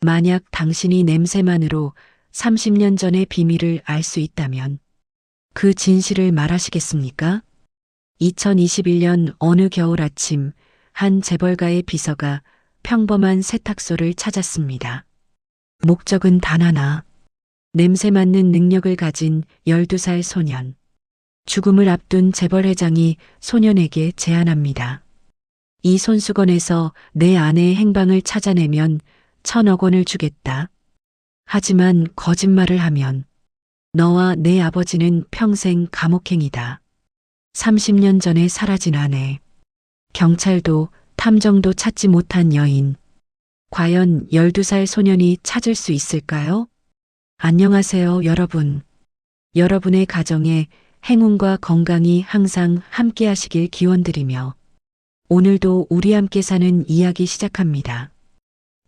만약 당신이 냄새만으로 30년 전의 비밀을 알 수 있다면 그 진실을 말하시겠습니까? 2021년 어느 겨울 아침 한 재벌가의 비서가 평범한 세탁소를 찾았습니다. 목적은 단 하나. 냄새 맡는 능력을 가진 12살 소년. 죽음을 앞둔 재벌 회장이 소년에게 제안합니다. 이 손수건에서 내 아내의 행방을 찾아내면 1,000억 원을 주겠다. 하지만 거짓말을 하면 너와 내 아버지는 평생 감옥행이다. 30년 전에 사라진 아내. 경찰도 탐정도 찾지 못한 여인. 과연 12살 소년이 찾을 수 있을까요? 안녕하세요, 여러분. 여러분의 가정에 행운과 건강이 항상 함께 하시길 기원드리며 오늘도 우리 함께 사는 이야기 시작합니다.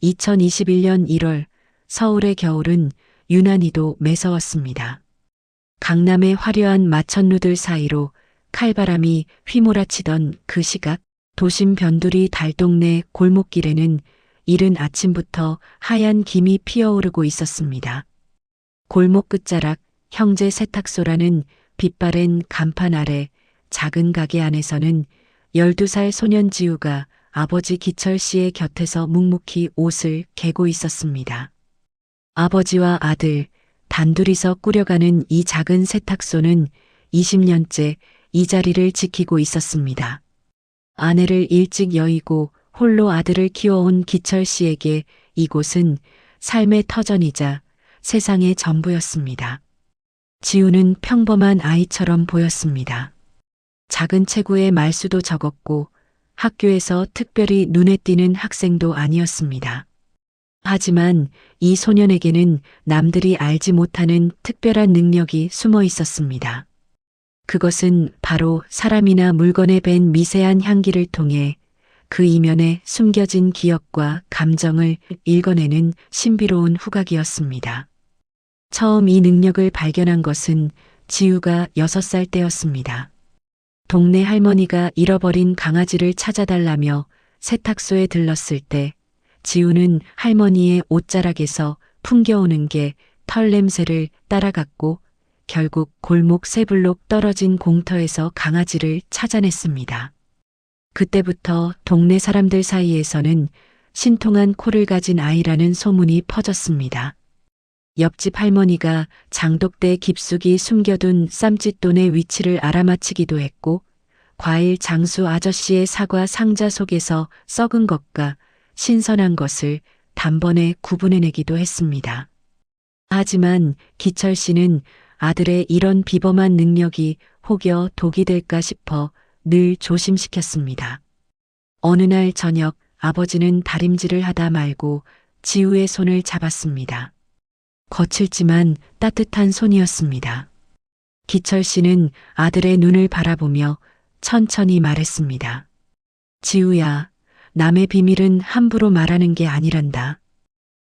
2021년 1월 서울의 겨울은 유난히도 매서웠습니다. 강남의 화려한 마천루들 사이로 칼바람이 휘몰아치던 그 시각, 도심 변두리 달동네 골목길에는 이른 아침부터 하얀 김이 피어오르고 있었습니다. 골목 끝자락 형제 세탁소라는 빛바랜 간판 아래 작은 가게 안에서는 12살 소년 지우가 아버지 기철 씨의 곁에서 묵묵히 옷을 개고 있었습니다. 아버지와 아들 단둘이서 꾸려가는 이 작은 세탁소는 20년째 이 자리를 지키고 있었습니다. 아내를 일찍 여의고 홀로 아들을 키워온 기철 씨에게 이곳은 삶의 터전이자 세상의 전부였습니다. 지우는 평범한 아이처럼 보였습니다. 작은 체구의 말수도 적었고 학교에서 특별히 눈에 띄는 학생도 아니었습니다. 하지만 이 소년에게는 남들이 알지 못하는 특별한 능력이 숨어 있었습니다. 그것은 바로 사람이나 물건에 밴 미세한 향기를 통해 그 이면에 숨겨진 기억과 감정을 읽어내는 신비로운 후각이었습니다. 처음 이 능력을 발견한 것은 지우가 6살 때였습니다. 동네 할머니가 잃어버린 강아지를 찾아달라며 세탁소에 들렀을 때 지우는 할머니의 옷자락에서 풍겨오는 게 털 냄새를 따라갔고 결국 골목 세 블록 떨어진 공터에서 강아지를 찾아냈습니다. 그때부터 동네 사람들 사이에서는 신통한 코를 가진 아이라는 소문이 퍼졌습니다. 옆집 할머니가 장독대 깊숙이 숨겨둔 쌈짓돈의 위치를 알아맞히기도 했고 과일 장수 아저씨의 사과 상자 속에서 썩은 것과 신선한 것을 단번에 구분해내기도 했습니다. 하지만 기철 씨는 아들의 이런 비범한 능력이 혹여 독이 될까 싶어 늘 조심시켰습니다. 어느 날 저녁 아버지는 다림질을 하다 말고 지우의 손을 잡았습니다. 거칠지만 따뜻한 손이었습니다. 기철 씨는 아들의 눈을 바라보며 천천히 말했습니다. 지우야, 남의 비밀은 함부로 말하는 게 아니란다.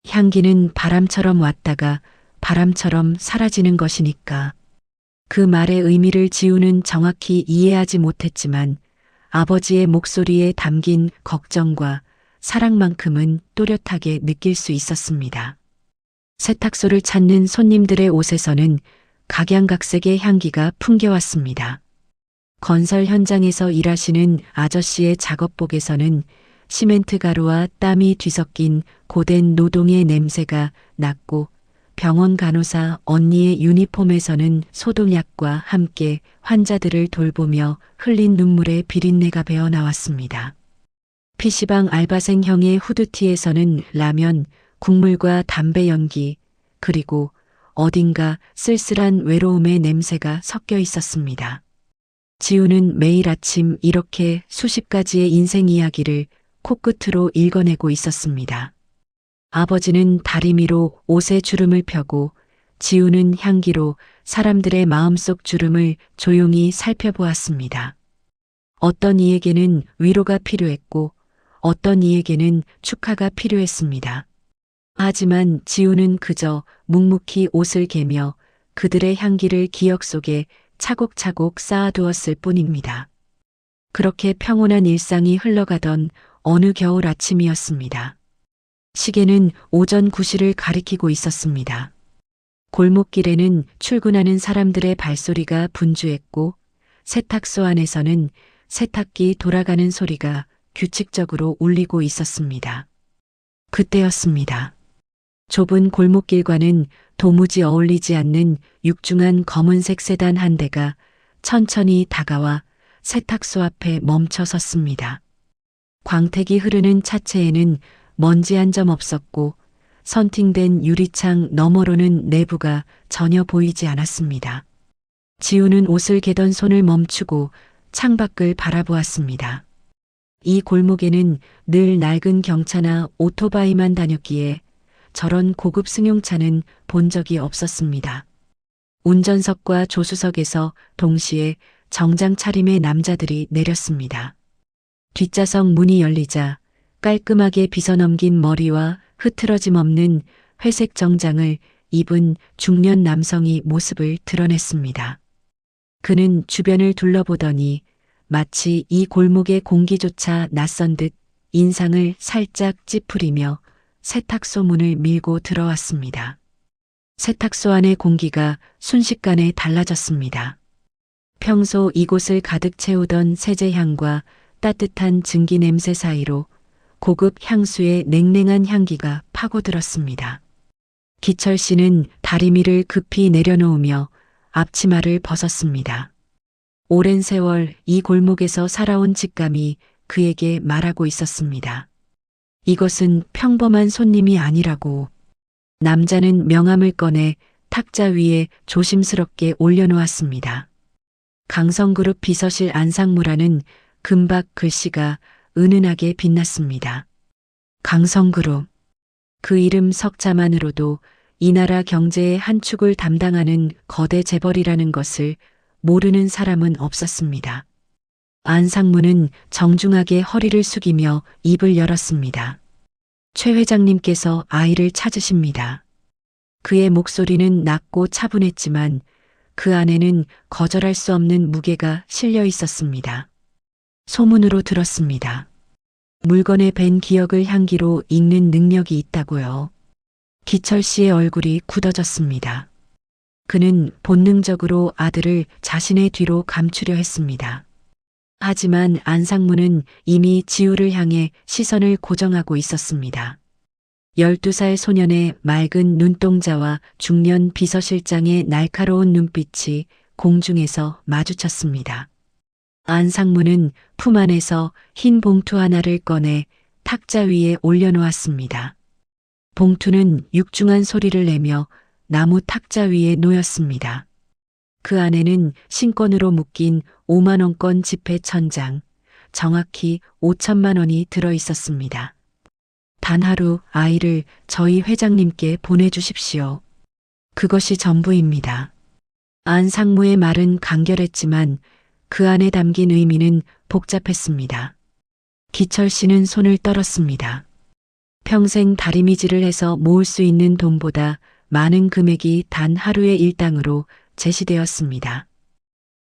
향기는 바람처럼 왔다가 바람처럼 사라지는 것이니까. 그 말의 의미를 지우는 정확히 이해하지 못했지만 아버지의 목소리에 담긴 걱정과 사랑만큼은 또렷하게 느낄 수 있었습니다. 세탁소를 찾는 손님들의 옷에서는 각양각색의 향기가 풍겨왔습니다. 건설 현장에서 일하시는 아저씨의 작업복에서는 시멘트 가루와 땀이 뒤섞인 고된 노동의 냄새가 났고 병원 간호사 언니의 유니폼에서는 소독약과 함께 환자들을 돌보며 흘린 눈물의 비린내가 배어 나왔습니다. PC방 알바생 형의 후드티에서는 라면, 국물과 담배 연기, 그리고 어딘가 쓸쓸한 외로움의 냄새가 섞여 있었습니다. 지우는 매일 아침 이렇게 수십 가지의 인생 이야기를 코끝으로 읽어내고 있었습니다. 아버지는 다리미로 옷의 주름을 펴고 지우는 향기로 사람들의 마음속 주름을 조용히 살펴보았습니다. 어떤 이에게는 위로가 필요했고 어떤 이에게는 축하가 필요했습니다. 하지만 지우는 그저 묵묵히 옷을 개며 그들의 향기를 기억 속에 차곡차곡 쌓아두었을 뿐입니다. 그렇게 평온한 일상이 흘러가던 어느 겨울 아침이었습니다. 시계는 오전 9시를 가리키고 있었습니다. 골목길에는 출근하는 사람들의 발소리가 분주했고 세탁소 안에서는 세탁기 돌아가는 소리가 규칙적으로 울리고 있었습니다. 그때였습니다. 좁은 골목길과는 도무지 어울리지 않는 육중한 검은색 세단 한 대가 천천히 다가와 세탁소 앞에 멈춰 섰습니다. 광택이 흐르는 차체에는 먼지 한 점 없었고 선팅된 유리창 너머로는 내부가 전혀 보이지 않았습니다. 지우는 옷을 개던 손을 멈추고 창밖을 바라보았습니다. 이 골목에는 늘 낡은 경차나 오토바이만 다녔기에 저런 고급 승용차는 본 적이 없었습니다. 운전석과 조수석에서 동시에 정장 차림의 남자들이 내렸습니다. 뒷좌석 문이 열리자 깔끔하게 빗어넘긴 머리와 흐트러짐 없는 회색 정장을 입은 중년 남성이 모습을 드러냈습니다. 그는 주변을 둘러보더니 마치 이 골목의 공기조차 낯선 듯 인상을 살짝 찌푸리며 세탁소 문을 밀고 들어왔습니다. 세탁소 안의 공기가 순식간에 달라졌습니다. 평소 이곳을 가득 채우던 세제 향과 따뜻한 증기 냄새 사이로 고급 향수의 냉랭한 향기가 파고들었습니다. 기철 씨는 다리미를 급히 내려놓으며 앞치마를 벗었습니다. 오랜 세월 이 골목에서 살아온 직감이 그에게 말하고 있었습니다. 이것은 평범한 손님이 아니라고. 남자는 명함을 꺼내 탁자 위에 조심스럽게 올려놓았습니다. 강성그룹 비서실 안상무라는 금박 글씨가 은은하게 빛났습니다. 강성그룹. 그 이름 석자만으로도 이 나라 경제의 한 축을 담당하는 거대 재벌이라는 것을 모르는 사람은 없었습니다. 안상무는 정중하게 허리를 숙이며 입을 열었습니다. 최 회장님께서 아이를 찾으십니다. 그의 목소리는 낮고 차분했지만 그 안에는 거절할 수 없는 무게가 실려 있었습니다. 소문으로 들었습니다. 물건에 밴 기억을 향기로 읽는 능력이 있다고요. 기철 씨의 얼굴이 굳어졌습니다. 그는 본능적으로 아들을 자신의 뒤로 감추려 했습니다. 하지만 안상무는 이미 지우를 향해 시선을 고정하고 있었습니다. 12살 소년의 맑은 눈동자와 중년 비서실장의 날카로운 눈빛이 공중에서 마주쳤습니다. 안상무는 품 안에서 흰 봉투 하나를 꺼내 탁자 위에 올려놓았습니다. 봉투는 육중한 소리를 내며 나무 탁자 위에 놓였습니다. 그 안에는 신권으로 묶인 5만 원권 지폐 1000장, 정확히 5천만 원이 들어 있었습니다. 단 하루 아이를 저희 회장님께 보내주십시오. 그것이 전부입니다. 안상무의 말은 간결했지만 그 안에 담긴 의미는 복잡했습니다. 기철 씨는 손을 떨었습니다. 평생 다리미질을 해서 모을 수 있는 돈보다 많은 금액이 단 하루의 일당으로 제시되었습니다.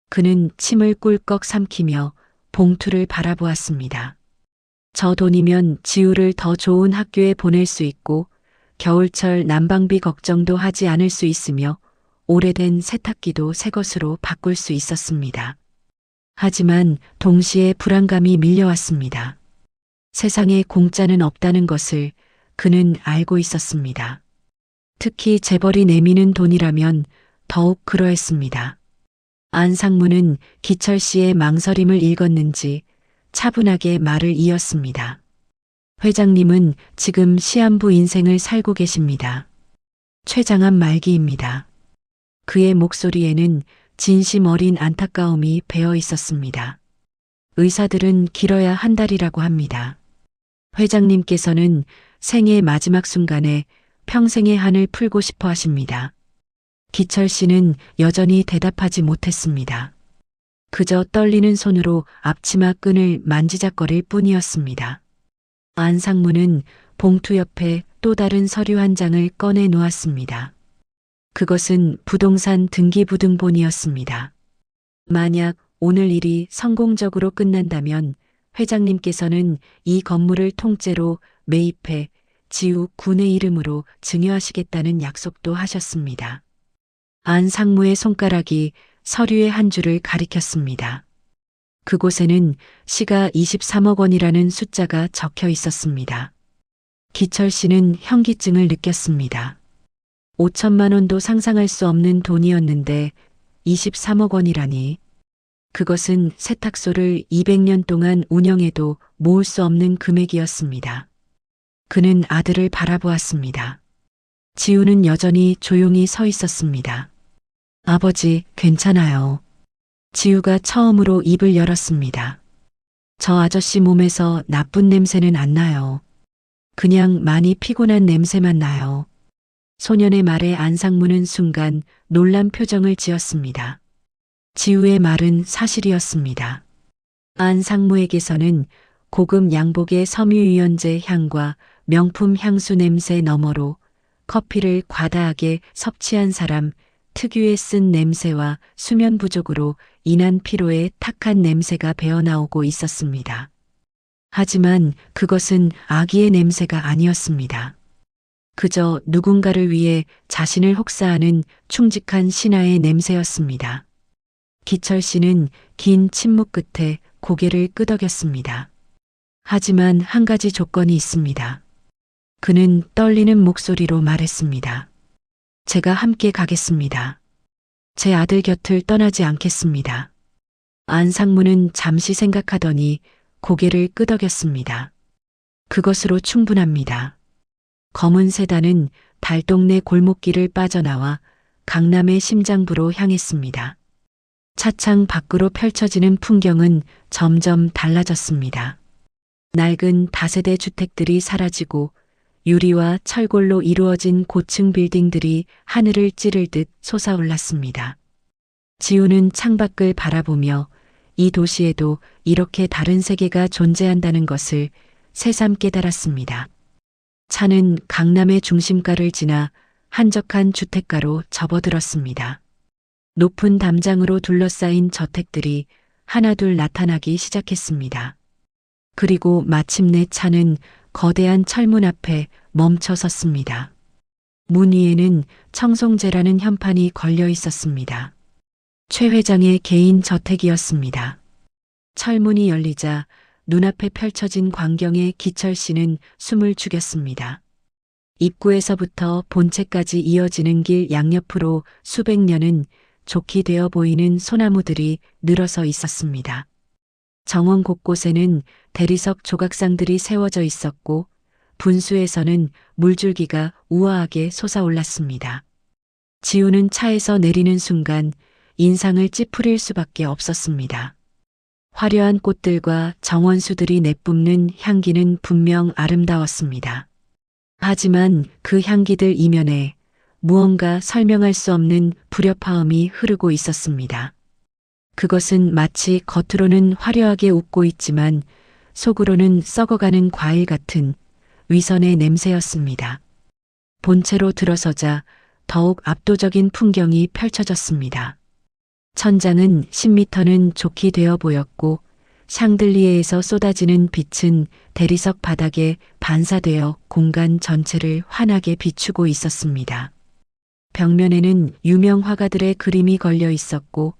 그는 침을 꿀꺽 삼키며 봉투를 바라보았습니다. 저 돈이면 지우를 더 좋은 학교에 보낼 수 있고 겨울철 난방비 걱정도 하지 않을 수 있으며 오래된 세탁기도 새 것으로 바꿀 수 있었습니다. 하지만 동시에 불안감이 밀려왔습니다. 세상에 공짜는 없다는 것을 그는 알고 있었습니다. 특히 재벌이 내미는 돈이라면 더욱 그러했습니다. 안상무는 기철 씨의 망설임을 읽었는지 차분하게 말을 이었습니다. 회장님은 지금 시한부 인생을 살고 계십니다. 최장암 말기입니다. 그의 목소리에는 진심 어린 안타까움이 배어 있었습니다. 의사들은 길어야 한 달이라고 합니다. 회장님께서는 생의 마지막 순간에 평생의 한을 풀고 싶어 하십니다. 기철 씨는 여전히 대답하지 못했습니다. 그저 떨리는 손으로 앞치마 끈을 만지작거릴 뿐이었습니다. 안상무는 봉투 옆에 또 다른 서류 한 장을 꺼내 놓았습니다. 그것은 부동산 등기부등본이었습니다. 만약 오늘 일이 성공적으로 끝난다면 회장님께서는 이 건물을 통째로 매입해 지우 군의 이름으로 증여하시겠다는 약속도 하셨습니다. 안 상무의 손가락이 서류의 한 줄을 가리켰습니다. 그곳에는 시가 23억 원이라는 숫자가 적혀 있었습니다. 기철 씨는 현기증을 느꼈습니다. 5천만 원도 상상할 수 없는 돈이었는데 23억 원이라니. 그것은 세탁소를 200년 동안 운영해도 모을 수 없는 금액이었습니다. 그는 아들을 바라보았습니다. 지우는 여전히 조용히 서 있었습니다. 아버지, 괜찮아요. 지우가 처음으로 입을 열었습니다. 저 아저씨 몸에서 나쁜 냄새는 안 나요. 그냥 많이 피곤한 냄새만 나요. 소년의 말에 안상무는 순간 놀란 표정을 지었습니다. 지우의 말은 사실이었습니다. 안상무에게서는 고급 양복의 섬유유연제 향과 명품 향수 냄새 너머로 커피를 과다하게 섭취한 사람 특유의 쓴 냄새와 수면 부족으로 인한 피로에 탁한 냄새가 배어나오고 있었습니다. 하지만 그것은 아기의 냄새가 아니었습니다. 그저 누군가를 위해 자신을 혹사하는 충직한 신하의 냄새였습니다. 기철 씨는 긴 침묵 끝에 고개를 끄덕였습니다. 하지만 한 가지 조건이 있습니다. 그는 떨리는 목소리로 말했습니다. 제가 함께 가겠습니다. 제 아들 곁을 떠나지 않겠습니다. 안상무는 잠시 생각하더니 고개를 끄덕였습니다. 그것으로 충분합니다. 검은 세단은 달동네 골목길을 빠져나와 강남의 심장부로 향했습니다. 차창 밖으로 펼쳐지는 풍경은 점점 달라졌습니다. 낡은 다세대 주택들이 사라지고 유리와 철골로 이루어진 고층 빌딩들이 하늘을 찌를 듯 솟아올랐습니다. 지우는 창밖을 바라보며 이 도시에도 이렇게 다른 세계가 존재한다는 것을 새삼 깨달았습니다. 차는 강남의 중심가를 지나 한적한 주택가로 접어들었습니다. 높은 담장으로 둘러싸인 저택들이 하나둘 나타나기 시작했습니다. 그리고 마침내 차는 거대한 철문 앞에 멈춰 섰습니다. 문 위에는 청송제라는 현판이 걸려 있었습니다. 최 회장의 개인 저택이었습니다. 철문이 열리자 눈앞에 펼쳐진 광경에 기철 씨는 숨을 죽였습니다. 입구에서부터 본체까지 이어지는 길 양옆으로 수백 년은 좋게 되어 보이는 소나무들이 늘어서 있었습니다. 정원 곳곳에는 대리석 조각상들이 세워져 있었고 분수에서는 물줄기가 우아하게 솟아올랐습니다. 지우는 차에서 내리는 순간 인상을 찌푸릴 수밖에 없었습니다. 화려한 꽃들과 정원수들이 내뿜는 향기는 분명 아름다웠습니다. 하지만 그 향기들 이면에 무언가 설명할 수 없는 불협화음이 흐르고 있었습니다. 그것은 마치 겉으로는 화려하게 웃고 있지만 속으로는 썩어가는 과일 같은 위선의 냄새였습니다. 본체로 들어서자 더욱 압도적인 풍경이 펼쳐졌습니다. 천장은 10m는 좋게 되어 보였고 샹들리에에서 쏟아지는 빛은 대리석 바닥에 반사되어 공간 전체를 환하게 비추고 있었습니다. 벽면에는 유명 화가들의 그림이 걸려 있었고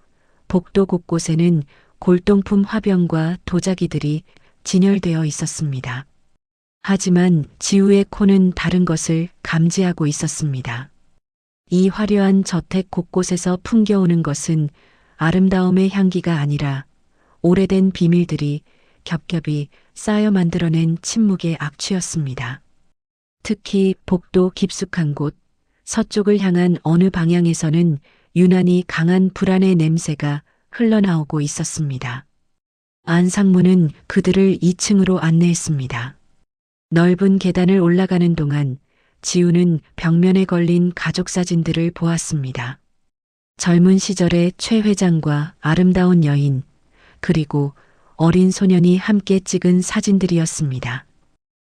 복도 곳곳에는 골동품 화병과 도자기들이 진열되어 있었습니다. 하지만 지우의 코는 다른 것을 감지하고 있었습니다. 이 화려한 저택 곳곳에서 풍겨오는 것은 아름다움의 향기가 아니라 오래된 비밀들이 겹겹이 쌓여 만들어낸 침묵의 악취였습니다. 특히 복도 깊숙한 곳, 서쪽을 향한 어느 방향에서는 유난히 강한 불안의 냄새가 흘러나오고 있었습니다. 안상무는 그들을 2층으로 안내했습니다. 넓은 계단을 올라가는 동안 지우는 벽면에 걸린 가족 사진들을 보았습니다. 젊은 시절의 최 회장과 아름다운 여인, 그리고 어린 소년이 함께 찍은 사진들이었습니다.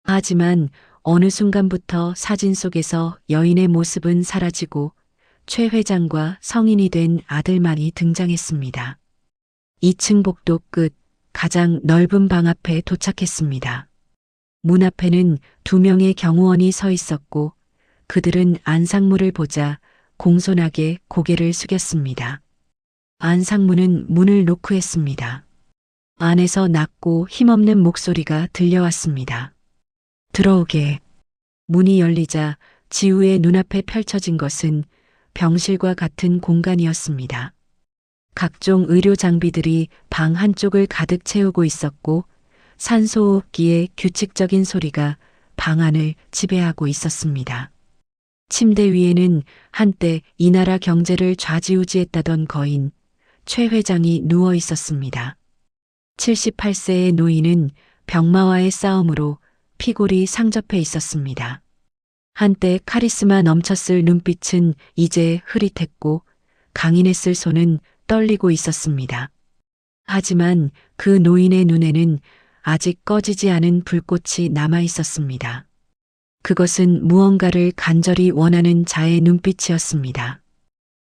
하지만 어느 순간부터 사진 속에서 여인의 모습은 사라지고 최 회장과 성인이 된 아들만이 등장했습니다. 2층 복도 끝 가장 넓은 방 앞에 도착했습니다. 문 앞에는 두 명의 경호원이 서 있었고 그들은 안상무를 보자 공손하게 고개를 숙였습니다. 안상무는 문을 노크했습니다. 안에서 낮고 힘없는 목소리가 들려왔습니다. 들어오게. 문이 열리자 지우의 눈앞에 펼쳐진 것은 병실과 같은 공간이었습니다. 각종 의료 장비들이 방 한쪽을 가득 채우고 있었고 산소호흡기의 규칙적인 소리가 방 안을 지배하고 있었습니다. 침대 위에는 한때 이 나라 경제를 좌지우지했다던 거인 최 회장이 누워 있었습니다. 78세의 노인은 병마와의 싸움으로 피골이 상접해 있었습니다. 한때 카리스마 넘쳤을 눈빛은 이제 흐릿했고 강인했을 손은 떨리고 있었습니다. 하지만 그 노인의 눈에는 아직 꺼지지 않은 불꽃이 남아 있었습니다. 그것은 무언가를 간절히 원하는 자의 눈빛이었습니다.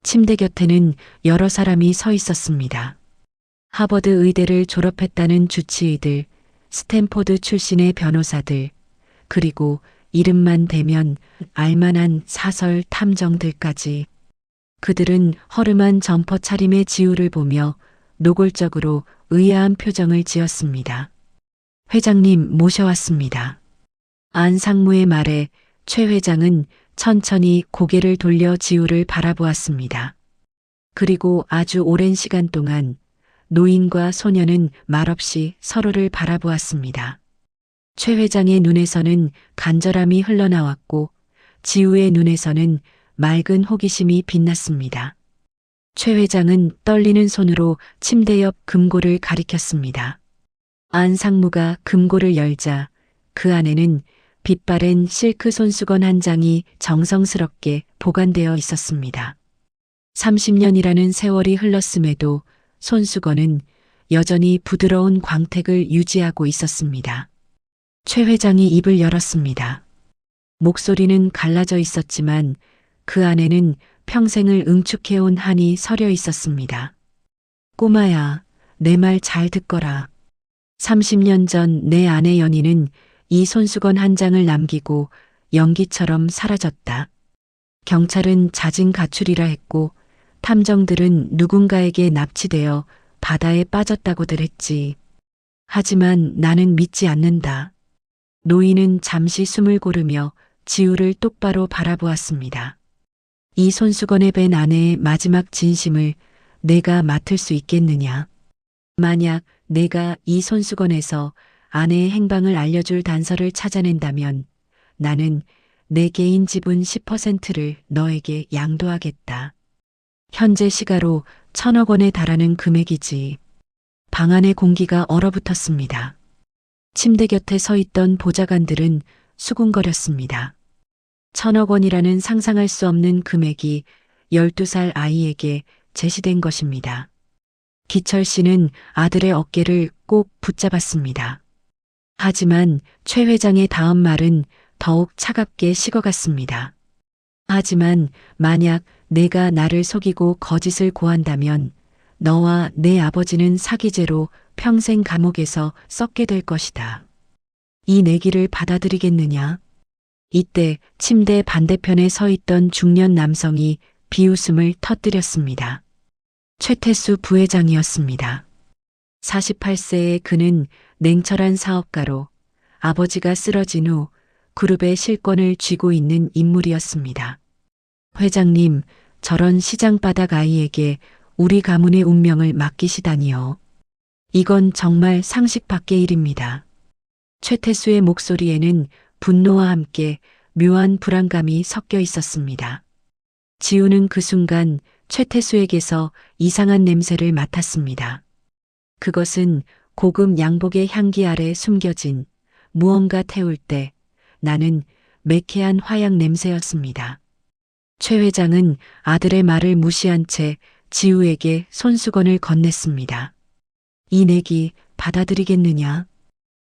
침대 곁에는 여러 사람이 서 있었습니다. 하버드 의대를 졸업했다는 주치의들, 스탠포드 출신의 변호사들, 그리고 이름만 대면 알만한 사설 탐정들까지. 그들은 허름한 점퍼 차림의 지우를 보며 노골적으로 의아한 표정을 지었습니다. 회장님 모셔왔습니다. 안상무의 말에 최 회장은 천천히 고개를 돌려 지우를 바라보았습니다. 그리고 아주 오랜 시간 동안 노인과 소년은 말없이 서로를 바라보았습니다. 최 회장의 눈에서는 간절함이 흘러나왔고 지우의 눈에서는 맑은 호기심이 빛났습니다. 최 회장은 떨리는 손으로 침대 옆 금고를 가리켰습니다. 안상무가 금고를 열자 그 안에는 빛바랜 실크 손수건 한 장이 정성스럽게 보관되어 있었습니다. 30년이라는 세월이 흘렀음에도 손수건은 여전히 부드러운 광택을 유지하고 있었습니다. 최 회장이 입을 열었습니다. 목소리는 갈라져 있었지만 그 안에는 평생을 응축해온 한이 서려 있었습니다. 꼬마야, 내 말 잘 듣거라. 30년 전 내 아내 연희는 이 손수건 한 장을 남기고 연기처럼 사라졌다. 경찰은 자진 가출이라 했고 탐정들은 누군가에게 납치되어 바다에 빠졌다고들 했지. 하지만 나는 믿지 않는다. 노인은 잠시 숨을 고르며 지우를 똑바로 바라보았습니다. 이 손수건에 밴 아내의 마지막 진심을 내가 맡을 수 있겠느냐? 만약 내가 이 손수건에서 아내의 행방을 알려줄 단서를 찾아낸다면 나는 내 개인 지분 10%를 너에게 양도하겠다. 현재 시가로 1,000억 원에 달하는 금액이지. 방 안의 공기가 얼어붙었습니다. 침대 곁에 서 있던 보좌관들은 수군거렸습니다. 1,000억 원이라는 상상할 수 없는 금액이 12살 아이에게 제시된 것입니다. 기철 씨는 아들의 어깨를 꼭 붙잡았습니다. 하지만 최 회장의 다음 말은 더욱 차갑게 식어갔습니다. 하지만 만약 내가 나를 속이고 거짓을 고한다면 너와 내 아버지는 사기죄로 평생 감옥에서 썩게 될 것이다. 이 내기를 받아들이겠느냐? 이때 침대 반대편에 서 있던 중년 남성이 비웃음을 터뜨렸습니다. 최태수 부회장이었습니다. 48세의 그는 냉철한 사업가로 아버지가 쓰러진 후 그룹의 실권을 쥐고 있는 인물이었습니다. 회장님, 저런 시장바닥 아이에게 우리 가문의 운명을 맡기시다니요. 이건 정말 상식 밖의 일입니다. 최태수의 목소리에는 분노와 함께 묘한 불안감이 섞여 있었습니다. 지우는 그 순간 최태수에게서 이상한 냄새를 맡았습니다. 그것은 고급 양복의 향기 아래 숨겨진 무언가 태울 때 나는 매캐한 화약 냄새였습니다. 최 회장은 아들의 말을 무시한 채 지우에게 손수건을 건넸습니다. 이 내기 받아들이겠느냐?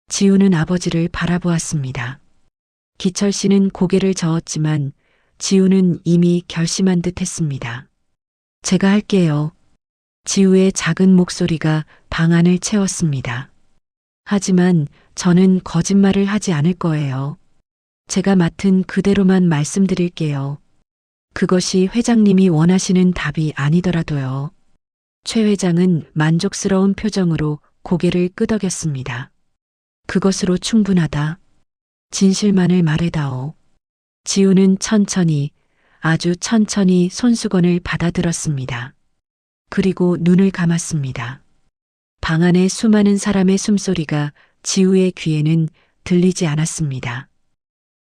지우는 아버지를 바라보았습니다. 기철 씨는 고개를 저었지만 지우는 이미 결심한 듯 했습니다. 제가 할게요. 지우의 작은 목소리가 방 안을 채웠습니다. 하지만 저는 거짓말을 하지 않을 거예요. 제가 맡은 그대로만 말씀드릴게요. 그것이 회장님이 원하시는 답이 아니더라도요. 최 회장은 만족스러운 표정으로 고개를 끄덕였습니다. 그것으로 충분하다. 진실만을 말해다오. 지우는 천천히, 아주 천천히 손수건을 받아들었습니다. 그리고 눈을 감았습니다. 방 안에 수많은 사람의 숨소리가 지우의 귀에는 들리지 않았습니다.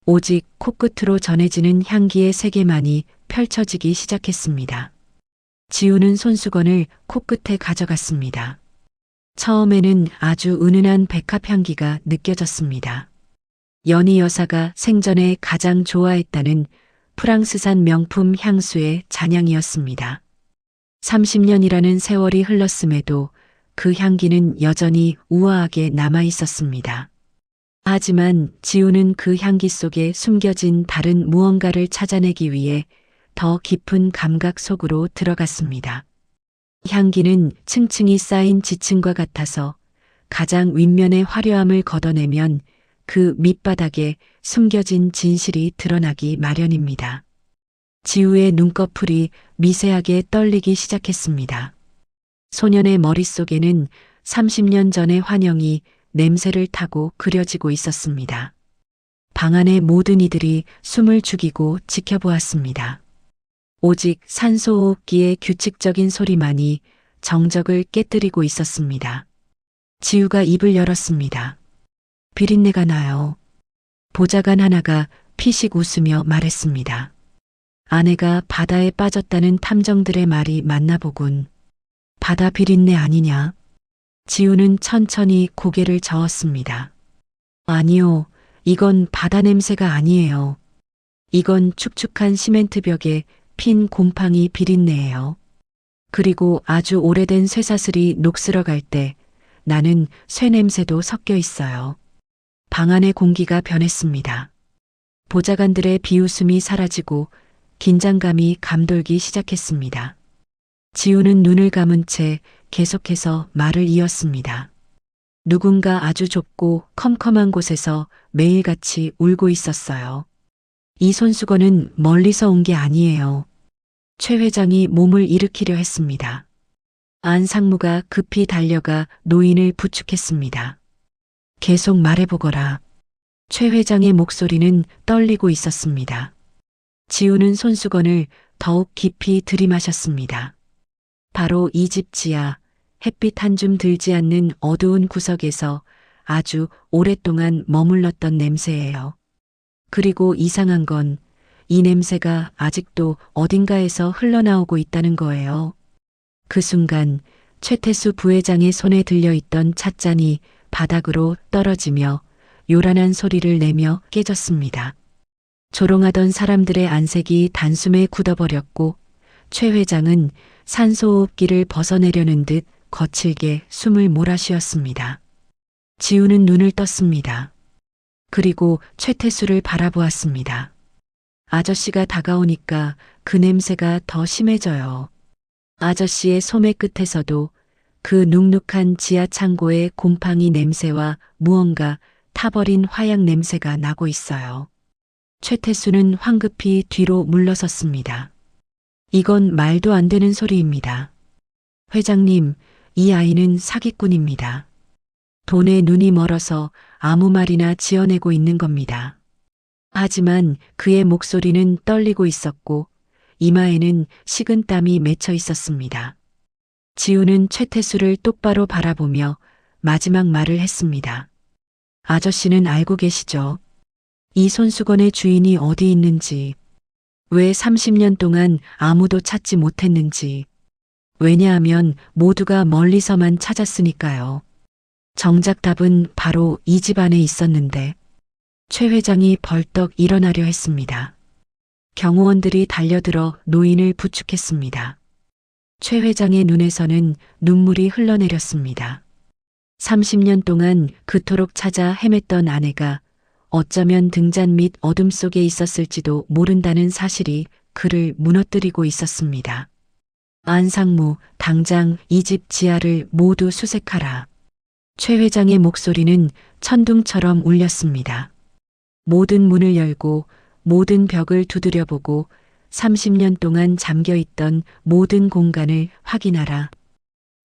오직 코끝으로 전해지는 향기의 세계만이 펼쳐지기 시작했습니다. 지우는 손수건을 코끝에 가져갔습니다. 처음에는 아주 은은한 백합 향기가 느껴졌습니다. 연희 여사가 생전에 가장 좋아했다는 프랑스산 명품 향수의 잔향이었습니다. 30년이라는 세월이 흘렀음에도 그 향기는 여전히 우아하게 남아 있었습니다. 하지만 지우는 그 향기 속에 숨겨진 다른 무언가를 찾아내기 위해 더 깊은 감각 속으로 들어갔습니다. 향기는 층층이 쌓인 지층과 같아서 가장 윗면의 화려함을 걷어내면 그 밑바닥에 숨겨진 진실이 드러나기 마련입니다. 지우의 눈꺼풀이 미세하게 떨리기 시작했습니다. 소년의 머릿속에는 30년 전의 환영이 냄새를 타고 그려지고 있었습니다. 방 안의 모든 이들이 숨을 죽이고 지켜보았습니다. 오직 산소호흡기의 규칙적인 소리만이 정적을 깨뜨리고 있었습니다. 지우가 입을 열었습니다. 비린내가 나요. 보좌관 하나가 피식 웃으며 말했습니다. 아내가 바다에 빠졌다는 탐정들의 말이 맞나 보군. 바다 비린내 아니냐? 지우는 천천히 고개를 저었습니다. 아니요, 이건 바다 냄새가 아니에요. 이건 축축한 시멘트 벽에 핀 곰팡이 비린내예요. 그리고 아주 오래된 쇠사슬이 녹슬어갈 때 나는 쇠 냄새도 섞여 있어요. 방 안의 공기가 변했습니다. 보좌관들의 비웃음이 사라지고 긴장감이 감돌기 시작했습니다. 지우는 눈을 감은 채 계속해서 말을 이었습니다. 누군가 아주 좁고 컴컴한 곳에서 매일같이 울고 있었어요. 이 손수건은 멀리서 온 게 아니에요. 최 회장이 몸을 일으키려 했습니다. 안 상무가 급히 달려가 노인을 부축했습니다. 계속 말해보거라. 최 회장의 목소리는 떨리고 있었습니다. 지우는 손수건을 더욱 깊이 들이마셨습니다. 바로 이 집 지하, 햇빛 한 줌 들지 않는 어두운 구석에서 아주 오랫동안 머물렀던 냄새예요. 그리고 이상한 건 이 냄새가 아직도 어딘가에서 흘러나오고 있다는 거예요. 그 순간 최태수 부회장의 손에 들려있던 찻잔이 바닥으로 떨어지며 요란한 소리를 내며 깨졌습니다. 조롱하던 사람들의 안색이 단숨에 굳어버렸고 최 회장은 산소호흡기를 벗어내려는 듯 거칠게 숨을 몰아쉬었습니다. 지우는 눈을 떴습니다. 그리고 최태수를 바라보았습니다. 아저씨가 다가오니까 그 냄새가 더 심해져요. 아저씨의 소매 끝에서도 그 눅눅한 지하 창고의 곰팡이 냄새와 무언가 타버린 화약 냄새가 나고 있어요. 최태수는 황급히 뒤로 물러섰습니다. 이건 말도 안 되는 소리입니다. 회장님, 이 아이는 사기꾼입니다. 돈에 눈이 멀어서 아무 말이나 지어내고 있는 겁니다. 하지만 그의 목소리는 떨리고 있었고 이마에는 식은땀이 맺혀 있었습니다. 지우는 최태수를 똑바로 바라보며 마지막 말을 했습니다. 아저씨는 알고 계시죠? 이 손수건의 주인이 어디 있는지, 왜 30년 동안 아무도 찾지 못했는지, 왜냐하면 모두가 멀리서만 찾았으니까요. 정작 답은 바로 이 집 안에 있었는데, 최 회장이 벌떡 일어나려 했습니다. 경호원들이 달려들어 노인을 부축했습니다. 최 회장의 눈에서는 눈물이 흘러내렸습니다. 30년 동안 그토록 찾아 헤맸던 아내가 어쩌면 등잔 밑 어둠 속에 있었을지도 모른다는 사실이 그를 무너뜨리고 있었습니다. 안 상무, 당장 이 집 지하를 모두 수색하라. 최 회장의 목소리는 천둥처럼 울렸습니다. 모든 문을 열고 모든 벽을 두드려보고 30년 동안 잠겨있던 모든 공간을 확인하라.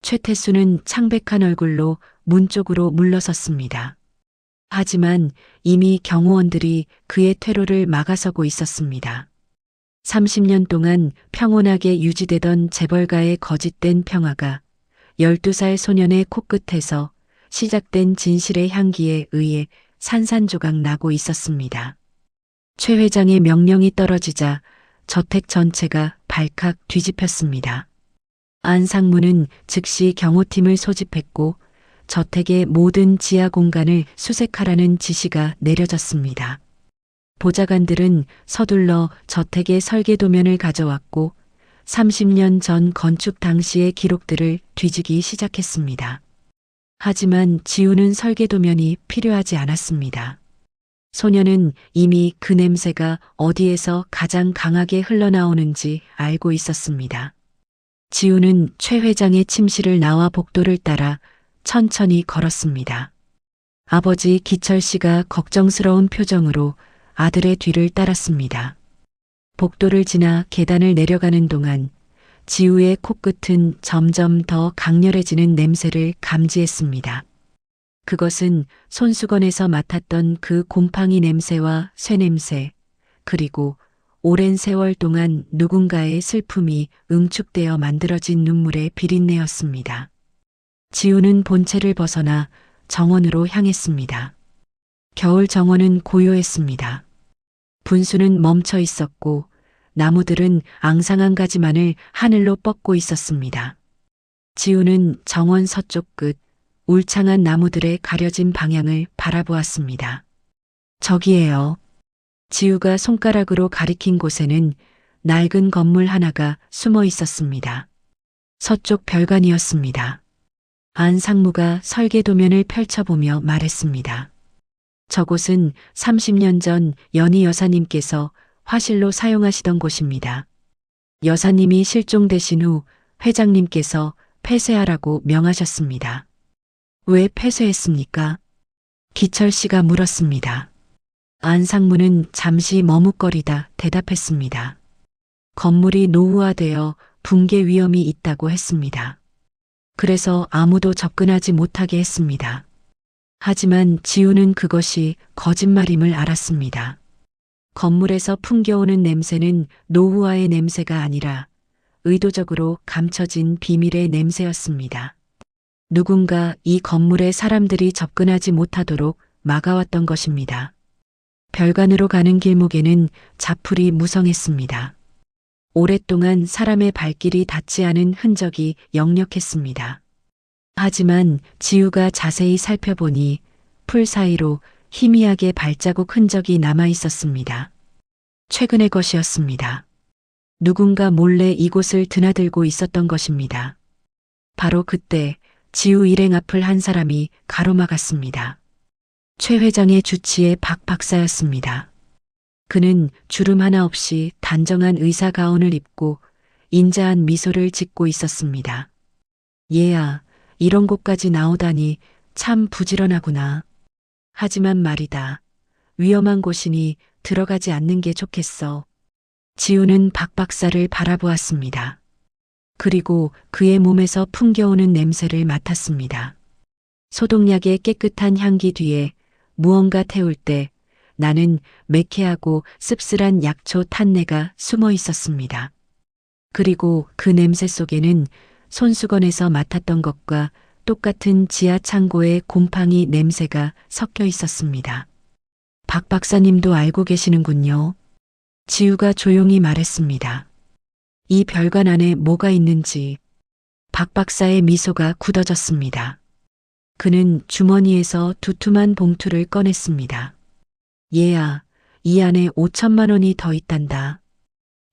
최태수는 창백한 얼굴로 문 쪽으로 물러섰습니다. 하지만 이미 경호원들이 그의 퇴로를 막아서고 있었습니다. 30년 동안 평온하게 유지되던 재벌가의 거짓된 평화가 12살 소년의 코끝에서 시작된 진실의 향기에 의해 산산조각 나고 있었습니다. 최 회장의 명령이 떨어지자 저택 전체가 발칵 뒤집혔습니다. 안상무는 즉시 경호팀을 소집했고 저택의 모든 지하 공간을 수색하라는 지시가 내려졌습니다. 보좌관들은 서둘러 저택의 설계 도면을 가져왔고 30년 전 건축 당시의 기록들을 뒤지기 시작했습니다. 하지만 지우는 설계 도면이 필요하지 않았습니다. 소녀는 이미 그 냄새가 어디에서 가장 강하게 흘러나오는지 알고 있었습니다. 지우는 최 회장의 침실을 나와 복도를 따라 천천히 걸었습니다. 아버지 기철 씨가 걱정스러운 표정으로 아들의 뒤를 따랐습니다. 복도를 지나 계단을 내려가는 동안 지우의 코끝은 점점 더 강렬해지는 냄새를 감지했습니다. 그것은 손수건에서 맡았던 그 곰팡이 냄새와 쇠냄새, 그리고 오랜 세월 동안 누군가의 슬픔이 응축되어 만들어진 눈물의 비린내였습니다. 지우는 본체를 벗어나 정원으로 향했습니다. 겨울 정원은 고요했습니다. 분수는 멈춰 있었고 나무들은 앙상한 가지만을 하늘로 뻗고 있었습니다. 지우는 정원 서쪽 끝 울창한 나무들의 가려진 방향을 바라보았습니다. 저기에요. 지우가 손가락으로 가리킨 곳에는 낡은 건물 하나가 숨어 있었습니다. 서쪽 별관이었습니다. 안상무가 설계 도면을 펼쳐보며 말했습니다. 저곳은 30년 전 연희 여사님께서 화실로 사용하시던 곳입니다. 여사님이 실종되신 후 회장님께서 폐쇄하라고 명하셨습니다. 왜 폐쇄했습니까? 기철 씨가 물었습니다. 안상무는 잠시 머뭇거리다 대답했습니다. 건물이 노후화되어 붕괴 위험이 있다고 했습니다. 그래서 아무도 접근하지 못하게 했습니다. 하지만 지우는 그것이 거짓말임을 알았습니다. 건물에서 풍겨오는 냄새는 노후화의 냄새가 아니라 의도적으로 감춰진 비밀의 냄새였습니다. 누군가 이 건물에 사람들이 접근하지 못하도록 막아왔던 것입니다. 별관으로 가는 길목에는 자풀이 무성했습니다. 오랫동안 사람의 발길이 닿지 않은 흔적이 역력했습니다. 하지만 지우가 자세히 살펴보니 풀 사이로 희미하게 발자국 흔적이 남아 있었습니다. 최근의 것이었습니다. 누군가 몰래 이곳을 드나들고 있었던 것입니다. 바로 그때 지우 일행 앞을 한 사람이 가로막았습니다. 최 회장의 주치의 박 박사였습니다. 그는 주름 하나 없이 단정한 의사 가운을 입고 인자한 미소를 짓고 있었습니다. 얘야, 이런 곳까지 나오다니 참 부지런하구나. 하지만 말이다. 위험한 곳이니 들어가지 않는 게 좋겠어. 지우는 박 박사를 바라보았습니다. 그리고 그의 몸에서 풍겨오는 냄새를 맡았습니다. 소독약의 깨끗한 향기 뒤에 무언가 태울 때 나는 매캐하고 씁쓸한 약초 탄내가 숨어 있었습니다. 그리고 그 냄새 속에는 손수건에서 맡았던 것과 똑같은 지하 창고의 곰팡이 냄새가 섞여 있었습니다. 박 박사님도 알고 계시는군요. 지우가 조용히 말했습니다. 이 별관 안에 뭐가 있는지. 박 박사의 미소가 굳어졌습니다. 그는 주머니에서 두툼한 봉투를 꺼냈습니다. 얘야, 이 안에 5천만 원이 더 있단다.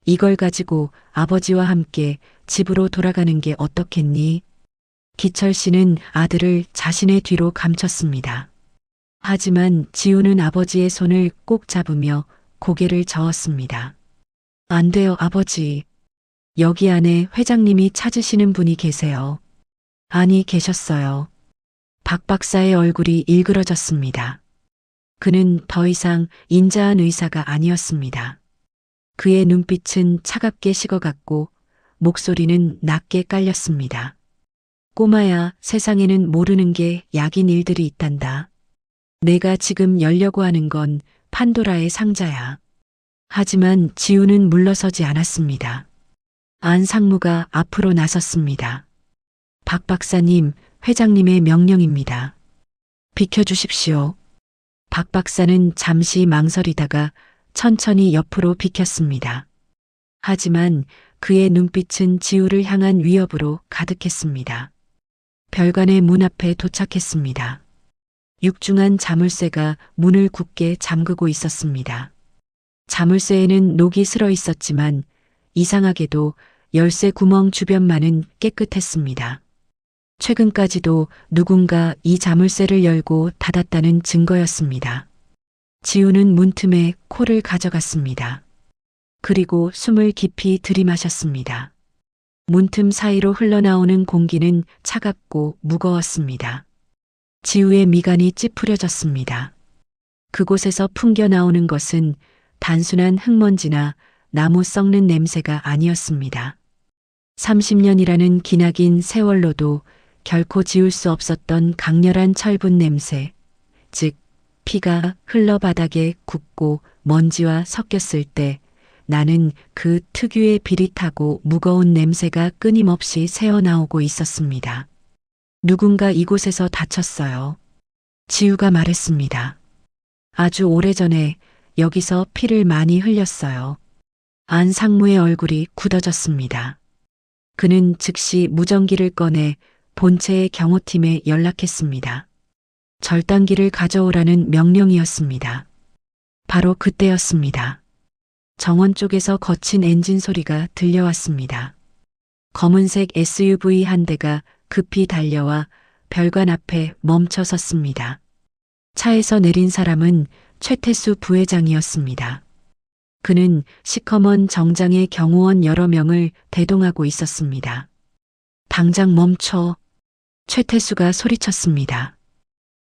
이걸 가지고 아버지와 함께 집으로 돌아가는 게 어떻겠니? 기철 씨는 아들을 자신의 뒤로 감췄습니다. 하지만 지우는 아버지의 손을 꼭 잡으며 고개를 저었습니다. 안 돼요, 아버지. 여기 안에 회장님이 찾으시는 분이 계세요. 아니, 계셨어요. 박 박사의 얼굴이 일그러졌습니다. 그는 더 이상 인자한 의사가 아니었습니다. 그의 눈빛은 차갑게 식어갔고 목소리는 낮게 깔렸습니다. 꼬마야, 세상에는 모르는 게 약인 일들이 있단다. 내가 지금 열려고 하는 건 판도라의 상자야. 하지만 지우는 물러서지 않았습니다. 안 상무가 앞으로 나섰습니다. 박 박사님, 회장님의 명령입니다. 비켜주십시오. 박 박사는 잠시 망설이다가 천천히 옆으로 비켰습니다. 하지만 그의 눈빛은 지우를 향한 위협으로 가득했습니다. 별관의 문 앞에 도착했습니다. 육중한 자물쇠가 문을 굳게 잠그고 있었습니다. 자물쇠에는 녹이 슬어 있었지만 이상하게도 열쇠 구멍 주변만은 깨끗했습니다. 최근까지도 누군가 이 자물쇠를 열고 닫았다는 증거였습니다. 지우는 문틈에 코를 가져갔습니다. 그리고 숨을 깊이 들이마셨습니다. 문틈 사이로 흘러나오는 공기는 차갑고 무거웠습니다. 지우의 미간이 찌푸려졌습니다. 그곳에서 풍겨나오는 것은 단순한 흙먼지나 나무 썩는 냄새가 아니었습니다. 30년이라는 기나긴 세월로도 결코 지울 수 없었던 강렬한 철분 냄새, 즉 피가 흘러 바닥에 굳고 먼지와 섞였을 때 나는 그 특유의 비릿하고 무거운 냄새가 끊임없이 새어나오고 있었습니다. 누군가 이곳에서 다쳤어요. 지우가 말했습니다. 아주 오래전에 여기서 피를 많이 흘렸어요. 안 상무의 얼굴이 굳어졌습니다. 그는 즉시 무전기를 꺼내 본체의 경호팀에 연락했습니다. 절단기를 가져오라는 명령이었습니다. 바로 그때였습니다. 정원 쪽에서 거친 엔진 소리가 들려왔습니다. 검은색 SUV 한 대가 급히 달려와 별관 앞에 멈춰 섰습니다. 차에서 내린 사람은 최태수 부회장이었습니다. 그는 시커먼 정장의 경호원 여러 명을 대동하고 있었습니다. 당장 멈춰. 최태수가 소리쳤습니다.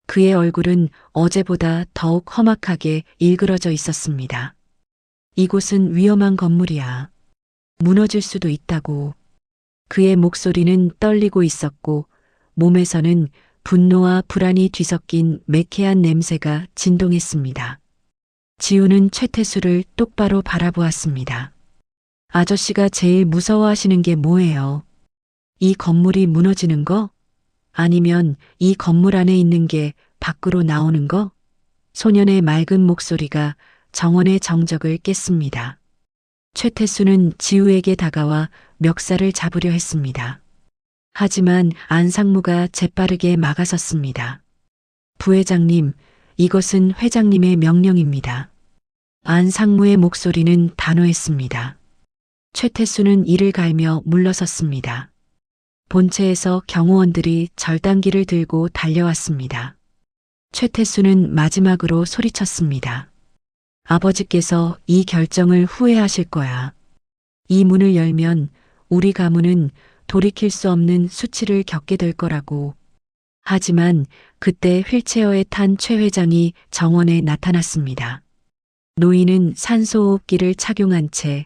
그의 얼굴은 어제보다 더욱 험악하게 일그러져 있었습니다. 이곳은 위험한 건물이야. 무너질 수도 있다고. 그의 목소리는 떨리고 있었고 몸에서는 분노와 불안이 뒤섞인 매캐한 냄새가 진동했습니다. 지우는 최태수를 똑바로 바라보았습니다. 아저씨가 제일 무서워하시는 게 뭐예요? 이 건물이 무너지는 거? 아니면 이 건물 안에 있는 게 밖으로 나오는 거? 소년의 맑은 목소리가 정원의 정적을 깼습니다. 최태수는 지우에게 다가와 멱살을 잡으려 했습니다. 하지만 안 상무가 재빠르게 막아섰습니다. 부회장님, 이것은 회장님의 명령입니다. 안 상무의 목소리는 단호했습니다. 최태수는 이를 갈며 물러섰습니다. 본체에서 경호원들이 절단기를 들고 달려왔습니다. 최태수는 마지막으로 소리쳤습니다. 아버지께서 이 결정을 후회하실 거야. 이 문을 열면 우리 가문은 돌이킬 수 없는 수치를 겪게 될 거라고. 하지만 그때 휠체어에 탄 최 회장이 정원에 나타났습니다. 노인은 산소호흡기를 착용한 채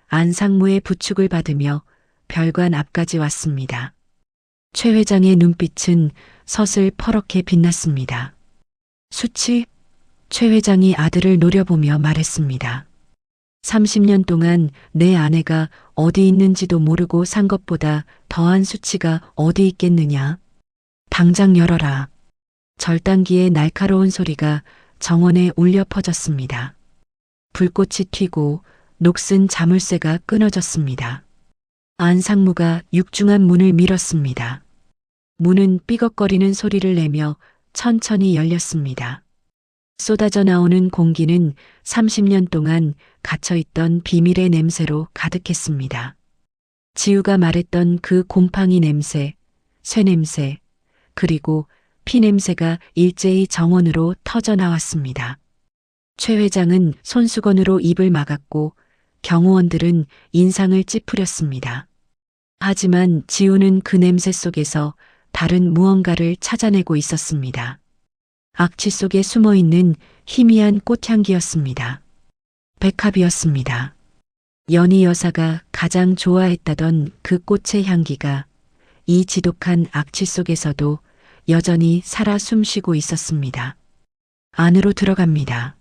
안상무의 부축을 받으며 별관 앞까지 왔습니다. 최 회장의 눈빛은 서슬 퍼렇게 빛났습니다. 수치? 최 회장이 아들을 노려보며 말했습니다. 30년 동안 내 아내가 어디 있는지도 모르고 산 것보다 더한 수치가 어디 있겠느냐. 당장 열어라. 절단기의 날카로운 소리가 정원에 울려 퍼졌습니다. 불꽃이 튀고 녹슨 자물쇠가 끊어졌습니다. 안 상무가 육중한 문을 밀었습니다. 문은 삐걱거리는 소리를 내며 천천히 열렸습니다. 쏟아져 나오는 공기는 30년 동안 갇혀있던 비밀의 냄새로 가득했습니다. 지우가 말했던 그 곰팡이 냄새, 쇠 냄새, 그리고 피 냄새가 일제히 정원으로 터져 나왔습니다. 최 회장은 손수건으로 입을 막았고 경호원들은 인상을 찌푸렸습니다. 하지만 지우는 그 냄새 속에서 다른 무언가를 찾아내고 있었습니다. 악취 속에 숨어 있는 희미한 꽃향기였습니다. 백합이었습니다. 연희 여사가 가장 좋아했다던 그 꽃의 향기가 이 지독한 악취 속에서도 여전히 살아 숨쉬고 있었습니다. 안으로 들어갑니다.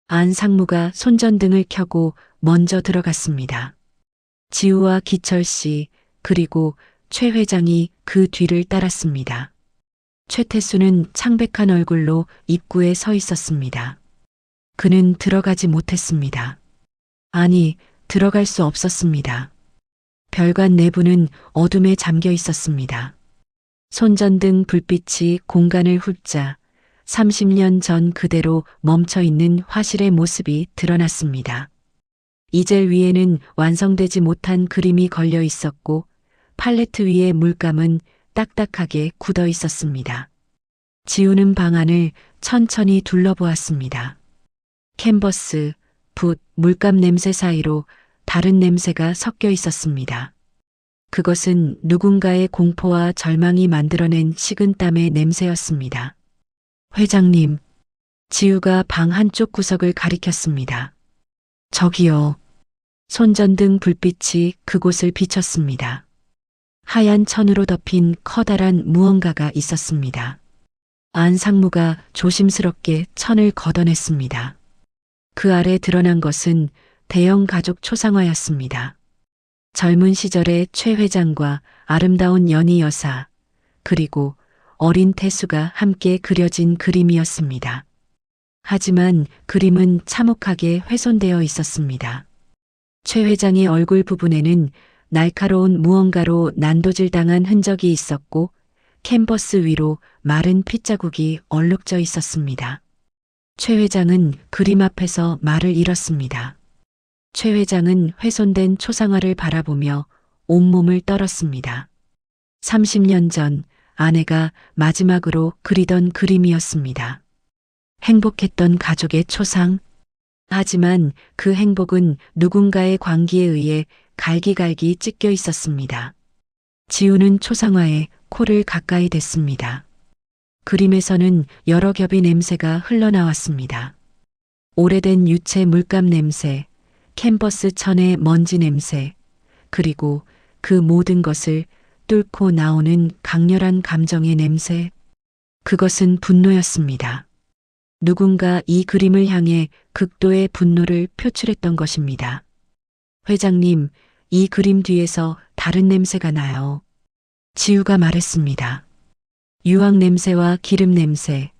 안 상무가 손전등을 켜고 먼저 들어갔습니다. 지우와 기철 씨 그리고 최 회장이 그 뒤를 따랐습니다. 최태수는 창백한 얼굴로 입구에 서 있었습니다. 그는 들어가지 못했습니다. 아니, 들어갈 수 없었습니다. 별관 내부는 어둠에 잠겨 있었습니다. 손전등 불빛이 공간을 훑자 30년 전 그대로 멈춰 있는 화실의 모습이 드러났습니다. 이젤 위에는 완성되지 못한 그림이 걸려 있었고 팔레트 위의 물감은 딱딱하게 굳어 있었습니다. 지우는 방안을 천천히 둘러보았습니다. 캔버스, 붓, 물감 냄새 사이로 다른 냄새가 섞여 있었습니다. 그것은 누군가의 공포와 절망이 만들어낸 식은땀의 냄새였습니다. 회장님, 지우가 방 한쪽 구석을 가리켰습니다. 저기요. 손전등 불빛이 그곳을 비췄습니다. 하얀 천으로 덮인 커다란 무언가가 있었습니다. 안 상무가 조심스럽게 천을 걷어냈습니다. 그 아래 드러난 것은 대형 가족 초상화였습니다. 젊은 시절의 최 회장과 아름다운 연희 여사, 그리고 어린 태수가 함께 그려진 그림이었습니다. 하지만 그림은 참혹하게 훼손되어 있었습니다. 최 회장의 얼굴 부분에는 날카로운 무언가로 난도질당한 흔적이 있었고 캔버스 위로 마른 핏자국이 얼룩져 있었습니다. 최 회장은 그림 앞에서 말을 잃었습니다. 최 회장은 훼손된 초상화를 바라보며 온몸을 떨었습니다. 30년 전 아내가 마지막으로 그리던 그림이었습니다. 행복했던 가족의 초상. 하지만 그 행복은 누군가의 광기에 의해 갈기갈기 찢겨 있었습니다. 지우는 초상화에 코를 가까이 댔습니다. 그림에서는 여러 겹의 냄새가 흘러나왔습니다. 오래된 유체 물감 냄새, 캔버스 천의 먼지 냄새, 그리고 그 모든 것을 뚫고 나오는 강렬한 감정의 냄새. 그것은 분노였습니다. 누군가 이 그림을 향해 극도의 분노를 표출했던 것입니다. 회장님, 이 그림 뒤에서 다른 냄새가 나요. 지우가 말했습니다. 유황 냄새와 기름 냄새,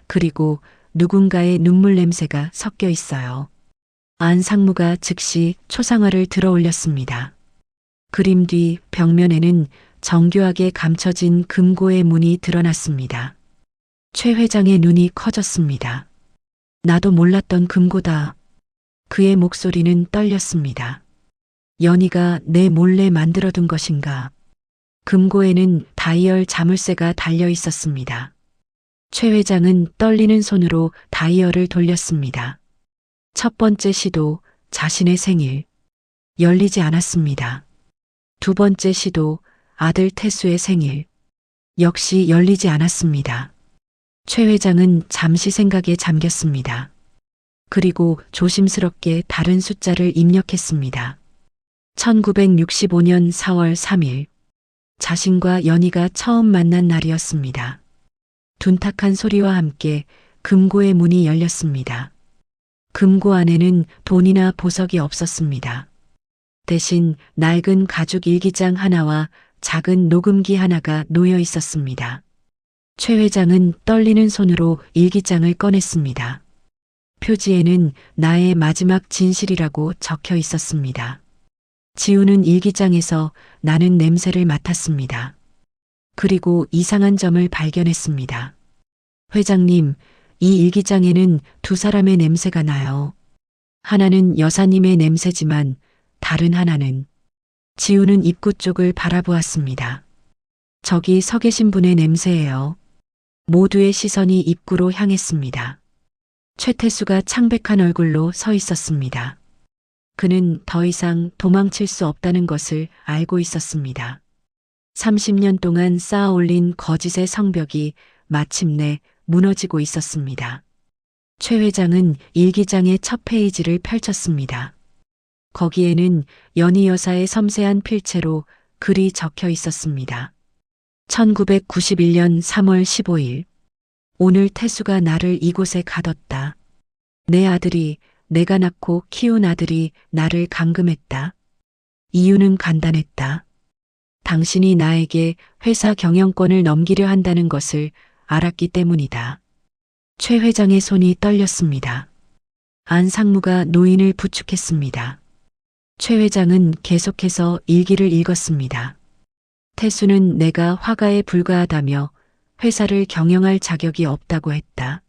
그리고 누군가의 눈물 냄새가 섞여 있어요. 안 상무가 즉시 초상화를 들어 올렸습니다. 그림 뒤 벽면에는 정교하게 감춰진 금고의 문이 드러났습니다. 최 회장의 눈이 커졌습니다. 나도 몰랐던 금고다. 그의 목소리는 떨렸습니다. 연희가 내 몰래 만들어둔 것인가? 금고에는 다이얼 자물쇠가 달려 있었습니다. 최 회장은 떨리는 손으로 다이얼을 돌렸습니다. 첫 번째 시도, 자신의 생일. 열리지 않았습니다. 두 번째 시도, 아들 태수의 생일. 역시 열리지 않았습니다. 최 회장은 잠시 생각에 잠겼습니다. 그리고 조심스럽게 다른 숫자를 입력했습니다. 1965년 4월 3일. 자신과 연희가 처음 만난 날이었습니다. 둔탁한 소리와 함께 금고의 문이 열렸습니다. 금고 안에는 돈이나 보석이 없었습니다. 대신 낡은 가죽 일기장 하나와 작은 녹음기 하나가 놓여 있었습니다. 최 회장은 떨리는 손으로 일기장을 꺼냈습니다. 표지에는 나의 마지막 진실이라고 적혀 있었습니다. 지우는 일기장에서 나는 냄새를 맡았습니다. 그리고 이상한 점을 발견했습니다. 회장님, 이 일기장에는 두 사람의 냄새가 나요. 하나는 여사님의 냄새지만 다른 하나는. 지우는 입구 쪽을 바라보았습니다. 저기 서 계신 분의 냄새예요. 모두의 시선이 입구로 향했습니다. 최태수가 창백한 얼굴로 서 있었습니다. 그는 더 이상 도망칠 수 없다는 것을 알고 있었습니다. 30년 동안 쌓아 올린 거짓의 성벽이 마침내 무너지고 있었습니다. 최 회장은 일기장의 첫 페이지를 펼쳤습니다. 거기에는 연희 여사의 섬세한 필체로 글이 적혀 있었습니다. 1991년 3월 15일. 오늘 태수가 나를 이곳에 가뒀다. 내 아들이, 내가 낳고 키운 아들이 나를 감금했다. 이유는 간단했다. 당신이 나에게 회사 경영권을 넘기려 한다는 것을 알았기 때문이다. 최 회장의 손이 떨렸습니다. 안 상무가 노인을 부축했습니다. 최 회장은 계속해서 일기를 읽었습니다. 태수는 내가 화가에 불과하다며 회사를 경영할 자격이 없다고 했다.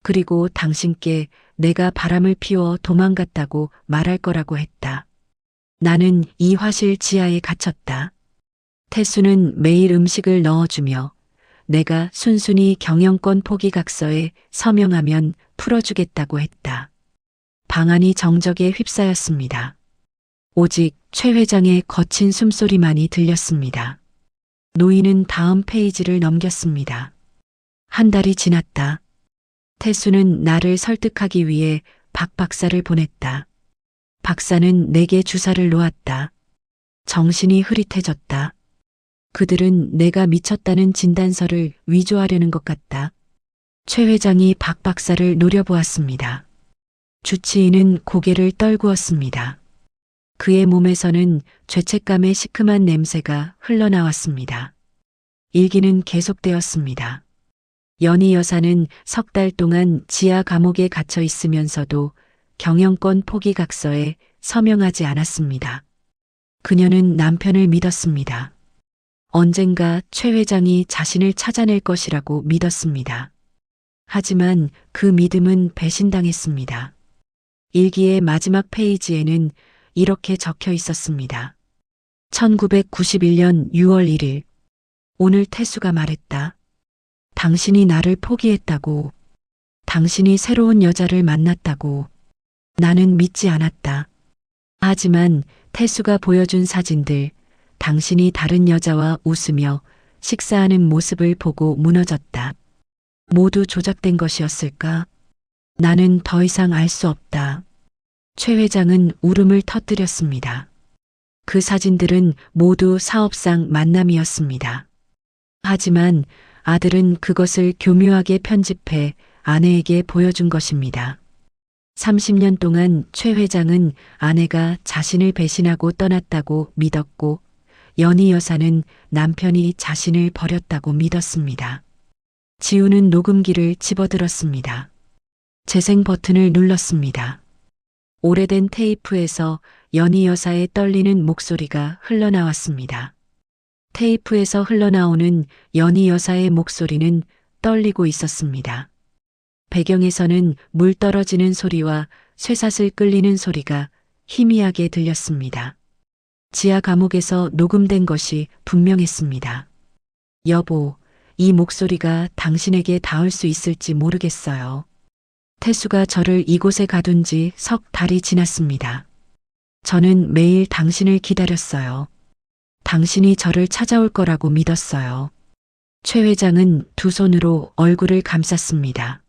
그리고 당신께 내가 바람을 피워 도망갔다고 말할 거라고 했다. 나는 이 화실 지하에 갇혔다. 태수는 매일 음식을 넣어주며 내가 순순히 경영권 포기각서에 서명하면 풀어주겠다고 했다. 방안이 정적에 휩싸였습니다. 오직 최 회장의 거친 숨소리만이 들렸습니다. 노인은 다음 페이지를 넘겼습니다. 한 달이 지났다. 태수는 나를 설득하기 위해 박 박사를 보냈다. 박사는 내게 주사를 놓았다. 정신이 흐릿해졌다. 그들은 내가 미쳤다는 진단서를 위조하려는 것 같다. 최 회장이 박 박사를 노려보았습니다. 주치의는 고개를 떨구었습니다. 그의 몸에서는 죄책감의 시큼한 냄새가 흘러나왔습니다. 일기는 계속되었습니다. 연희 여사는 석 달 동안 지하 감옥에 갇혀 있으면서도 경영권 포기각서에 서명하지 않았습니다. 그녀는 남편을 믿었습니다. 언젠가 최 회장이 자신을 찾아낼 것이라고 믿었습니다. 하지만 그 믿음은 배신당했습니다. 일기의 마지막 페이지에는 이렇게 적혀 있었습니다. 1991년 6월 1일. 오늘 태수가 말했다. 당신이 나를 포기했다고. 당신이 새로운 여자를 만났다고. 나는 믿지 않았다. 하지만 태수가 보여준 사진들, 당신이 다른 여자와 웃으며 식사하는 모습을 보고 무너졌다. 모두 조작된 것이었을까? 나는 더 이상 알 수 없다. 최 회장은 울음을 터뜨렸습니다. 그 사진들은 모두 사업상 만남이었습니다. 하지만 아들은 그것을 교묘하게 편집해 아내에게 보여준 것입니다. 30년 동안 최 회장은 아내가 자신을 배신하고 떠났다고 믿었고 연희 여사는 남편이 자신을 버렸다고 믿었습니다. 지우는 녹음기를 집어들었습니다. 재생 버튼을 눌렀습니다. 오래된 테이프에서 연희 여사의 떨리는 목소리가 흘러나왔습니다. 테이프에서 흘러나오는 연희 여사의 목소리는 떨리고 있었습니다. 배경에서는 물 떨어지는 소리와 쇠사슬 끌리는 소리가 희미하게 들렸습니다. 지하 감옥에서 녹음된 것이 분명했습니다. 여보, 이 목소리가 당신에게 닿을 수 있을지 모르겠어요. 태수가 저를 이곳에 가둔 지 석 달이 지났습니다. 저는 매일 당신을 기다렸어요. 당신이 저를 찾아올 거라고 믿었어요. 최 회장은 두 손으로 얼굴을 감쌌습니다.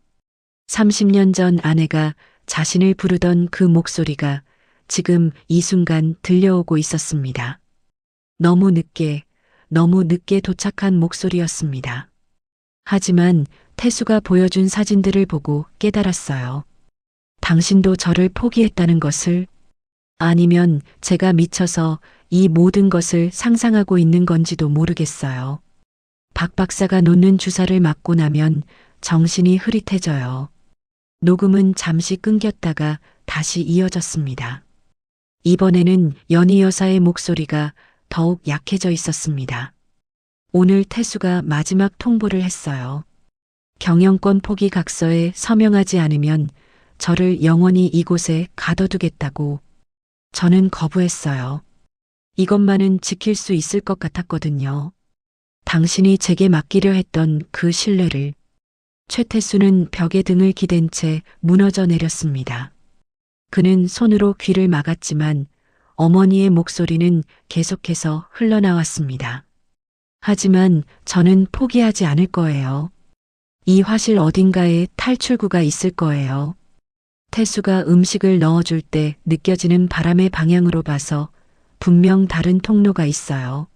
30년 전 아내가 자신을 부르던 그 목소리가 지금 이 순간 들려오고 있었습니다. 너무 늦게 도착한 목소리였습니다. 하지만 태수가 보여준 사진들을 보고 깨달았어요. 당신도 저를 포기했다는 것을, 아니면 제가 미쳐서 이 모든 것을 상상하고 있는 건지도 모르겠어요. 박 박사가 놓는 주사를 맞고 나면 정신이 흐릿해져요. 녹음은 잠시 끊겼다가 다시 이어졌습니다. 이번에는 연희 여사의 목소리가 더욱 약해져 있었습니다. 오늘 태수가 마지막 통보를 했어요. 경영권 포기 각서에 서명하지 않으면 저를 영원히 이곳에 가둬두겠다고. 저는 거부했어요. 이것만은 지킬 수 있을 것 같았거든요. 당신이 제게 맡기려 했던 그 신뢰를. 최태수는 벽에 등을 기댄 채 무너져 내렸습니다. 그는 손으로 귀를 막았지만 어머니의 목소리는 계속해서 흘러나왔습니다. 하지만 저는 포기하지 않을 거예요. 이 화실 어딘가에 탈출구가 있을 거예요. 태수가 음식을 넣어줄 때 느껴지는 바람의 방향으로 봐서 분명 다른 통로가 있어요.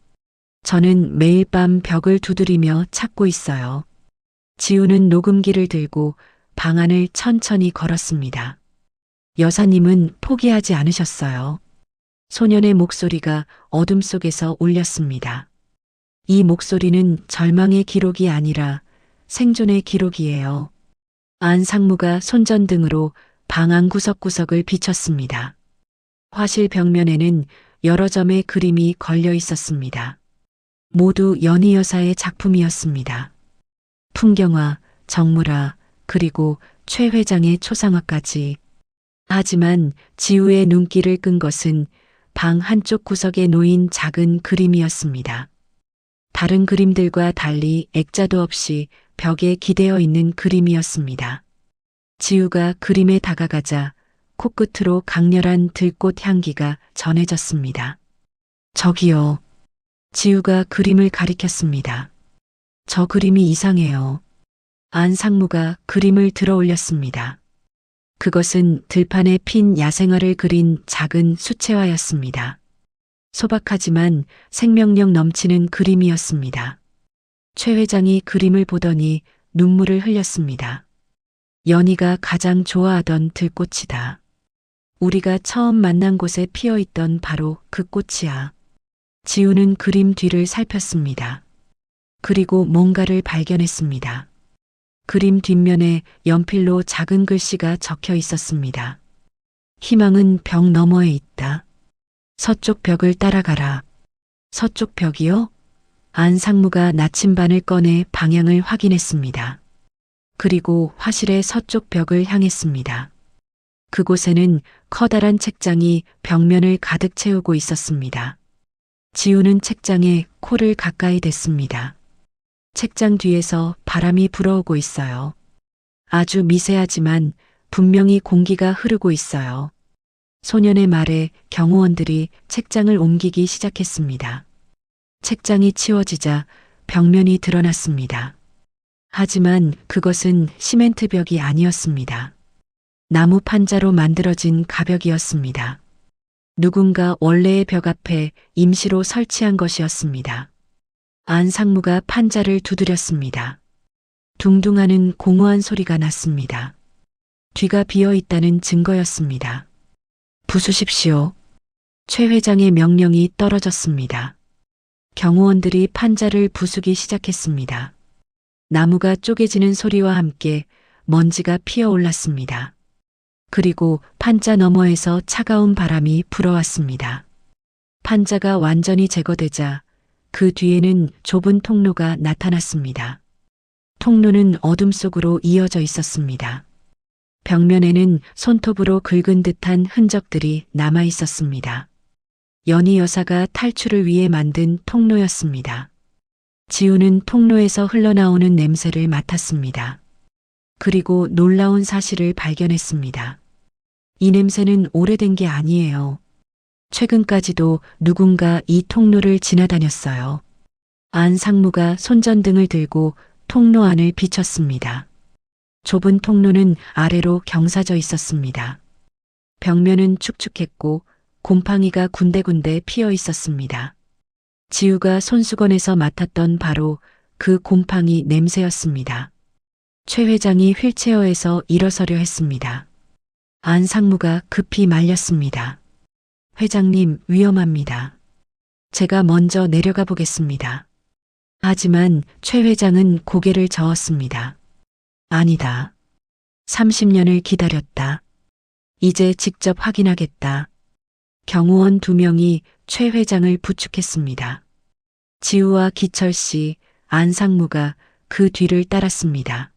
저는 매일 밤 벽을 두드리며 찾고 있어요. 지우는 녹음기를 들고 방 안을 천천히 걸었습니다. 여사님은 포기하지 않으셨어요. 소년의 목소리가 어둠 속에서 울렸습니다. 이 목소리는 절망의 기록이 아니라 생존의 기록이에요. 안상무가 손전등으로 방 안 구석구석을 비췄습니다. 화실 벽면에는 여러 점의 그림이 걸려 있었습니다. 모두 연희 여사의 작품이었습니다. 풍경화, 정물화, 그리고 최 회장의 초상화까지. 하지만 지우의 눈길을 끈 것은 방 한쪽 구석에 놓인 작은 그림이었습니다. 다른 그림들과 달리 액자도 없이 벽에 기대어 있는 그림이었습니다. 지우가 그림에 다가가자 코끝으로 강렬한 들꽃 향기가 전해졌습니다. 저기요. 지우가 그림을 가리켰습니다. 저 그림이 이상해요. 안상무가 그림을 들어 올렸습니다. 그것은 들판에 핀 야생화를 그린 작은 수채화였습니다. 소박하지만 생명력 넘치는 그림이었습니다. 최 회장이 그림을 보더니 눈물을 흘렸습니다. 연희가 가장 좋아하던 들꽃이다. 우리가 처음 만난 곳에 피어있던 바로 그 꽃이야. 지우는 그림 뒤를 살폈습니다. 그리고 뭔가를 발견했습니다. 그림 뒷면에 연필로 작은 글씨가 적혀 있었습니다. 희망은 벽 너머에 있다. 서쪽 벽을 따라가라. 서쪽 벽이요? 안상무가 나침반을 꺼내 방향을 확인했습니다. 그리고 화실의 서쪽 벽을 향했습니다. 그곳에는 커다란 책장이 벽면을 가득 채우고 있었습니다. 지우는 책장에 코를 가까이 댔습니다. 책장 뒤에서 바람이 불어오고 있어요. 아주 미세하지만 분명히 공기가 흐르고 있어요. 소년의 말에 경호원들이 책장을 옮기기 시작했습니다. 책장이 치워지자 벽면이 드러났습니다. 하지만 그것은 시멘트 벽이 아니었습니다. 나무 판자로 만들어진 가벽이었습니다. 누군가 원래의 벽 앞에 임시로 설치한 것이었습니다. 안상무가 판자를 두드렸습니다. 둥둥하는 공허한 소리가 났습니다. 뒤가 비어 있다는 증거였습니다. 부수십시오. 최 회장의 명령이 떨어졌습니다. 경호원들이 판자를 부수기 시작했습니다. 나무가 쪼개지는 소리와 함께 먼지가 피어올랐습니다. 그리고 판자 너머에서 차가운 바람이 불어왔습니다. 판자가 완전히 제거되자 그 뒤에는 좁은 통로가 나타났습니다. 통로는 어둠 속으로 이어져 있었습니다. 벽면에는 손톱으로 긁은 듯한 흔적들이 남아 있었습니다. 연희 여사가 탈출을 위해 만든 통로였습니다. 지우는 통로에서 흘러나오는 냄새를 맡았습니다. 그리고 놀라운 사실을 발견했습니다. 이 냄새는 오래된 게 아니에요. 최근까지도 누군가 이 통로를 지나다녔어요. 안상무가 손전등을 들고 통로 안을 비췄습니다. 좁은 통로는 아래로 경사져 있었습니다. 벽면은 축축했고 곰팡이가 군데군데 피어 있었습니다. 지우가 손수건에서 맡았던 바로 그 곰팡이 냄새였습니다. 최 회장이 휠체어에서 일어서려 했습니다. 안상무가 급히 말렸습니다. 회장님, 위험합니다. 제가 먼저 내려가 보겠습니다. 하지만 최 회장은 고개를 저었습니다. 아니다. 30년을 기다렸다. 이제 직접 확인하겠다. 경호원 2명이 최 회장을 부축했습니다. 지우와 기철 씨, 안상무가 그 뒤를 따랐습니다.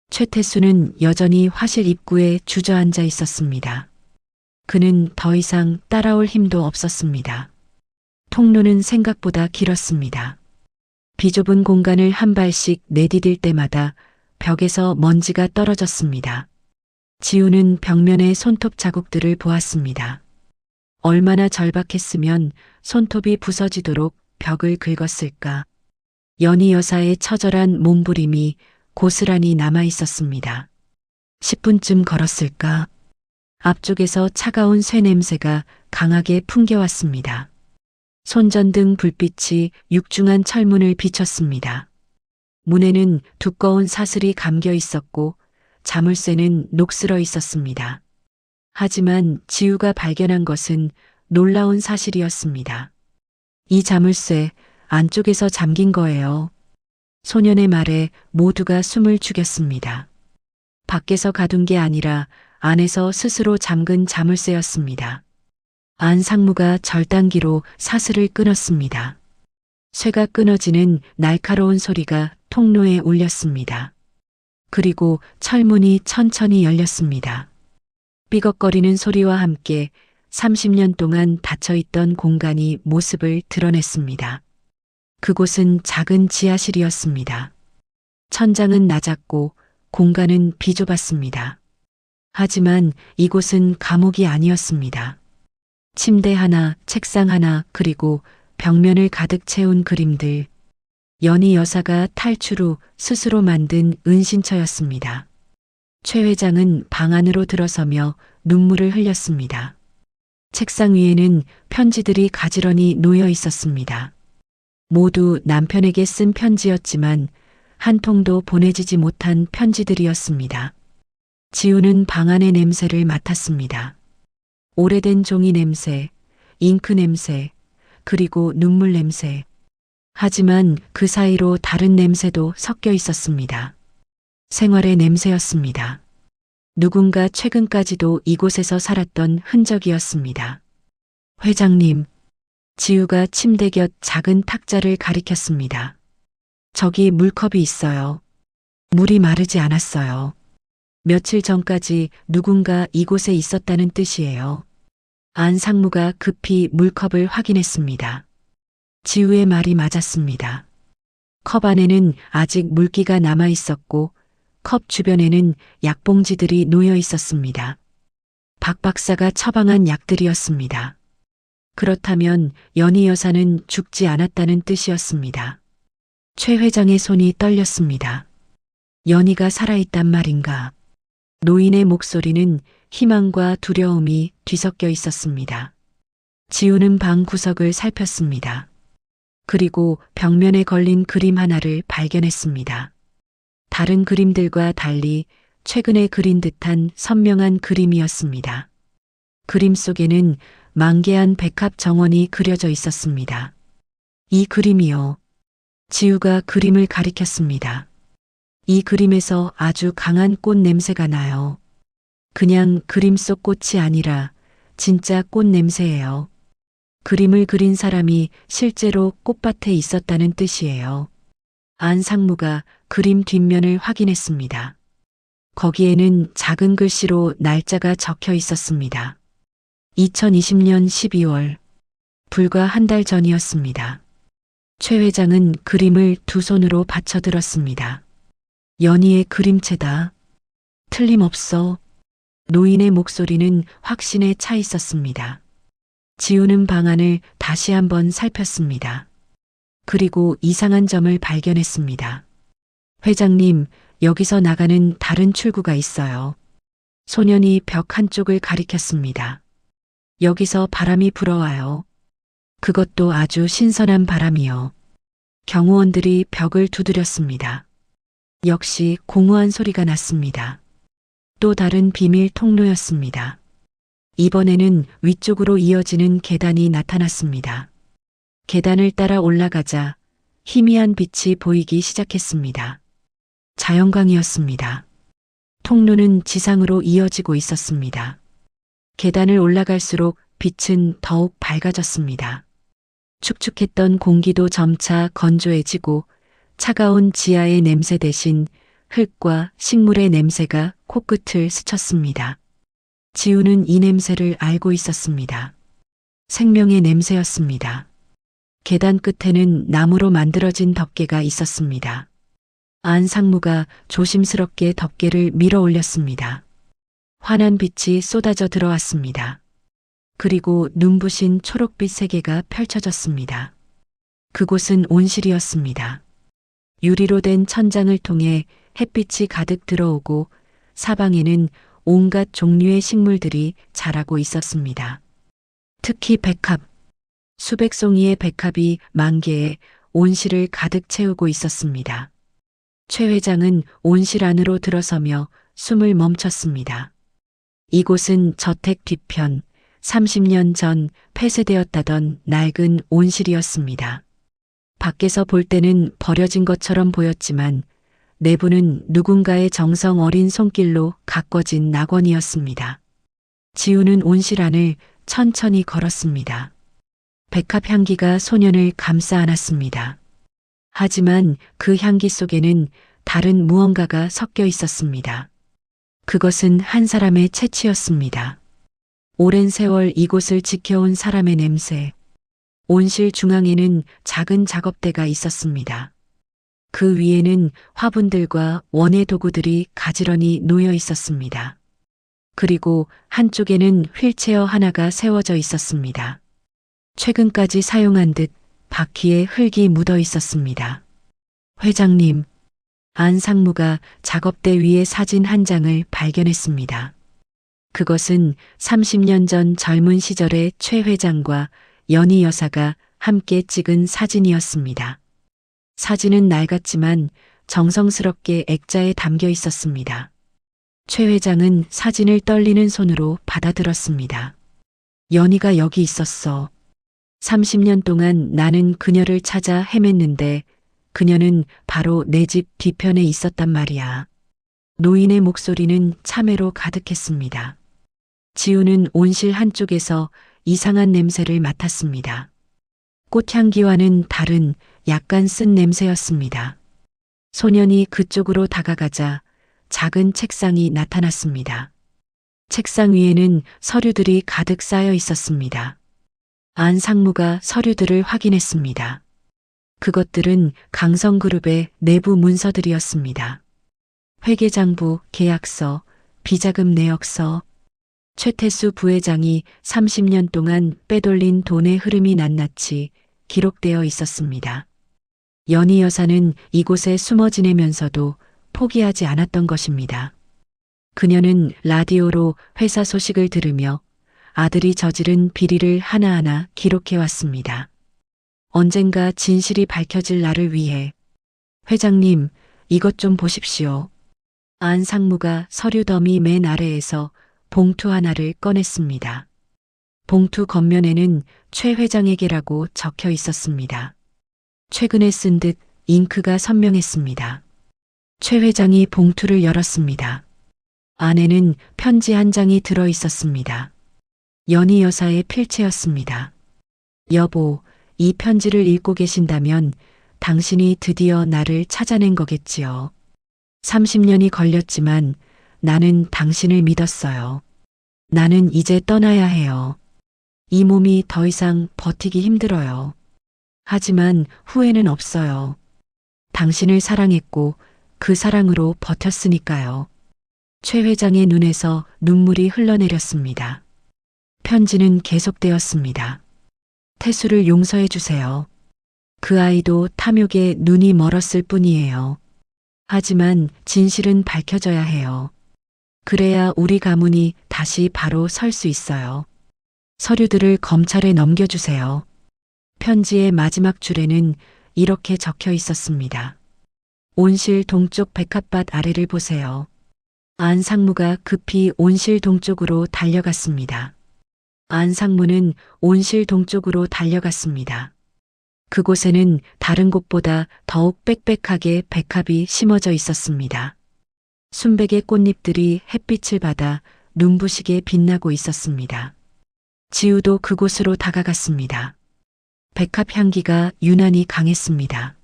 최태수는 여전히 화실 입구에 주저앉아 있었습니다. 그는 더 이상 따라올 힘도 없었습니다. 통로는 생각보다 길었습니다. 비좁은 공간을 한 발씩 내디딜 때마다 벽에서 먼지가 떨어졌습니다. 지우는 벽면의 손톱 자국들을 보았습니다. 얼마나 절박했으면 손톱이 부서지도록 벽을 긁었을까. 연희 여사의 처절한 몸부림이 고스란히 남아 있었습니다. 10분쯤 걸었을까? 앞쪽에서 차가운 쇠 냄새가 강하게 풍겨왔습니다. 손전등 불빛이 육중한 철문을 비췄습니다. 문에는 두꺼운 사슬이 감겨 있었고 자물쇠는 녹슬어 있었습니다. 하지만 지우가 발견한 것은 놀라운 사실이었습니다. 이 자물쇠 안쪽에서 잠긴 거예요. 소년의 말에 모두가 숨을 죽였습니다. 밖에서 가둔 게 아니라 안에서 스스로 잠근 자물쇠였습니다. 안 상무가 절단기로 사슬을 끊었습니다. 쇠가 끊어지는 날카로운 소리가 통로에 울렸습니다. 그리고 철문이 천천히 열렸습니다. 삐걱거리는 소리와 함께 30년 동안 닫혀있던 공간이 모습을 드러냈습니다. 그곳은 작은 지하실이었습니다. 천장은 낮았고 공간은 비좁았습니다. 하지만 이곳은 감옥이 아니었습니다. 침대 하나, 책상 하나, 그리고 벽면을 가득 채운 그림들. 연희 여사가 탈출 후 스스로 만든 은신처였습니다. 최 회장은 방 안으로 들어서며 눈물을 흘렸습니다. 책상 위에는 편지들이 가지런히 놓여 있었습니다. 모두 남편에게 쓴 편지였지만 한 통도 보내지지 못한 편지들이었습니다. 지우는 방 안의 냄새를 맡았습니다. 오래된 종이 냄새, 잉크 냄새, 그리고 눈물 냄새. 하지만 그 사이로 다른 냄새도 섞여 있었습니다. 생활의 냄새였습니다. 누군가 최근까지도 이곳에서 살았던 흔적이었습니다. 회장님, 지우가 침대 곁 작은 탁자를 가리켰습니다. 저기 물컵이 있어요. 물이 마르지 않았어요. 며칠 전까지 누군가 이곳에 있었다는 뜻이에요. 안 상무가 급히 물컵을 확인했습니다. 지우의 말이 맞았습니다. 컵 안에는 아직 물기가 남아 있었고 컵 주변에는 약봉지들이 놓여 있었습니다. 박 박사가 처방한 약들이었습니다. 그렇다면 연희 여사는 죽지 않았다는 뜻이었습니다. 최 회장의 손이 떨렸습니다. 연희가 살아있단 말인가? 노인의 목소리는 희망과 두려움이 뒤섞여 있었습니다. 지우는 방 구석을 살폈습니다. 그리고 벽면에 걸린 그림 하나를 발견했습니다. 다른 그림들과 달리 최근에 그린 듯한 선명한 그림이었습니다. 그림 속에는 만개한 백합 정원이 그려져 있었습니다. 이 그림이요. 지우가 그림을 가리켰습니다. 이 그림에서 아주 강한 꽃 냄새가 나요. 그냥 그림 속 꽃이 아니라 진짜 꽃 냄새예요. 그림을 그린 사람이 실제로 꽃밭에 있었다는 뜻이에요. 안 상무가 그림 뒷면을 확인했습니다. 거기에는 작은 글씨로 날짜가 적혀 있었습니다. 2020년 12월. 불과 한 달 전이었습니다. 최 회장은 그림을 두 손으로 받쳐들었습니다. 연희의 그림체다. 틀림없어. 노인의 목소리는 확신에 차 있었습니다. 지우는 방안을 다시 한번 살폈습니다. 그리고 이상한 점을 발견했습니다. 회장님, 여기서 나가는 다른 출구가 있어요. 소년이 벽 한쪽을 가리켰습니다. 여기서 바람이 불어와요. 그것도 아주 신선한 바람이요. 경호원들이 벽을 두드렸습니다. 역시 공허한 소리가 났습니다. 또 다른 비밀 통로였습니다. 이번에는 위쪽으로 이어지는 계단이 나타났습니다. 계단을 따라 올라가자 희미한 빛이 보이기 시작했습니다. 자연광이었습니다. 통로는 지상으로 이어지고 있었습니다. 계단을 올라갈수록 빛은 더욱 밝아졌습니다. 축축했던 공기도 점차 건조해지고 차가운 지하의 냄새 대신 흙과 식물의 냄새가 코끝을 스쳤습니다. 지우는 이 냄새를 알고 있었습니다. 생명의 냄새였습니다. 계단 끝에는 나무로 만들어진 덮개가 있었습니다. 안 상무가 조심스럽게 덮개를 밀어 올렸습니다. 환한 빛이 쏟아져 들어왔습니다. 그리고 눈부신 초록빛 세계가 펼쳐졌습니다. 그곳은 온실이었습니다. 유리로 된 천장을 통해 햇빛이 가득 들어오고 사방에는 온갖 종류의 식물들이 자라고 있었습니다. 특히 백합, 수백 송이의 백합이 만개에 온실을 가득 채우고 있었습니다. 최 회장은 온실 안으로 들어서며 숨을 멈췄습니다. 이곳은 저택 뒤편 30년 전 폐쇄되었다던 낡은 온실이었습니다. 밖에서 볼 때는 버려진 것처럼 보였지만 내부는 누군가의 정성 어린 손길로 가꿔진 낙원이었습니다. 지우는 온실 안을 천천히 걸었습니다. 백합 향기가 소년을 감싸 안았습니다. 하지만 그 향기 속에는 다른 무언가가 섞여 있었습니다. 그것은 한 사람의 채취였습니다. 오랜 세월 이곳을 지켜온 사람의 냄새. 온실 중앙에는 작은 작업대가 있었습니다. 그 위에는 화분들과 원예 도구들이 가지런히 놓여 있었습니다. 그리고 한쪽에는 휠체어 하나가 세워져 있었습니다. 최근까지 사용한 듯 바퀴에 흙이 묻어 있었습니다. 회장님, 안 상무가 작업대 위에 사진 한 장을 발견했습니다. 그것은 30년 전 젊은 시절의 최 회장과 연희 여사가 함께 찍은 사진이었습니다. 사진은 낡았지만 정성스럽게 액자에 담겨 있었습니다. 최 회장은 사진을 떨리는 손으로 받아들었습니다. 연희가 여기 있었어. 30년 동안 나는 그녀를 찾아 헤맸는데 그녀는 바로 내 집 뒤편에 있었단 말이야. 노인의 목소리는 참회로 가득했습니다. 지우는 온실 한쪽에서 이상한 냄새를 맡았습니다. 꽃향기와는 다른 약간 쓴 냄새였습니다. 소년이 그쪽으로 다가가자 작은 책상이 나타났습니다. 책상 위에는 서류들이 가득 쌓여 있었습니다. 안 상무가 서류들을 확인했습니다. 그것들은 강성그룹의 내부 문서들이었습니다. 회계장부, 계약서, 비자금 내역서, 최태수 부회장이 30년 동안 빼돌린 돈의 흐름이 낱낱이 기록되어 있었습니다. 연희 여사는 이곳에 숨어 지내면서도 포기하지 않았던 것입니다. 그녀는 라디오로 회사 소식을 들으며 아들이 저지른 비리를 하나하나 기록해 왔습니다. 언젠가 진실이 밝혀질 날을 위해. 회장님, 이것 좀 보십시오. 안 상무가 서류 더미 맨 아래에서 봉투 하나를 꺼냈습니다. 봉투 겉면에는 최 회장에게라고 적혀 있었습니다. 최근에 쓴 듯 잉크가 선명했습니다. 최 회장이 봉투를 열었습니다. 안에는 편지 한 장이 들어 있었습니다. 연희 여사의 필체였습니다. 여보, 이 편지를 읽고 계신다면 당신이 드디어 나를 찾아낸 거겠지요. 30년이 걸렸지만 나는 당신을 믿었어요. 나는 이제 떠나야 해요. 이 몸이 더 이상 버티기 힘들어요. 하지만 후회는 없어요. 당신을 사랑했고 그 사랑으로 버텼으니까요. 최 회장의 눈에서 눈물이 흘러내렸습니다. 편지는 계속되었습니다. 태수를 용서해 주세요. 그 아이도 탐욕에 눈이 멀었을 뿐이에요. 하지만 진실은 밝혀져야 해요. 그래야 우리 가문이 다시 바로 설 수 있어요. 서류들을 검찰에 넘겨주세요. 편지의 마지막 줄에는 이렇게 적혀 있었습니다. 온실 동쪽 백합밭 아래를 보세요. 안 상무가 급히 온실 동쪽으로 달려갔습니다. 안 상무는 온실 동쪽으로 달려갔습니다. 그곳에는 다른 곳보다 더욱 빽빽하게 백합이 심어져 있었습니다. 순백의 꽃잎들이 햇빛을 받아 눈부시게 빛나고 있었습니다. 지우도 그곳으로 다가갔습니다. 백합 향기가 유난히 강했습니다.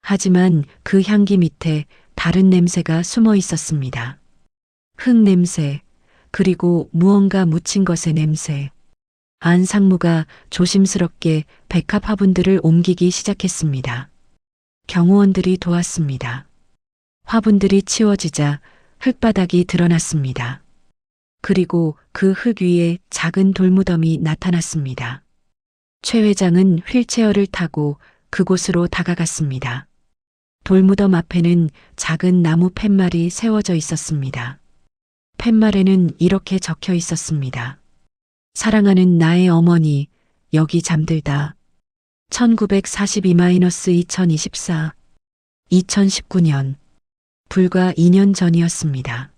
하지만 그 향기 밑에 다른 냄새가 숨어 있었습니다. 흙 냄새, 그리고 무언가 묻힌 것의 냄새. 안 상무가 조심스럽게 백합 화분들을 옮기기 시작했습니다. 경호원들이 도왔습니다. 화분들이 치워지자 흙바닥이 드러났습니다. 그리고 그 흙 위에 작은 돌무덤이 나타났습니다. 최 회장은 휠체어를 타고 그곳으로 다가갔습니다. 돌무덤 앞에는 작은 나무 팻말이 세워져 있었습니다. 팻말에는 이렇게 적혀 있었습니다. 사랑하는 나의 어머니, 여기 잠들다. 1942-2024, 2019년, 불과 2년 전이었습니다.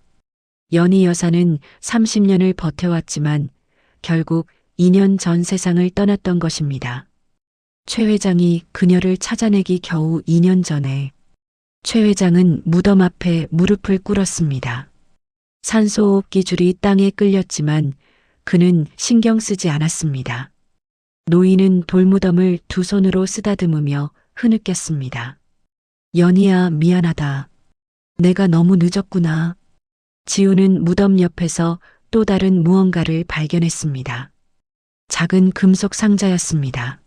연희 여사는 30년을 버텨왔지만 결국 2년 전 세상을 떠났던 것입니다. 최 회장이 그녀를 찾아내기 겨우 2년 전에 최 회장은 무덤 앞에 무릎을 꿇었습니다. 산소호흡기 줄이 땅에 끌렸지만 그는 신경 쓰지 않았습니다. 노인은 돌무덤을 두 손으로 쓰다듬으며 흐느꼈습니다. 연희야, 미안하다. 내가 너무 늦었구나. 지우는 무덤 옆에서 또 다른 무언가를 발견했습니다. 작은 금속 상자였습니다.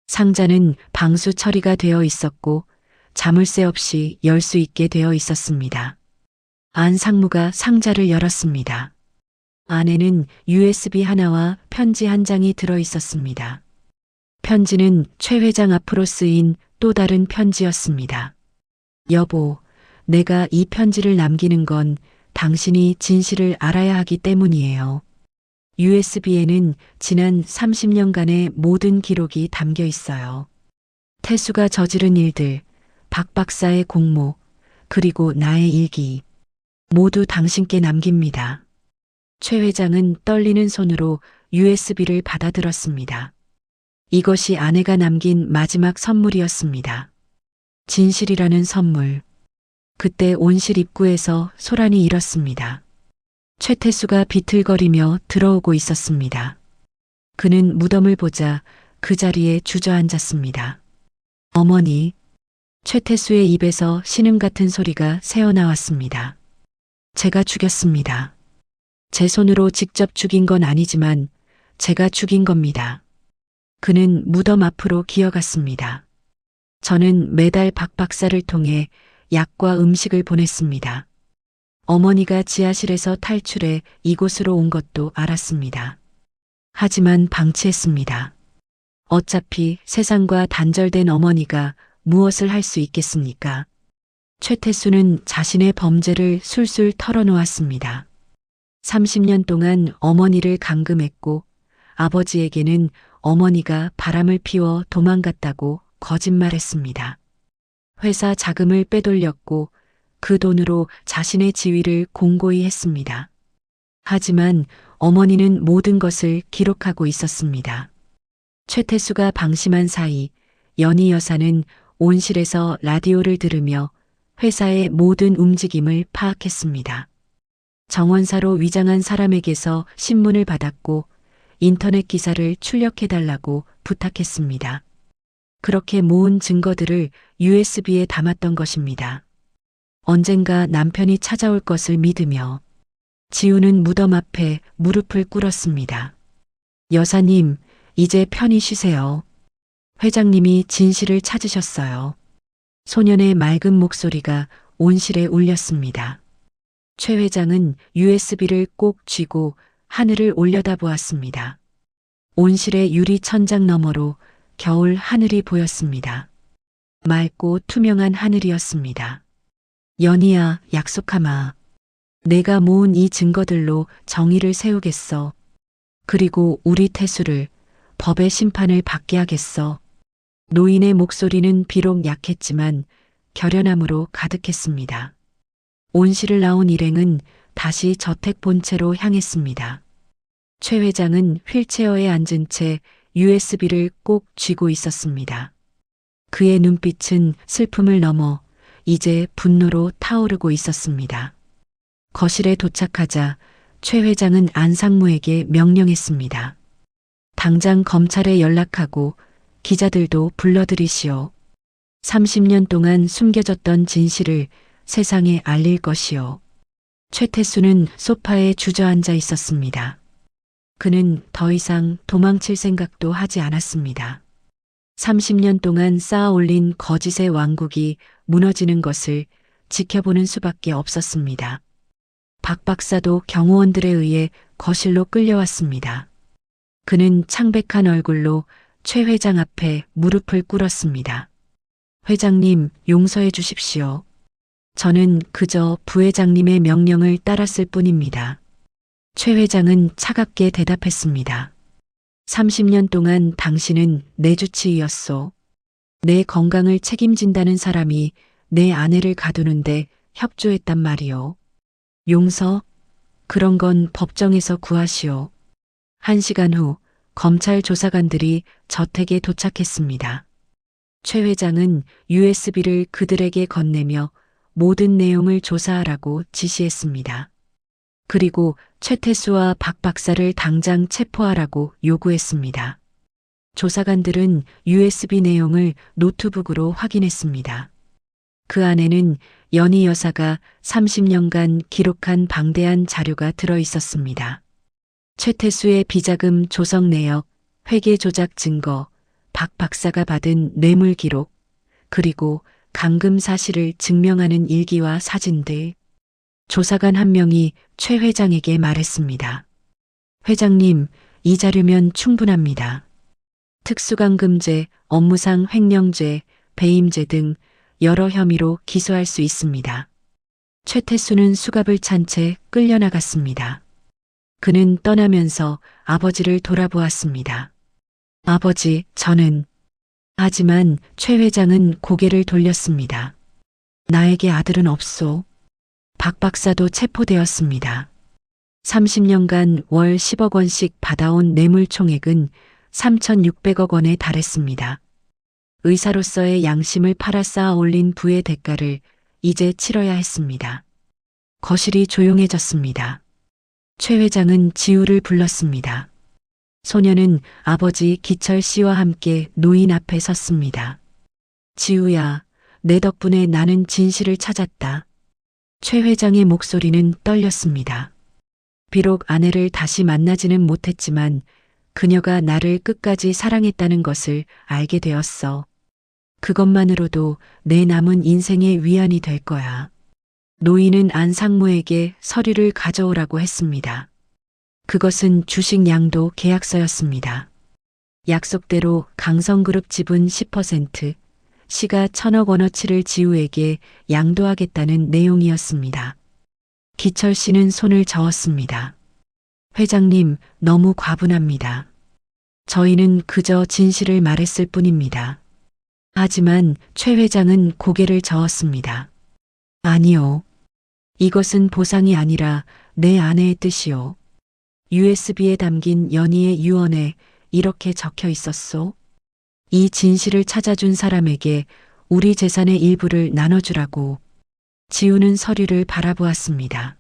상자는 방수 처리가 되어 있었고 자물쇠 없이 열 수 있게 되어 있었습니다. 안 상무가 상자를 열었습니다. 안에는 USB 하나와 편지 한 장이 들어 있었습니다. 편지는 최 회장 앞으로 쓰인 또 다른 편지였습니다. 여보, 내가 이 편지를 남기는 건 당신이 진실을 알아야 하기 때문이에요. USB에는 지난 30년간의 모든 기록이 담겨 있어요. 태수가 저지른 일들, 박 박사의 공모, 그리고 나의 일기. 모두 당신께 남깁니다. 최 회장은 떨리는 손으로 USB를 받아들었습니다. 이것이 아내가 남긴 마지막 선물이었습니다. 진실이라는 선물. 그때 온실 입구에서 소란이 일었습니다. 최태수가 비틀거리며 들어오고 있었습니다. 그는 무덤을 보자 그 자리에 주저앉았습니다. 어머니, 최태수의 입에서 신음 같은 소리가 새어나왔습니다. 제가 죽였습니다. 제 손으로 직접 죽인 건 아니지만 제가 죽인 겁니다. 그는 무덤 앞으로 기어갔습니다. 저는 매달 박 박사를 통해 약과 음식을 보냈습니다. 어머니가 지하실에서 탈출해 이곳으로 온 것도 알았습니다. 하지만 방치했습니다. 어차피 세상과 단절된 어머니가 무엇을 할 수 있겠습니까? 최태수는 자신의 범죄를 술술 털어놓았습니다. 30년 동안 어머니를 감금했고 아버지에게는 어머니가 바람을 피워 도망갔다고 거짓말했습니다. 회사 자금을 빼돌렸고 그 돈으로 자신의 지위를 공고히 했습니다. 하지만 어머니는 모든 것을 기록하고 있었습니다. 최태수가 방심한 사이 연희 여사는 온실에서 라디오를 들으며 회사의 모든 움직임을 파악했습니다. 정원사로 위장한 사람에게서 신문을 받았고 인터넷 기사를 출력해달라고 부탁했습니다. 그렇게 모은 증거들을 USB에 담았던 것입니다. 언젠가 남편이 찾아올 것을 믿으며 지우는 무덤 앞에 무릎을 꿇었습니다. 여사님, 이제 편히 쉬세요. 회장님이 진실을 찾으셨어요. 소년의 맑은 목소리가 온실에 울렸습니다. 최 회장은 USB를 꼭 쥐고 하늘을 올려다보았습니다. 온실의 유리 천장 너머로 겨울 하늘이 보였습니다. 맑고 투명한 하늘이었습니다. 연희야, 약속하마. 내가 모은 이 증거들로 정의를 세우겠어. 그리고 우리 태수를 법의 심판을 받게 하겠어. 노인의 목소리는 비록 약했지만 결연함으로 가득했습니다. 온실을 나온 일행은 다시 저택 본체로 향했습니다. 최 회장은 휠체어에 앉은 채 USB를 꼭 쥐고 있었습니다. 그의 눈빛은 슬픔을 넘어 이제 분노로 타오르고 있었습니다. 거실에 도착하자 최 회장은 안 상무에게 명령했습니다. 당장 검찰에 연락하고 기자들도 불러들이시오. 30년 동안 숨겨졌던 진실을 세상에 알릴 것이오. 최태수는 소파에 주저앉아 있었습니다. 그는 더 이상 도망칠 생각도 하지 않았습니다. 30년 동안 쌓아 올린 거짓의 왕국이 무너지는 것을 지켜보는 수밖에 없었습니다. 박 박사도 경호원들에 의해 거실로 끌려왔습니다. 그는 창백한 얼굴로 최 회장 앞에 무릎을 꿇었습니다. 회장님, 용서해 주십시오. 저는 그저 부회장님의 명령을 따랐을 뿐입니다. 최 회장은 차갑게 대답했습니다. 30년 동안 당신은 내 주치의였소. 내 건강을 책임진다는 사람이 내 아내를 가두는데 협조했단 말이오. 용서? 그런 건 법정에서 구하시오. 1시간 후 검찰 조사관들이 저택에 도착했습니다. 최 회장은 USB를 그들에게 건네며 모든 내용을 조사하라고 지시했습니다. 그리고 최태수와 박 박사를 당장 체포하라고 요구했습니다. 조사관들은 USB 내용을 노트북으로 확인했습니다. 그 안에는 연희 여사가 30년간 기록한 방대한 자료가 들어 있었습니다. 최태수의 비자금 조성 내역, 회계 조작 증거, 박 박사가 받은 뇌물 기록, 그리고 감금 사실을 증명하는 일기와 사진들. 조사관 한 명이 최 회장에게 말했습니다. 회장님, 이 자료면 충분합니다. 특수감금죄, 업무상 횡령죄, 배임죄 등 여러 혐의로 기소할 수 있습니다. 최태수는 수갑을 찬 채 끌려나갔습니다. 그는 떠나면서 아버지를 돌아보았습니다. 아버지, 저는... 하지만 최 회장은 고개를 돌렸습니다. 나에게 아들은 없소. 박 박사도 체포되었습니다. 30년간 월 10억 원씩 받아온 뇌물 총액은 3,600억 원에 달했습니다. 의사로서의 양심을 팔아 쌓아 올린 부의 대가를 이제 치러야 했습니다. 거실이 조용해졌습니다. 최 회장은 지우를 불렀습니다. 소녀는 아버지 기철 씨와 함께 노인 앞에 섰습니다. 지우야, 내 덕분에 나는 진실을 찾았다. 최 회장의 목소리는 떨렸습니다. 비록 아내를 다시 만나지는 못했지만 그녀가 나를 끝까지 사랑했다는 것을 알게 되었어. 그것만으로도 내 남은 인생의 위안이 될 거야. 노인은 안상무에게 서류를 가져오라고 했습니다. 그것은 주식 양도 계약서였습니다. 약속대로 강성그룹 지분 10%, 시가 1,000억 원어치를 지우에게 양도하겠다는 내용이었습니다. 기철 씨는 손을 저었습니다. 회장님, 너무 과분합니다. 저희는 그저 진실을 말했을 뿐입니다. 하지만 최 회장은 고개를 저었습니다. 아니요. 이것은 보상이 아니라 내 아내의 뜻이요. USB에 담긴 연희의 유언에 이렇게 적혀 있었소. 이 진실을 찾아준 사람에게 우리 재산의 일부를 나눠주라고. 지우는 서류를 바라보았습니다.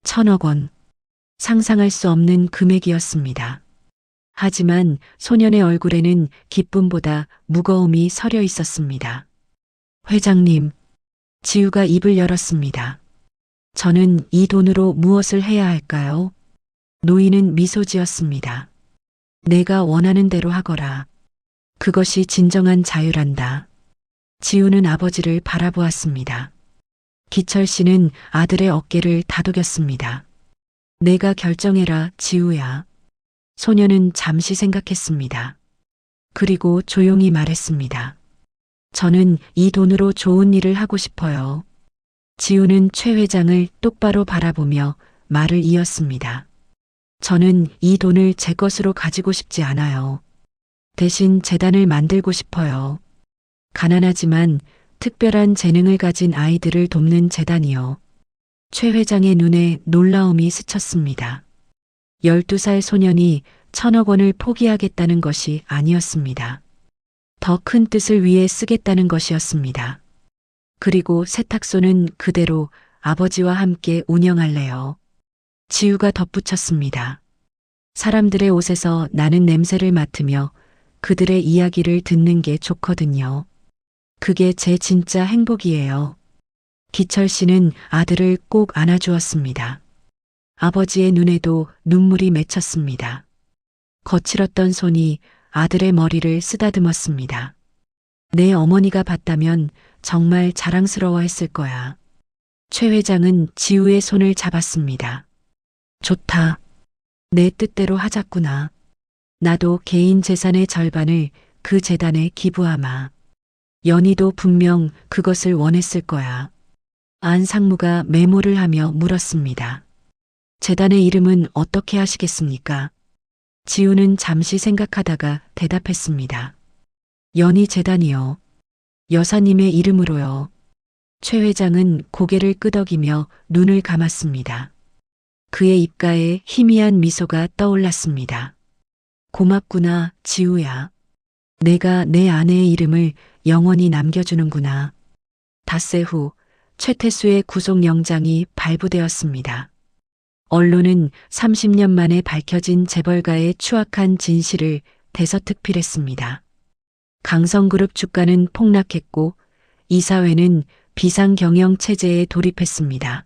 1,000억 원. 상상할 수 없는 금액이었습니다. 하지만 소년의 얼굴에는 기쁨보다 무거움이 서려 있었습니다. 회장님, 지우가 입을 열었습니다. 저는 이 돈으로 무엇을 해야 할까요? 노인은 미소 지었습니다. 내가 원하는 대로 하거라. 그것이 진정한 자유란다. 지우는 아버지를 바라보았습니다. 기철 씨는 아들의 어깨를 다독였습니다. 내가 결정해라, 지우야. 소녀는 잠시 생각했습니다. 그리고 조용히 말했습니다. 저는 이 돈으로 좋은 일을 하고 싶어요. 지우는 최 회장을 똑바로 바라보며 말을 이었습니다. 저는 이 돈을 제 것으로 가지고 싶지 않아요. 대신 재단을 만들고 싶어요. 가난하지만 특별한 재능을 가진 아이들을 돕는 재단이요. 최 회장의 눈에 놀라움이 스쳤습니다. 12살 소년이 1,000억 원을 포기하겠다는 것이 아니었습니다. 더 큰 뜻을 위해 쓰겠다는 것이었습니다. 그리고 세탁소는 그대로 아버지와 함께 운영할래요. 지우가 덧붙였습니다. 사람들의 옷에서 나는 냄새를 맡으며 그들의 이야기를 듣는 게 좋거든요. 그게 제 진짜 행복이에요. 기철 씨는 아들을 꼭 안아주었습니다. 아버지의 눈에도 눈물이 맺혔습니다. 거칠었던 손이 아들의 머리를 쓰다듬었습니다. 내 어머니가 봤다면 정말 자랑스러워했을 거야. 최 회장은 지우의 손을 잡았습니다. 좋다. 내 뜻대로 하자꾸나. 나도 개인 재산의 절반을 그 재단에 기부하마. 연희도 분명 그것을 원했을 거야. 안 상무가 메모를 하며 물었습니다. 재단의 이름은 어떻게 하시겠습니까? 지우는 잠시 생각하다가 대답했습니다. 연희 재단이요. 여사님의 이름으로요. 최 회장은 고개를 끄덕이며 눈을 감았습니다. 그의 입가에 희미한 미소가 떠올랐습니다. 고맙구나, 지우야. 내가 내 아내의 이름을 영원히 남겨주는구나. 닷새 후 최태수의 구속영장이 발부되었습니다. 언론은 30년 만에 밝혀진 재벌가의 추악한 진실을 대서특필했습니다. 강성그룹 주가는 폭락했고 이사회는 비상경영 체제에 돌입했습니다.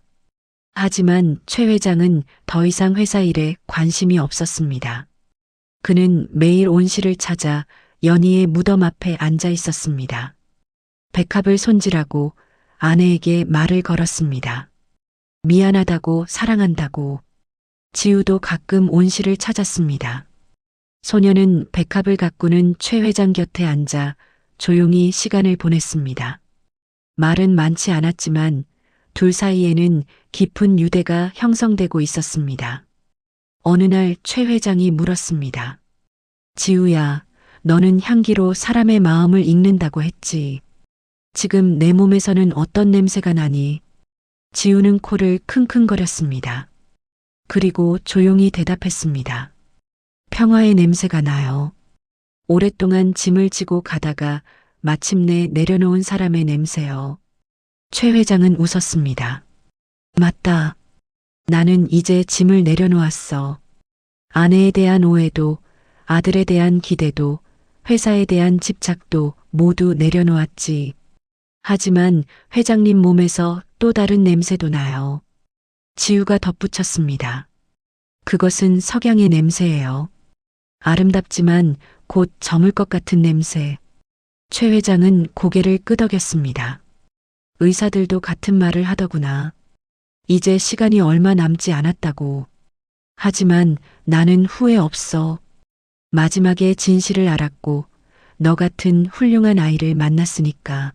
하지만 최 회장은 더 이상 회사 일에 관심이 없었습니다. 그는 매일 온실을 찾아 연희의 무덤 앞에 앉아 있었습니다. 백합을 손질하고 아내에게 말을 걸었습니다. 미안하다고, 사랑한다고. 지우도 가끔 온실을 찾았습니다. 소녀는 백합을 가꾸는 최 회장 곁에 앉아 조용히 시간을 보냈습니다. 말은 많지 않았지만 둘 사이에는 깊은 유대가 형성되고 있었습니다. 어느 날 최 회장이 물었습니다. 지우야, 너는 향기로 사람의 마음을 읽는다고 했지. 지금 내 몸에서는 어떤 냄새가 나니? 지우는 코를 킁킁거렸습니다. 그리고 조용히 대답했습니다. 평화의 냄새가 나요. 오랫동안 짐을 지고 가다가 마침내 내려놓은 사람의 냄새요. 최 회장은 웃었습니다. 맞다. 나는 이제 짐을 내려놓았어. 아내에 대한 오해도, 아들에 대한 기대도, 회사에 대한 집착도 모두 내려놓았지. 하지만 회장님 몸에서 또 다른 냄새도 나요. 지우가 덧붙였습니다. 그것은 석양의 냄새예요. 아름답지만 곧 저물 것 같은 냄새. 최 회장은 고개를 끄덕였습니다. 의사들도 같은 말을 하더구나. 이제 시간이 얼마 남지 않았다고. 하지만 나는 후회 없어. 마지막에 진실을 알았고 너 같은 훌륭한 아이를 만났으니까.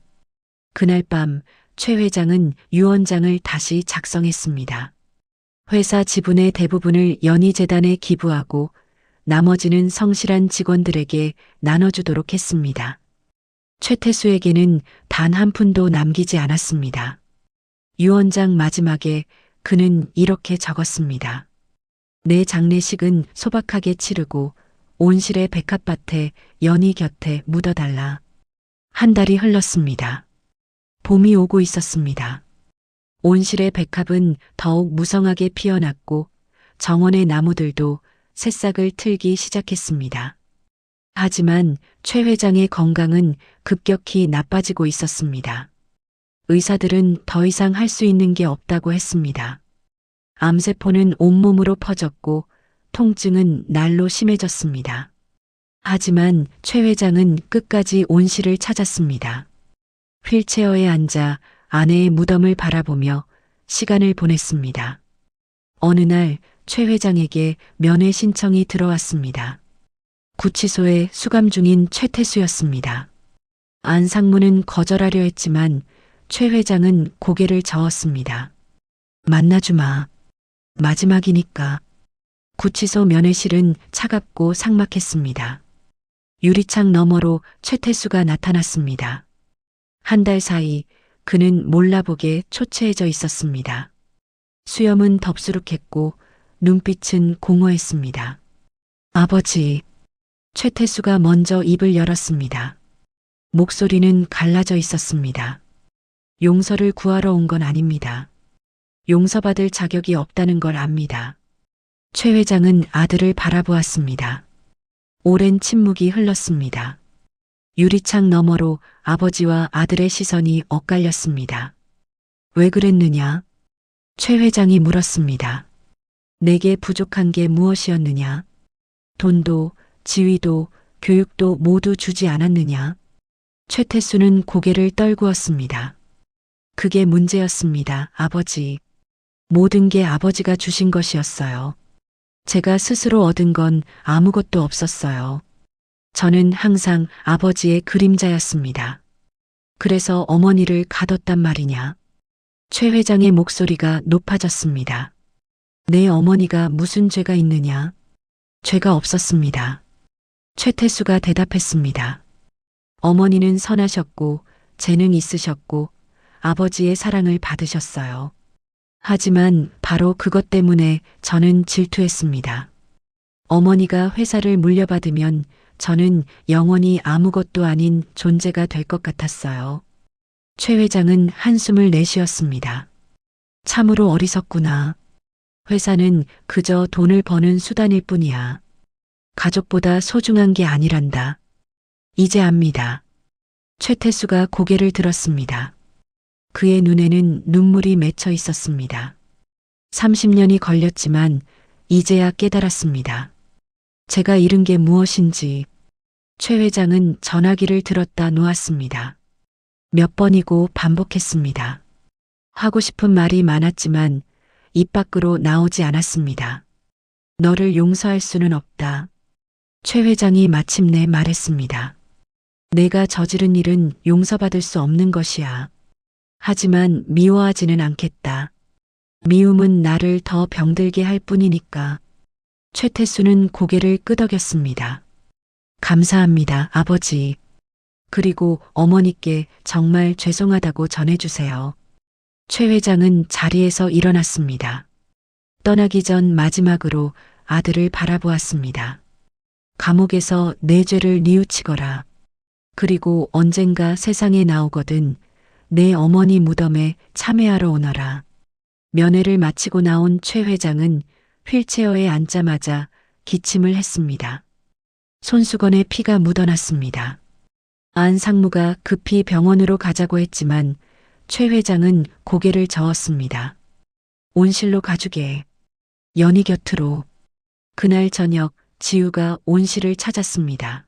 그날 밤 최 회장은 유언장을 다시 작성했습니다. 회사 지분의 대부분을 연희재단에 기부하고 나머지는 성실한 직원들에게 나눠주도록 했습니다. 최태수에게는 단 한 푼도 남기지 않았습니다. 유언장 마지막에 그는 이렇게 적었습니다. 내 장례식은 소박하게 치르고 온실의 백합밭에 연희 곁에 묻어달라. 한 달이 흘렀습니다. 봄이 오고 있었습니다. 온실의 백합은 더욱 무성하게 피어났고 정원의 나무들도 새싹을 틀기 시작했습니다. 하지만 최 회장의 건강은 급격히 나빠지고 있었습니다. 의사들은 더 이상 할 수 있는 게 없다고 했습니다. 암세포는 온몸으로 퍼졌고 통증은 날로 심해졌습니다. 하지만 최 회장은 끝까지 온실을 찾았습니다. 휠체어에 앉아 아내의 무덤을 바라보며 시간을 보냈습니다. 어느 날 최 회장에게 면회 신청이 들어왔습니다. 구치소에 수감 중인 최태수였습니다. 안 상무는 거절하려 했지만 최 회장은 고개를 저었습니다. 만나주마. 마지막이니까. 구치소 면회실은 차갑고 삭막했습니다. 유리창 너머로 최태수가 나타났습니다. 한 달 사이 그는 몰라보게 초췌해져 있었습니다. 수염은 덥수룩했고 눈빛은 공허했습니다. 아버지. 최태수가 먼저 입을 열었습니다. 목소리는 갈라져 있었습니다. 용서를 구하러 온 건 아닙니다. 용서받을 자격이 없다는 걸 압니다. 최 회장은 아들을 바라보았습니다. 오랜 침묵이 흘렀습니다. 유리창 너머로 아버지와 아들의 시선이 엇갈렸습니다. 왜 그랬느냐? 최 회장이 물었습니다. 내게 부족한 게 무엇이었느냐? 돈도, 지위도, 교육도 모두 주지 않았느냐? 최태수는 고개를 떨구었습니다. 그게 문제였습니다, 아버지. 모든 게 아버지가 주신 것이었어요. 제가 스스로 얻은 건 아무것도 없었어요. 저는 항상 아버지의 그림자였습니다. 그래서 어머니를 가뒀단 말이냐. 최 회장의 목소리가 높아졌습니다. 내 어머니가 무슨 죄가 있느냐? 죄가 없었습니다. 최태수가 대답했습니다. 어머니는 선하셨고 재능 있으셨고 아버지의 사랑을 받으셨어요. 하지만 바로 그것 때문에 저는 질투했습니다. 어머니가 회사를 물려받으면 저는 영원히 아무것도 아닌 존재가 될 것 같았어요. 최 회장은 한숨을 내쉬었습니다. 참으로 어리석구나. 회사는 그저 돈을 버는 수단일 뿐이야. 가족보다 소중한 게 아니란다. 이제 압니다. 최태수가 고개를 들었습니다. 그의 눈에는 눈물이 맺혀 있었습니다. 30년이 걸렸지만 이제야 깨달았습니다. 제가 잃은 게 무엇인지. 최 회장은 전화기를 들었다 놓았습니다. 몇 번이고 반복했습니다. 하고 싶은 말이 많았지만 입 밖으로 나오지 않았습니다. 너를 용서할 수는 없다. 최 회장이 마침내 말했습니다. 내가 저지른 일은 용서받을 수 없는 것이야. 하지만 미워하지는 않겠다. 미움은 나를 더 병들게 할 뿐이니까. 최태수는 고개를 끄덕였습니다. 감사합니다, 아버지. 그리고 어머니께 정말 죄송하다고 전해주세요. 최 회장은 자리에서 일어났습니다. 떠나기 전 마지막으로 아들을 바라보았습니다. 감옥에서 내 죄를 뉘우치거라. 그리고 언젠가 세상에 나오거든 내 어머니 무덤에 참회하러 오너라. 면회를 마치고 나온 최 회장은 휠체어에 앉자마자 기침을 했습니다. 손수건에 피가 묻어났습니다. 안 상무가 급히 병원으로 가자고 했지만 최 회장은 고개를 저었습니다. 온실로 가주게. 연희 곁으로. 그날 저녁 지우가 온실을 찾았습니다.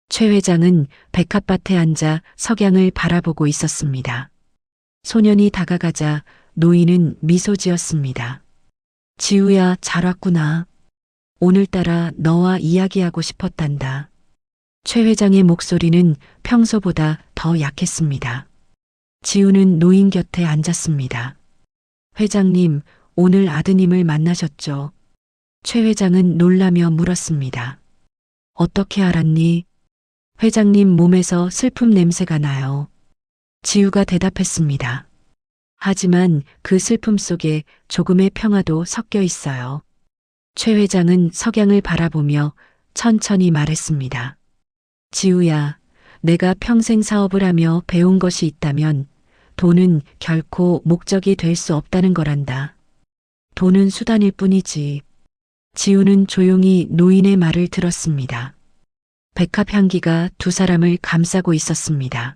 최 회장은 백합밭에 앉아 석양을 바라보고 있었습니다. 소년이 다가가자 노인은 미소 지었습니다. 지우야, 잘 왔구나. 오늘따라 너와 이야기하고 싶었단다. 최 회장의 목소리는 평소보다 더 약했습니다. 지우는 노인 곁에 앉았습니다. 회장님, 오늘 아드님을 만나셨죠? 최 회장은 놀라며 물었습니다. 어떻게 알았니? 회장님 몸에서 슬픔 냄새가 나요. 지우가 대답했습니다. 하지만 그 슬픔 속에 조금의 평화도 섞여 있어요. 최 회장은 석양을 바라보며 천천히 말했습니다. 지우야, 내가 평생 사업을 하며 배운 것이 있다면 돈은 결코 목적이 될 수 없다는 거란다. 돈은 수단일 뿐이지. 지우는 조용히 노인의 말을 들었습니다. 백합 향기가 두 사람을 감싸고 있었습니다.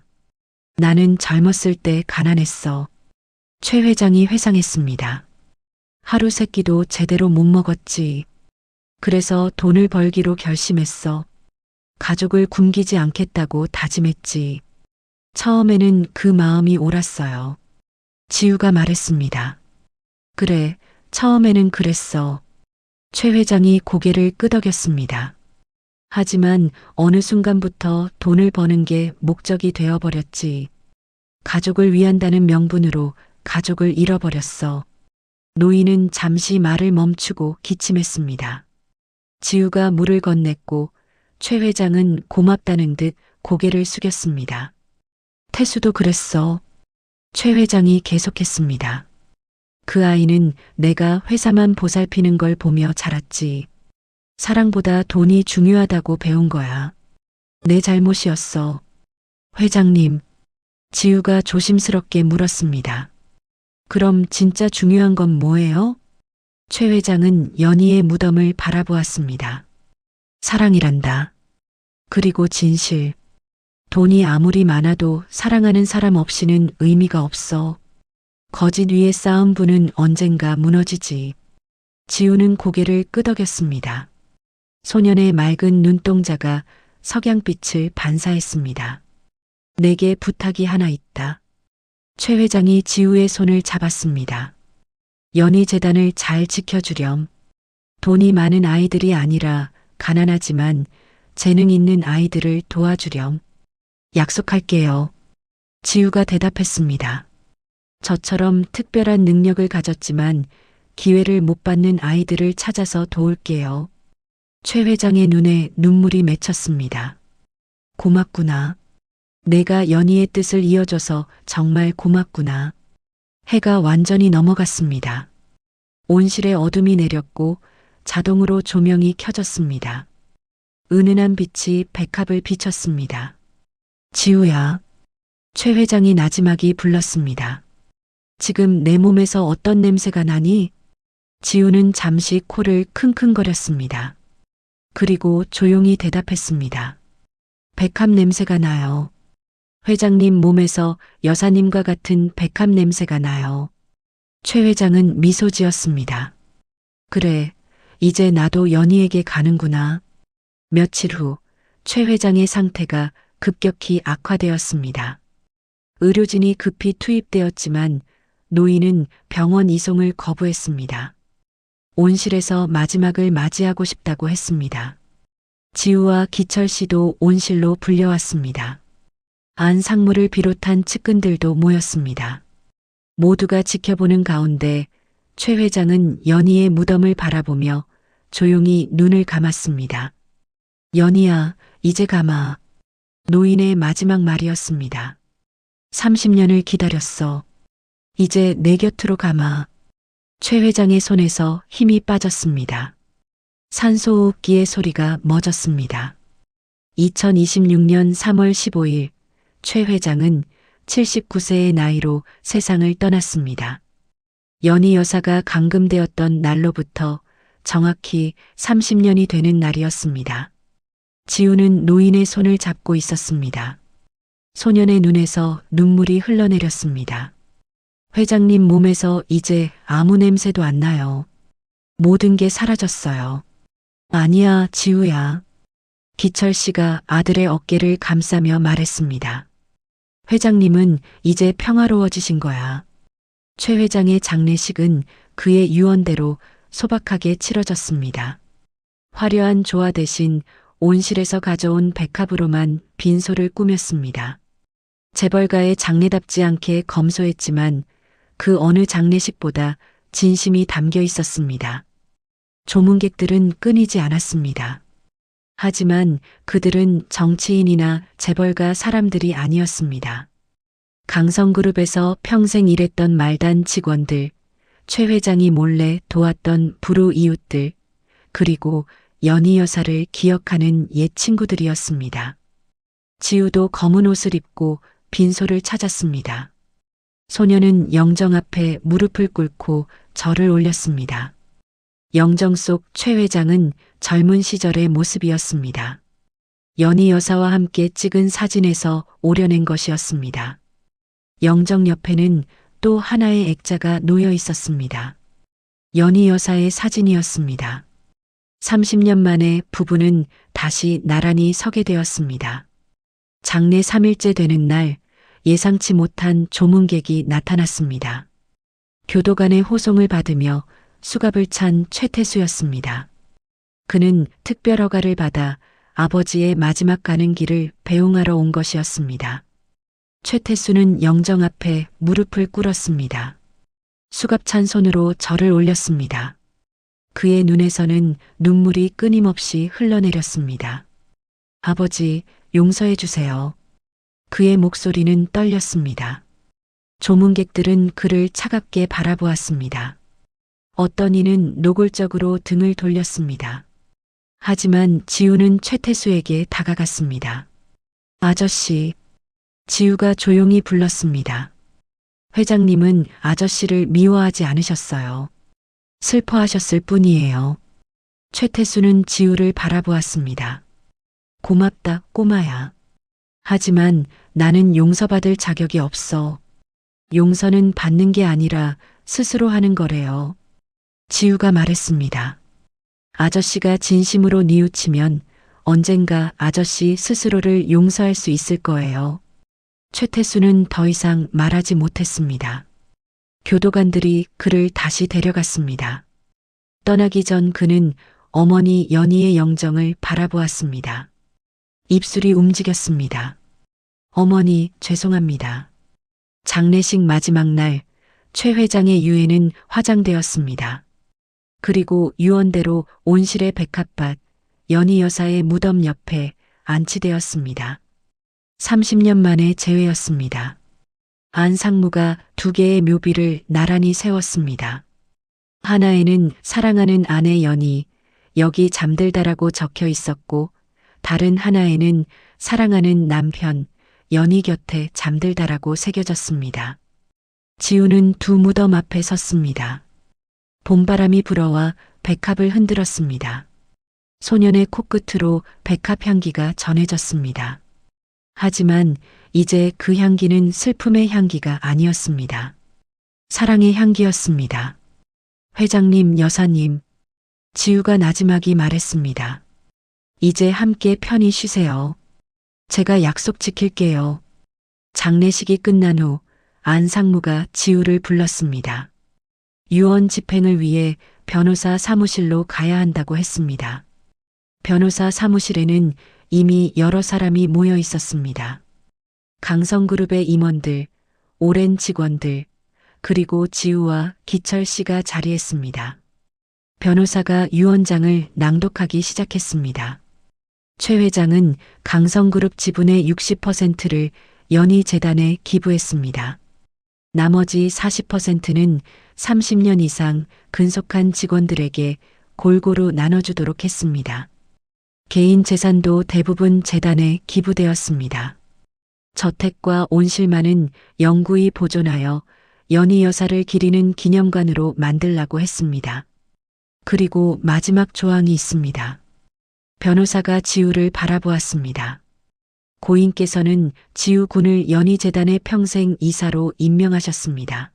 나는 젊었을 때 가난했어. 최 회장이 회상했습니다. 하루 세 끼도 제대로 못 먹었지. 그래서 돈을 벌기로 결심했어. 가족을 굶기지 않겠다고 다짐했지. 처음에는 그 마음이 옳았어요. 지우가 말했습니다. 그래, 처음에는 그랬어. 최 회장이 고개를 끄덕였습니다. 하지만 어느 순간부터 돈을 버는 게 목적이 되어버렸지. 가족을 위한다는 명분으로 가족을 잃어버렸어. 노인은 잠시 말을 멈추고 기침했습니다. 지우가 물을 건넸고 최 회장은 고맙다는 듯 고개를 숙였습니다. 태수도 그랬어. 최 회장이 계속했습니다. 그 아이는 내가 회사만 보살피는 걸 보며 자랐지. 사랑보다 돈이 중요하다고 배운 거야. 내 잘못이었어. 회장님, 지우가 조심스럽게 물었습니다. 그럼 진짜 중요한 건 뭐예요? 최 회장은 연희의 무덤을 바라보았습니다. 사랑이란다. 그리고 진실. 돈이 아무리 많아도 사랑하는 사람 없이는 의미가 없어. 거짓 위에 쌓은 부는 언젠가 무너지지. 지우는 고개를 끄덕였습니다. 소년의 맑은 눈동자가 석양빛을 반사했습니다. 내게 부탁이 하나 있다. 최 회장이 지우의 손을 잡았습니다. 연희재단을 잘 지켜주렴. 돈이 많은 아이들이 아니라 가난하지만 재능 있는 아이들을 도와주렴. 약속할게요. 지우가 대답했습니다. 저처럼 특별한 능력을 가졌지만 기회를 못 받는 아이들을 찾아서 도울게요. 최 회장의 눈에 눈물이 맺혔습니다. 고맙구나. 내가 연희의 뜻을 이어줘서 정말 고맙구나. 해가 완전히 넘어갔습니다. 온실에 어둠이 내렸고 자동으로 조명이 켜졌습니다. 은은한 빛이 백합을 비췄습니다. 지우야. 최 회장이 나지막이 불렀습니다. 지금 내 몸에서 어떤 냄새가 나니? 지우는 잠시 코를 킁킁거렸습니다. 그리고 조용히 대답했습니다. 백합 냄새가 나요. 회장님 몸에서 여사님과 같은 백합 냄새가 나요. 최 회장은 미소 지었습니다. 그래, 이제 나도 연희에게 가는구나. 며칠 후 최 회장의 상태가 급격히 악화되었습니다. 의료진이 급히 투입되었지만 노인은 병원 이송을 거부했습니다. 온실에서 마지막을 맞이하고 싶다고 했습니다. 지우와 기철 씨도 온실로 불려왔습니다. 안상무를 비롯한 측근들도 모였습니다. 모두가 지켜보는 가운데 최 회장은 연희의 무덤을 바라보며 조용히 눈을 감았습니다. 연희야, 이제 감아. 노인의 마지막 말이었습니다. 30년을 기다렸어. 이제 내 곁으로 감아. 최 회장의 손에서 힘이 빠졌습니다. 산소호흡기의 소리가 멎었습니다. 2026년 3월 15일 최 회장은 79세의 나이로 세상을 떠났습니다. 연희 여사가 감금되었던 날로부터 정확히 30년이 되는 날이었습니다. 지우는 노인의 손을 잡고 있었습니다. 소년의 눈에서 눈물이 흘러내렸습니다. 회장님 몸에서 이제 아무 냄새도 안 나요. 모든 게 사라졌어요. 아니야, 지우야. 기철 씨가 아들의 어깨를 감싸며 말했습니다. 회장님은 이제 평화로워지신 거야. 최 회장의 장례식은 그의 유언대로 소박하게 치러졌습니다. 화려한 조화 대신 온실에서 가져온 백합으로만 빈소를 꾸몄습니다. 재벌가의 장례답지 않게 검소했지만 그 어느 장례식보다 진심이 담겨 있었습니다. 조문객들은 끊이지 않았습니다. 하지만 그들은 정치인이나 재벌가 사람들이 아니었습니다. 강성그룹에서 평생 일했던 말단 직원들, 최 회장이 몰래 도왔던 불우이웃들, 그리고 연희 여사를 기억하는 옛 친구들이었습니다. 지우도 검은 옷을 입고 빈소를 찾았습니다. 소녀는 영정 앞에 무릎을 꿇고 절을 올렸습니다. 영정 속 최 회장은 젊은 시절의 모습이었습니다. 연희 여사와 함께 찍은 사진에서 오려낸 것이었습니다. 영정 옆에는 또 하나의 액자가 놓여 있었습니다. 연희 여사의 사진이었습니다. 30년 만에 부부는 다시 나란히 서게 되었습니다. 장례 3일째 되는 날 예상치 못한 조문객이 나타났습니다. 교도관의 호송을 받으며 수갑을 찬 최태수였습니다. 그는 특별 허가를 받아 아버지의 마지막 가는 길을 배웅하러 온 것이었습니다. 최태수는 영정 앞에 무릎을 꿇었습니다. 수갑 찬 손으로 절을 올렸습니다. 그의 눈에서는 눈물이 끊임없이 흘러내렸습니다. 아버지, 용서해 주세요. 그의 목소리는 떨렸습니다. 조문객들은 그를 차갑게 바라보았습니다. 어떤 이는 노골적으로 등을 돌렸습니다. 하지만 지우는 최태수에게 다가갔습니다. 아저씨, 지우가 조용히 불렀습니다. 회장님은 아저씨를 미워하지 않으셨어요. 슬퍼하셨을 뿐이에요. 최태수는 지우를 바라보았습니다. 고맙다, 꼬마야. 하지만 나는 용서받을 자격이 없어. 용서는 받는 게 아니라 스스로 하는 거래요. 지우가 말했습니다. 아저씨가 진심으로 뉘우치면 언젠가 아저씨 스스로를 용서할 수 있을 거예요. 최태수는 더 이상 말하지 못했습니다. 교도관들이 그를 다시 데려갔습니다. 떠나기 전 그는 어머니 연희의 영정을 바라보았습니다. 입술이 움직였습니다. 어머니, 죄송합니다. 장례식 마지막 날 최 회장의 유해는 화장되었습니다. 그리고 유언대로 온실의 백합밭 연희 여사의 무덤 옆에 안치되었습니다. 30년 만에 재회였습니다. 안상무가 두 개의 묘비를 나란히 세웠습니다. 하나에는 사랑하는 아내 연희, 여기 잠들다라고 적혀 있었고, 다른 하나에는 사랑하는 남편, 연희 곁에 잠들다라고 새겨졌습니다. 지우는 두 무덤 앞에 섰습니다. 봄바람이 불어와 백합을 흔들었습니다. 소년의 코끝으로 백합 향기가 전해졌습니다. 하지만 이제 그 향기는 슬픔의 향기가 아니었습니다. 사랑의 향기였습니다. 회장님, 여사님, 지우가 나지막이 말했습니다. 이제 함께 편히 쉬세요. 제가 약속 지킬게요. 장례식이 끝난 후 안상무가 지우를 불렀습니다. 유언 집행을 위해 변호사 사무실로 가야 한다고 했습니다. 변호사 사무실에는 이미 여러 사람이 모여 있었습니다. 강성그룹의 임원들, 오랜 직원들, 그리고 지우와 기철 씨가 자리했습니다. 변호사가 유언장을 낭독하기 시작했습니다. 최 회장은 강성그룹 지분의 60%를 연희재단에 기부했습니다. 나머지 40%는 30년 이상 근속한 직원들에게 골고루 나눠주도록 했습니다. 개인 재산도 대부분 재단에 기부되었습니다. 저택과 온실만은 영구히 보존하여 연희 여사를 기리는 기념관으로 만들라고 했습니다. 그리고 마지막 조항이 있습니다. 변호사가 지우를 바라보았습니다. 고인께서는 지우 군을 연희재단의 평생 이사로 임명하셨습니다.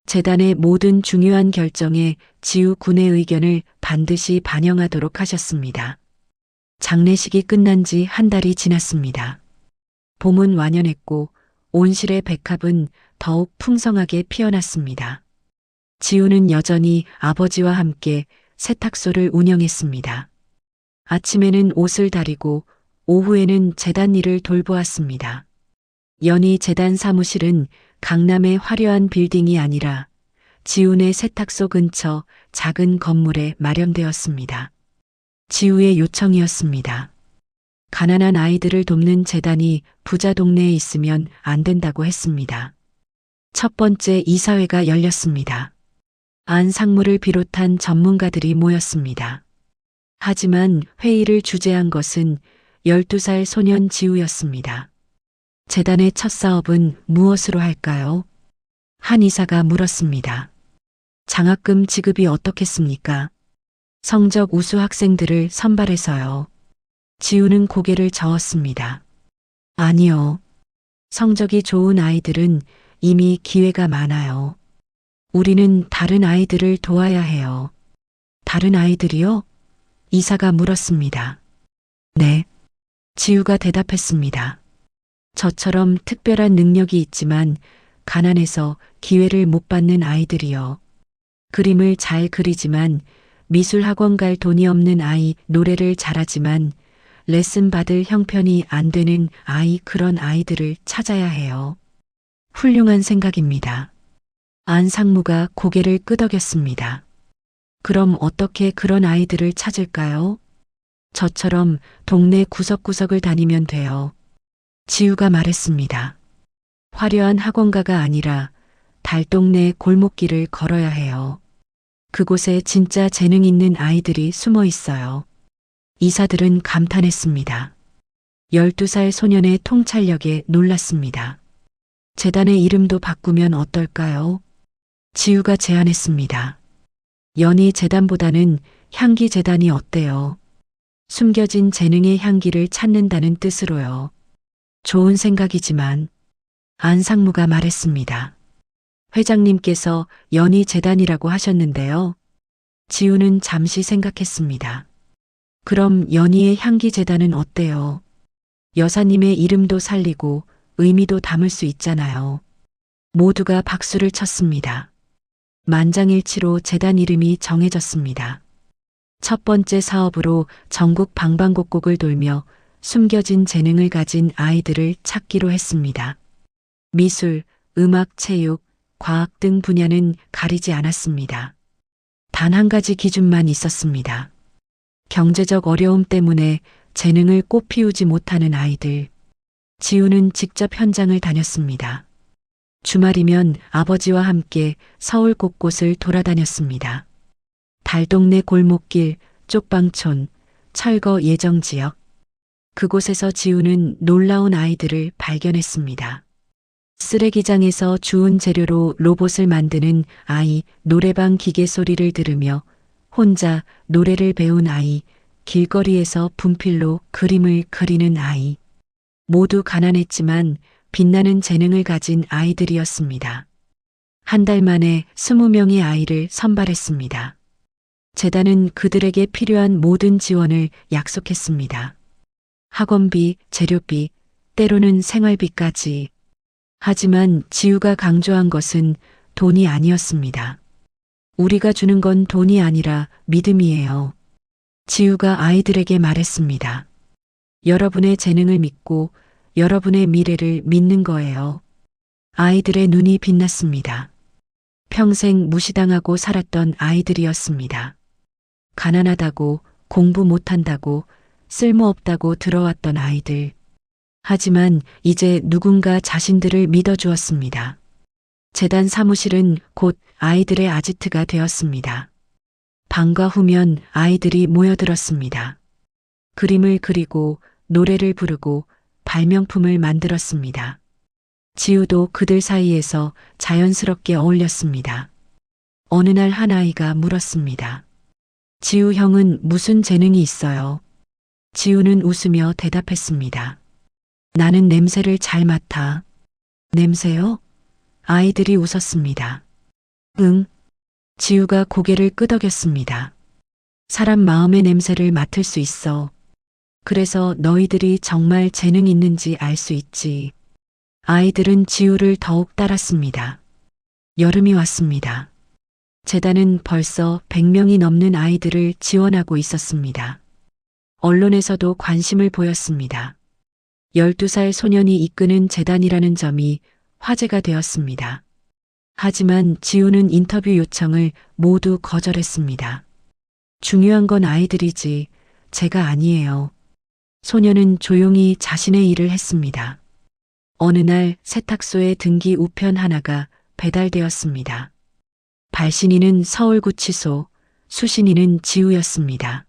재단의 모든 중요한 결정에 지우 군의 의견을 반드시 반영하도록 하셨습니다. 장례식이 끝난 지 한 달이 지났습니다. 봄은 완연했고 온실의 백합은 더욱 풍성하게 피어났습니다. 지우는 여전히 아버지와 함께 세탁소를 운영했습니다. 아침에는 옷을 다리고 오후에는 재단 일을 돌보았습니다. 연희 재단 사무실은 강남의 화려한 빌딩이 아니라 지훈의 세탁소 근처 작은 건물에 마련되었습니다. 지우의 요청이었습니다. 가난한 아이들을 돕는 재단이 부자 동네에 있으면 안 된다고 했습니다. 첫 번째 이사회가 열렸습니다. 안상무를 비롯한 전문가들이 모였습니다. 하지만 회의를 주재한 것은 12살 소년 지우였습니다. 재단의 첫 사업은 무엇으로 할까요? 한 이사가 물었습니다. 장학금 지급이 어떻겠습니까? 성적 우수 학생들을 선발해서요. 지우는 고개를 저었습니다. 아니요. 성적이 좋은 아이들은 이미 기회가 많아요. 우리는 다른 아이들을 도와야 해요. 다른 아이들이요? 이사가 물었습니다. 네. 지우가 대답했습니다. 저처럼 특별한 능력이 있지만 가난해서 기회를 못 받는 아이들이요. 그림을 잘 그리지만 미술 학원 갈 돈이 없는 아이, 노래를 잘하지만 레슨 받을 형편이 안 되는 아이, 그런 아이들을 찾아야 해요. 훌륭한 생각입니다. 안상무가 고개를 끄덕였습니다. 그럼 어떻게 그런 아이들을 찾을까요? 저처럼 동네 구석구석을 다니면 돼요. 지우가 말했습니다. 화려한 학원가가 아니라 달동네 골목길을 걸어야 해요. 그곳에 진짜 재능 있는 아이들이 숨어 있어요. 이사들은 감탄했습니다. 12살 소년의 통찰력에 놀랐습니다. 재단의 이름도 바꾸면 어떨까요? 지우가 제안했습니다. 연희 재단보다는 향기 재단이 어때요? 숨겨진 재능의 향기를 찾는다는 뜻으로요. 좋은 생각이지만 안상무가 말했습니다. 회장님께서 연희 재단이라고 하셨는데요. 지우는 잠시 생각했습니다. 그럼 연희의 향기 재단은 어때요? 여사님의 이름도 살리고 의미도 담을 수 있잖아요. 모두가 박수를 쳤습니다. 만장일치로 재단 이름이 정해졌습니다. 첫 번째 사업으로 전국 방방곡곡을 돌며 숨겨진 재능을 가진 아이들을 찾기로 했습니다. 미술, 음악, 체육, 과학 등 분야는 가리지 않았습니다. 단 한 가지 기준만 있었습니다. 경제적 어려움 때문에 재능을 꽃피우지 못하는 아이들. 지우는 직접 현장을 다녔습니다. 주말이면 아버지와 함께 서울 곳곳을 돌아다녔습니다. 달동네 골목길, 쪽방촌, 철거 예정 지역. 그곳에서 지우는 놀라운 아이들을 발견했습니다. 쓰레기장에서 주운 재료로 로봇을 만드는 아이, 노래방 기계 소리를 들으며 혼자 노래를 배운 아이, 길거리에서 분필로 그림을 그리는 아이. 모두 가난했지만 빛나는 재능을 가진 아이들이었습니다. 한 달 만에 20명의 아이를 선발했습니다. 재단은 그들에게 필요한 모든 지원을 약속했습니다. 학원비, 재료비, 때로는 생활비까지. 하지만 지우가 강조한 것은 돈이 아니었습니다. 우리가 주는 건 돈이 아니라 믿음이에요. 지우가 아이들에게 말했습니다. 여러분의 재능을 믿고 여러분의 미래를 믿는 거예요. 아이들의 눈이 빛났습니다. 평생 무시당하고 살았던 아이들이었습니다. 가난하다고, 공부 못한다고, 쓸모없다고 들어왔던 아이들. 하지만 이제 누군가 자신들을 믿어주었습니다. 재단 사무실은 곧 아이들의 아지트가 되었습니다. 방과 후면 아이들이 모여들었습니다. 그림을 그리고 노래를 부르고 발명품을 만들었습니다. 지우도 그들 사이에서 자연스럽게 어울렸습니다. 어느 날 한 아이가 물었습니다. 지우 형은 무슨 재능이 있어요? 지우는 웃으며 대답했습니다. 나는 냄새를 잘 맡아. 냄새요? 아이들이 웃었습니다. 응. 지우가 고개를 끄덕였습니다. 사람 마음의 냄새를 맡을 수 있어. 그래서 너희들이 정말 재능 있는지 알 수 있지. 아이들은 지우를 더욱 따랐습니다. 여름이 왔습니다. 재단은 벌써 100명이 넘는 아이들을 지원하고 있었습니다. 언론에서도 관심을 보였습니다. 12살 소년이 이끄는 재단이라는 점이 화제가 되었습니다. 하지만 지우는 인터뷰 요청을 모두 거절했습니다. 중요한 건 아이들이지 제가 아니에요. 소년은 조용히 자신의 일을 했습니다. 어느 날 세탁소에 등기 우편 하나가 배달되었습니다. 발신인은 서울구치소, 수신인은 지우였습니다.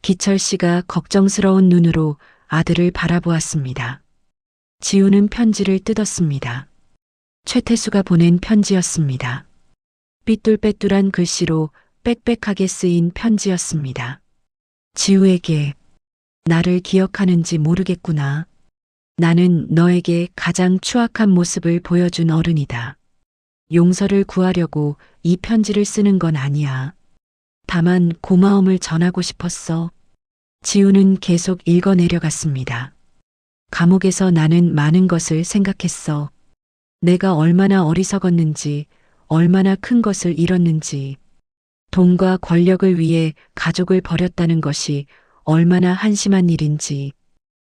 기철 씨가 걱정스러운 눈으로 아들을 바라보았습니다. 지우는 편지를 뜯었습니다. 최태수가 보낸 편지였습니다. 삐뚤빼뚤한 글씨로 빽빽하게 쓰인 편지였습니다. 지우에게 나를 기억하는지 모르겠구나. 나는 너에게 가장 추악한 모습을 보여준 어른이다. 용서를 구하려고 이 편지를 쓰는 건 아니야. 다만 고마움을 전하고 싶었어. 지우는 계속 읽어내려갔습니다. 감옥에서 나는 많은 것을 생각했어. 내가 얼마나 어리석었는지, 얼마나 큰 것을 잃었는지, 돈과 권력을 위해 가족을 버렸다는 것이 얼마나 한심한 일인지.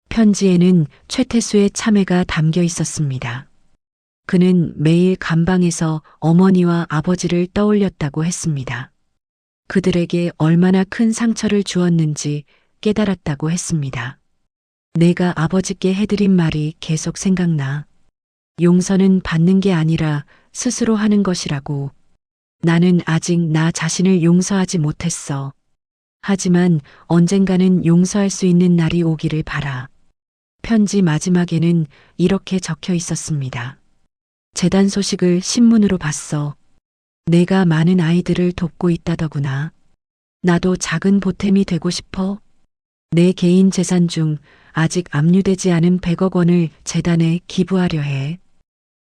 편지에는 최태수의 참회가 담겨 있었습니다. 그는 매일 감방에서 어머니와 아버지를 떠올렸다고 했습니다. 그들에게 얼마나 큰 상처를 주었는지 깨달았다고 했습니다. 내가 아버지께 해드린 말이 계속 생각나. 용서는 받는 게 아니라 스스로 하는 것이라고. 나는 아직 나 자신을 용서하지 못했어. 하지만 언젠가는 용서할 수 있는 날이 오기를 바라. 편지 마지막에는 이렇게 적혀 있었습니다. 재단 소식을 신문으로 봤어. 내가 많은 아이들을 돕고 있다더구나. 나도 작은 보탬이 되고 싶어. 내 개인 재산 중 아직 압류되지 않은 100억 원을 재단에 기부하려 해.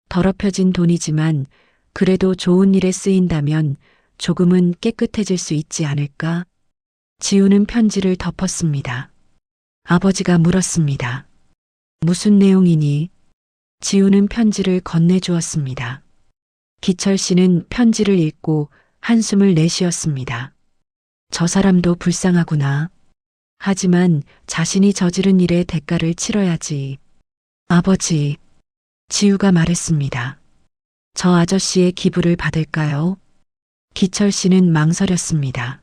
더럽혀진 돈이지만 그래도 좋은 일에 쓰인다면 조금은 깨끗해질 수 있지 않을까? 지우는 편지를 덮었습니다. 아버지가 물었습니다. 무슨 내용이니? 지우는 편지를 건네주었습니다. 기철 씨는 편지를 읽고 한숨을 내쉬었습니다. 저 사람도 불쌍하구나. 하지만 자신이 저지른 일의 대가를 치러야지. 아버지, 지우가 말했습니다. 저 아저씨의 기부를 받을까요? 기철 씨는 망설였습니다.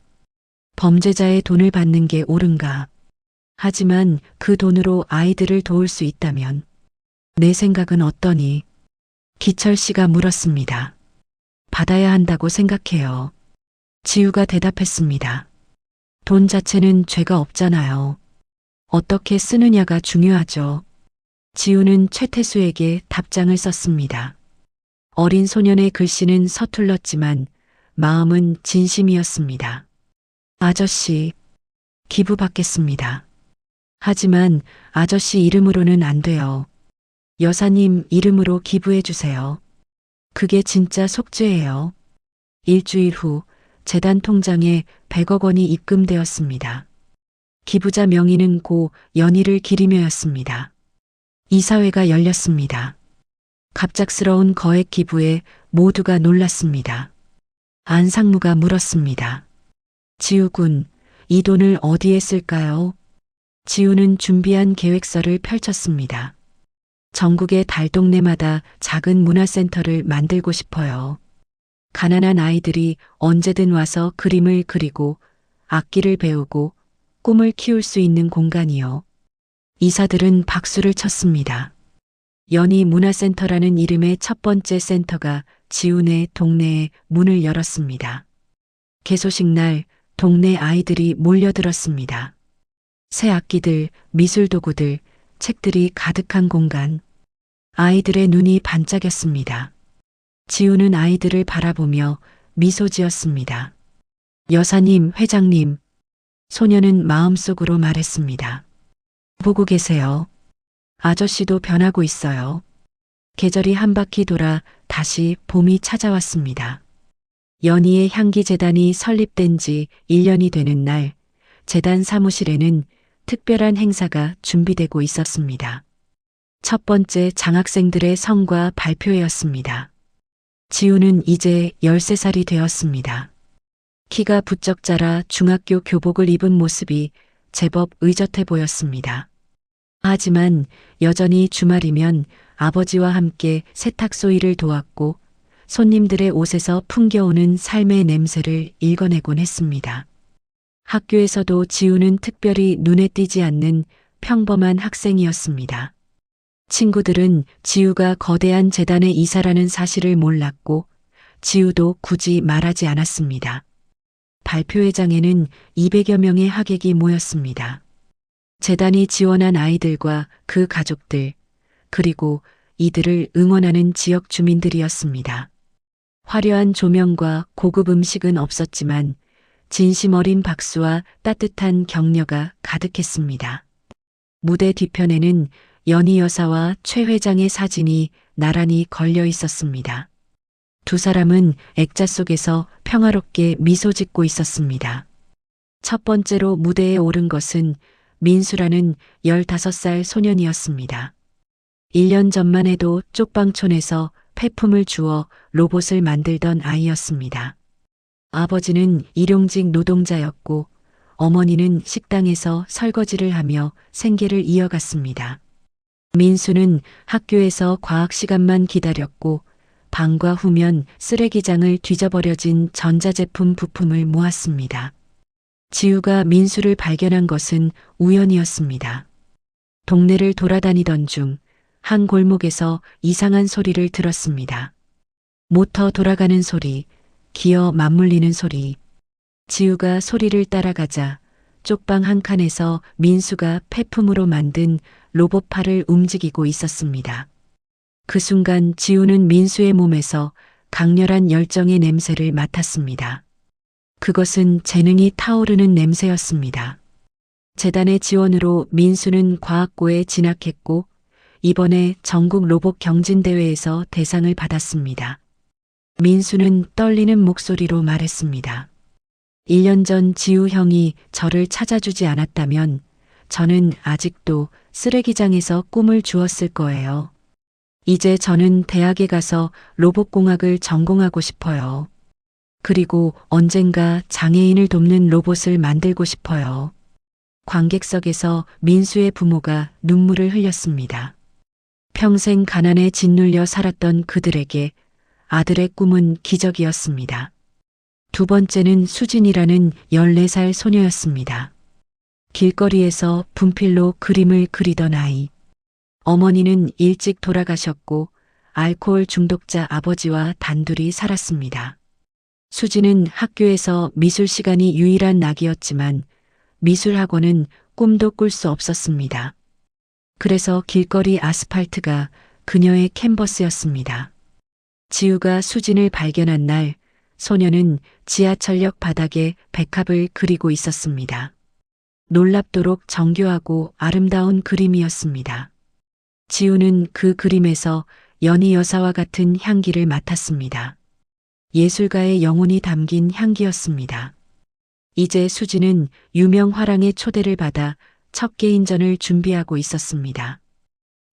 범죄자의 돈을 받는 게 옳은가? 하지만 그 돈으로 아이들을 도울 수 있다면 내 생각은 어떠니? 기철 씨가 물었습니다. 받아야 한다고 생각해요. 지우가 대답했습니다. 돈 자체는 죄가 없잖아요. 어떻게 쓰느냐가 중요하죠. 지우는 최태수에게 답장을 썼습니다. 어린 소년의 글씨는 서툴렀지만 마음은 진심이었습니다. 아저씨, 기부 받겠습니다. 하지만 아저씨 이름으로는 안 돼요. 여사님 이름으로 기부해 주세요. 그게 진짜 속죄예요. 일주일 후 재단 통장에 100억 원이 입금되었습니다. 기부자 명의는 고 연희를 기리며였습니다. 이사회가 열렸습니다. 갑작스러운 거액 기부에 모두가 놀랐습니다. 안상무가 물었습니다. 지우군, 이 돈을 어디에 쓸까요? 지우는 준비한 계획서를 펼쳤습니다. 전국의 달동네마다 작은 문화센터를 만들고 싶어요. 가난한 아이들이 언제든 와서 그림을 그리고 악기를 배우고 꿈을 키울 수 있는 공간이요. 이사들은 박수를 쳤습니다. 연희 문화센터라는 이름의 첫 번째 센터가 지훈의 동네에 문을 열었습니다. 개소식 날 동네 아이들이 몰려들었습니다. 새 악기들, 미술 도구들, 책들이 가득한 공간. 아이들의 눈이 반짝였습니다. 지우는 아이들을 바라보며 미소 지었습니다. 여사님, 회장님. 소녀는 마음속으로 말했습니다. 보고 계세요. 아저씨도 변하고 있어요. 계절이 한 바퀴 돌아 다시 봄이 찾아왔습니다. 연희의 향기재단이 설립된 지 1년이 되는 날, 재단 사무실에는 특별한 행사가 준비되고 있었습니다. 첫 번째 장학생들의 성과 발표회였습니다. 지우는 이제 13살이 되었습니다. 키가 부쩍 자라 중학교 교복을 입은 모습이 제법 의젓해 보였습니다. 하지만 여전히 주말이면 아버지와 함께 세탁소 일을 도왔고 손님들의 옷에서 풍겨오는 삶의 냄새를 읽어내곤 했습니다. 학교에서도 지우는 특별히 눈에 띄지 않는 평범한 학생이었습니다. 친구들은 지우가 거대한 재단의 이사라는 사실을 몰랐고 지우도 굳이 말하지 않았습니다. 발표회장에는 200여 명의 하객이 모였습니다. 재단이 지원한 아이들과 그 가족들, 그리고 이들을 응원하는 지역 주민들이었습니다. 화려한 조명과 고급 음식은 없었지만 진심 어린 박수와 따뜻한 격려가 가득했습니다. 무대 뒤편에는 연희 여사와 최 회장의 사진이 나란히 걸려 있었습니다. 두 사람은 액자 속에서 평화롭게 미소 짓고 있었습니다. 첫 번째로 무대에 오른 것은 민수라는 15살 소년이었습니다. 1년 전만 해도 쪽방촌에서 폐품을 주워 로봇을 만들던 아이였습니다. 아버지는 일용직 노동자였고 어머니는 식당에서 설거지를 하며 생계를 이어갔습니다. 민수는 학교에서 과학 시간만 기다렸고 방과 후면 쓰레기장을 뒤져버려진 전자제품 부품을 모았습니다. 지우가 민수를 발견한 것은 우연이었습니다. 동네를 돌아다니던 중 한 골목에서 이상한 소리를 들었습니다. 모터 돌아가는 소리, 기어 맞물리는 소리. 지우가 소리를 따라가자 쪽방 한 칸에서 민수가 폐품으로 만든 로봇팔을 움직이고 있었습니다. 그 순간 지우는 민수의 몸에서 강렬한 열정의 냄새를 맡았습니다. 그것은 재능이 타오르는 냄새였습니다. 재단의 지원으로 민수는 과학고에 진학했고 이번에 전국 로봇 경진대회에서 대상을 받았습니다. 민수는 떨리는 목소리로 말했습니다. 1년 전 지우 형이 저를 찾아주지 않았다면 저는 아직도 쓰레기장에서 꿈을 주었을 거예요. 이제 저는 대학에 가서 로봇공학을 전공하고 싶어요. 그리고 언젠가 장애인을 돕는 로봇을 만들고 싶어요. 관객석에서 민수의 부모가 눈물을 흘렸습니다. 평생 가난에 짓눌려 살았던 그들에게 아들의 꿈은 기적이었습니다. 두 번째는 수진이라는 14살 소녀였습니다. 길거리에서 분필로 그림을 그리던 아이. 어머니는 일찍 돌아가셨고 알코올 중독자 아버지와 단둘이 살았습니다. 수지는 학교에서 미술 시간이 유일한 낙이었지만 미술학원은 꿈도 꿀 수 없었습니다. 그래서 길거리 아스팔트가 그녀의 캔버스였습니다. 지우가 수진을 발견한 날 소녀는 지하철역 바닥에 백합을 그리고 있었습니다. 놀랍도록 정교하고 아름다운 그림이었습니다. 지우는 그 그림에서 연희 여사와 같은 향기를 맡았습니다. 예술가의 영혼이 담긴 향기였습니다. 이제 수지는 유명 화랑의 초대를 받아 첫 개인전을 준비하고 있었습니다.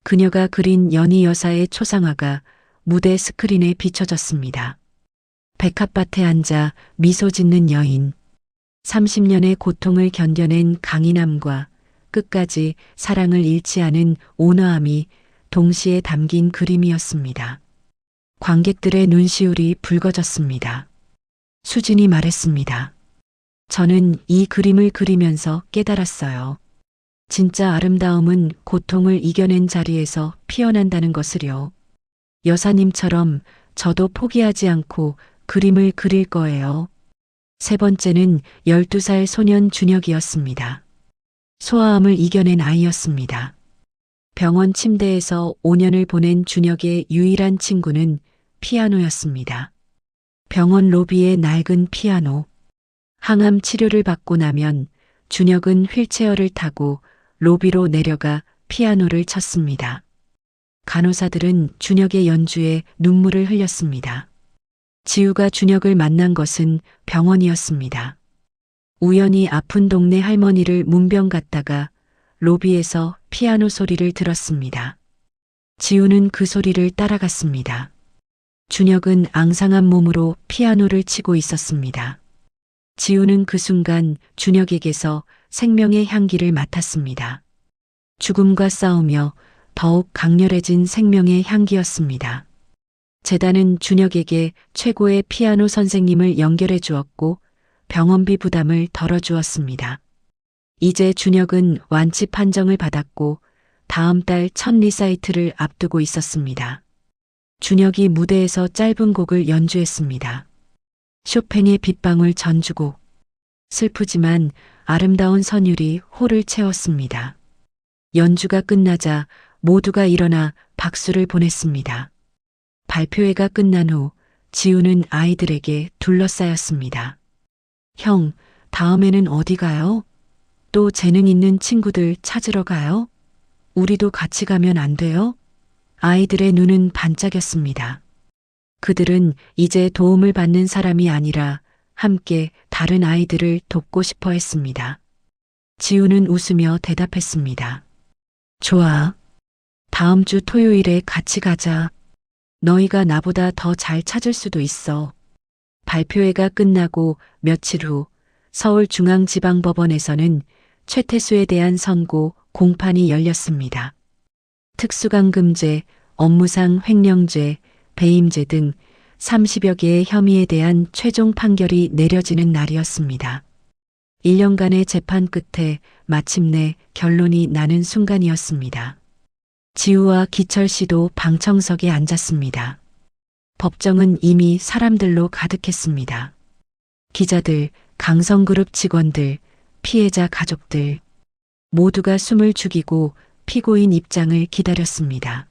그녀가 그린 연희 여사의 초상화가 무대 스크린에 비춰졌습니다. 백합밭에 앉아 미소 짓는 여인. 30년의 고통을 견뎌낸 강인함과 끝까지 사랑을 잃지 않은 온화함이 동시에 담긴 그림이었습니다. 관객들의 눈시울이 붉어졌습니다. 수진이 말했습니다. 저는 이 그림을 그리면서 깨달았어요. 진짜 아름다움은 고통을 이겨낸 자리에서 피어난다는 것을요. 여사님처럼 저도 포기하지 않고 그림을 그릴 거예요. 세 번째는 12살 소년 준혁이었습니다. 소아암을 이겨낸 아이였습니다. 병원 침대에서 5년을 보낸 준혁의 유일한 친구는 피아노였습니다. 병원 로비의 낡은 피아노. 항암 치료를 받고 나면 준혁은 휠체어를 타고 로비로 내려가 피아노를 쳤습니다. 간호사들은 준혁의 연주에 눈물을 흘렸습니다. 지우가 준혁을 만난 것은 병원이었습니다. 우연히 아픈 동네 할머니를 문병 갔다가 로비에서 피아노 소리를 들었습니다. 지우는 그 소리를 따라갔습니다. 준혁은 앙상한 몸으로 피아노를 치고 있었습니다. 지우는 그 순간 준혁에게서 생명의 향기를 맡았습니다. 죽음과 싸우며 더욱 강렬해진 생명의 향기였습니다. 재단은 준혁에게 최고의 피아노 선생님을 연결해 주었고 병원비 부담을 덜어주었습니다. 이제 준혁은 완치 판정을 받았고 다음 달 첫 리사이트를 앞두고 있었습니다. 준혁이 무대에서 짧은 곡을 연주했습니다. 쇼팽의 빗방울 전주곡. 슬프지만 아름다운 선율이 홀을 채웠습니다. 연주가 끝나자 모두가 일어나 박수를 보냈습니다. 발표회가 끝난 후 지우는 아이들에게 둘러싸였습니다. 형, 다음에는 어디 가요? 또 재능 있는 친구들 찾으러 가요? 우리도 같이 가면 안 돼요? 아이들의 눈은 반짝였습니다. 그들은 이제 도움을 받는 사람이 아니라 함께 다른 아이들을 돕고 싶어 했습니다. 지우는 웃으며 대답했습니다. 좋아. 다음 주 토요일에 같이 가자. 너희가 나보다 더 잘 찾을 수도 있어. 발표회가 끝나고 며칠 후 서울중앙지방법원에서는 최태수에 대한 선고 공판이 열렸습니다. 특수감금죄, 업무상 횡령죄, 배임죄 등 30여 개의 혐의에 대한 최종 판결이 내려지는 날이었습니다. 1년간의 재판 끝에 마침내 결론이 나는 순간이었습니다. 지우와 기철 씨도 방청석에 앉았습니다. 법정은 이미 사람들로 가득했습니다. 기자들, 강성그룹 직원들, 피해자 가족들 모두가 숨을 죽이고 피고인 입장을 기다렸습니다.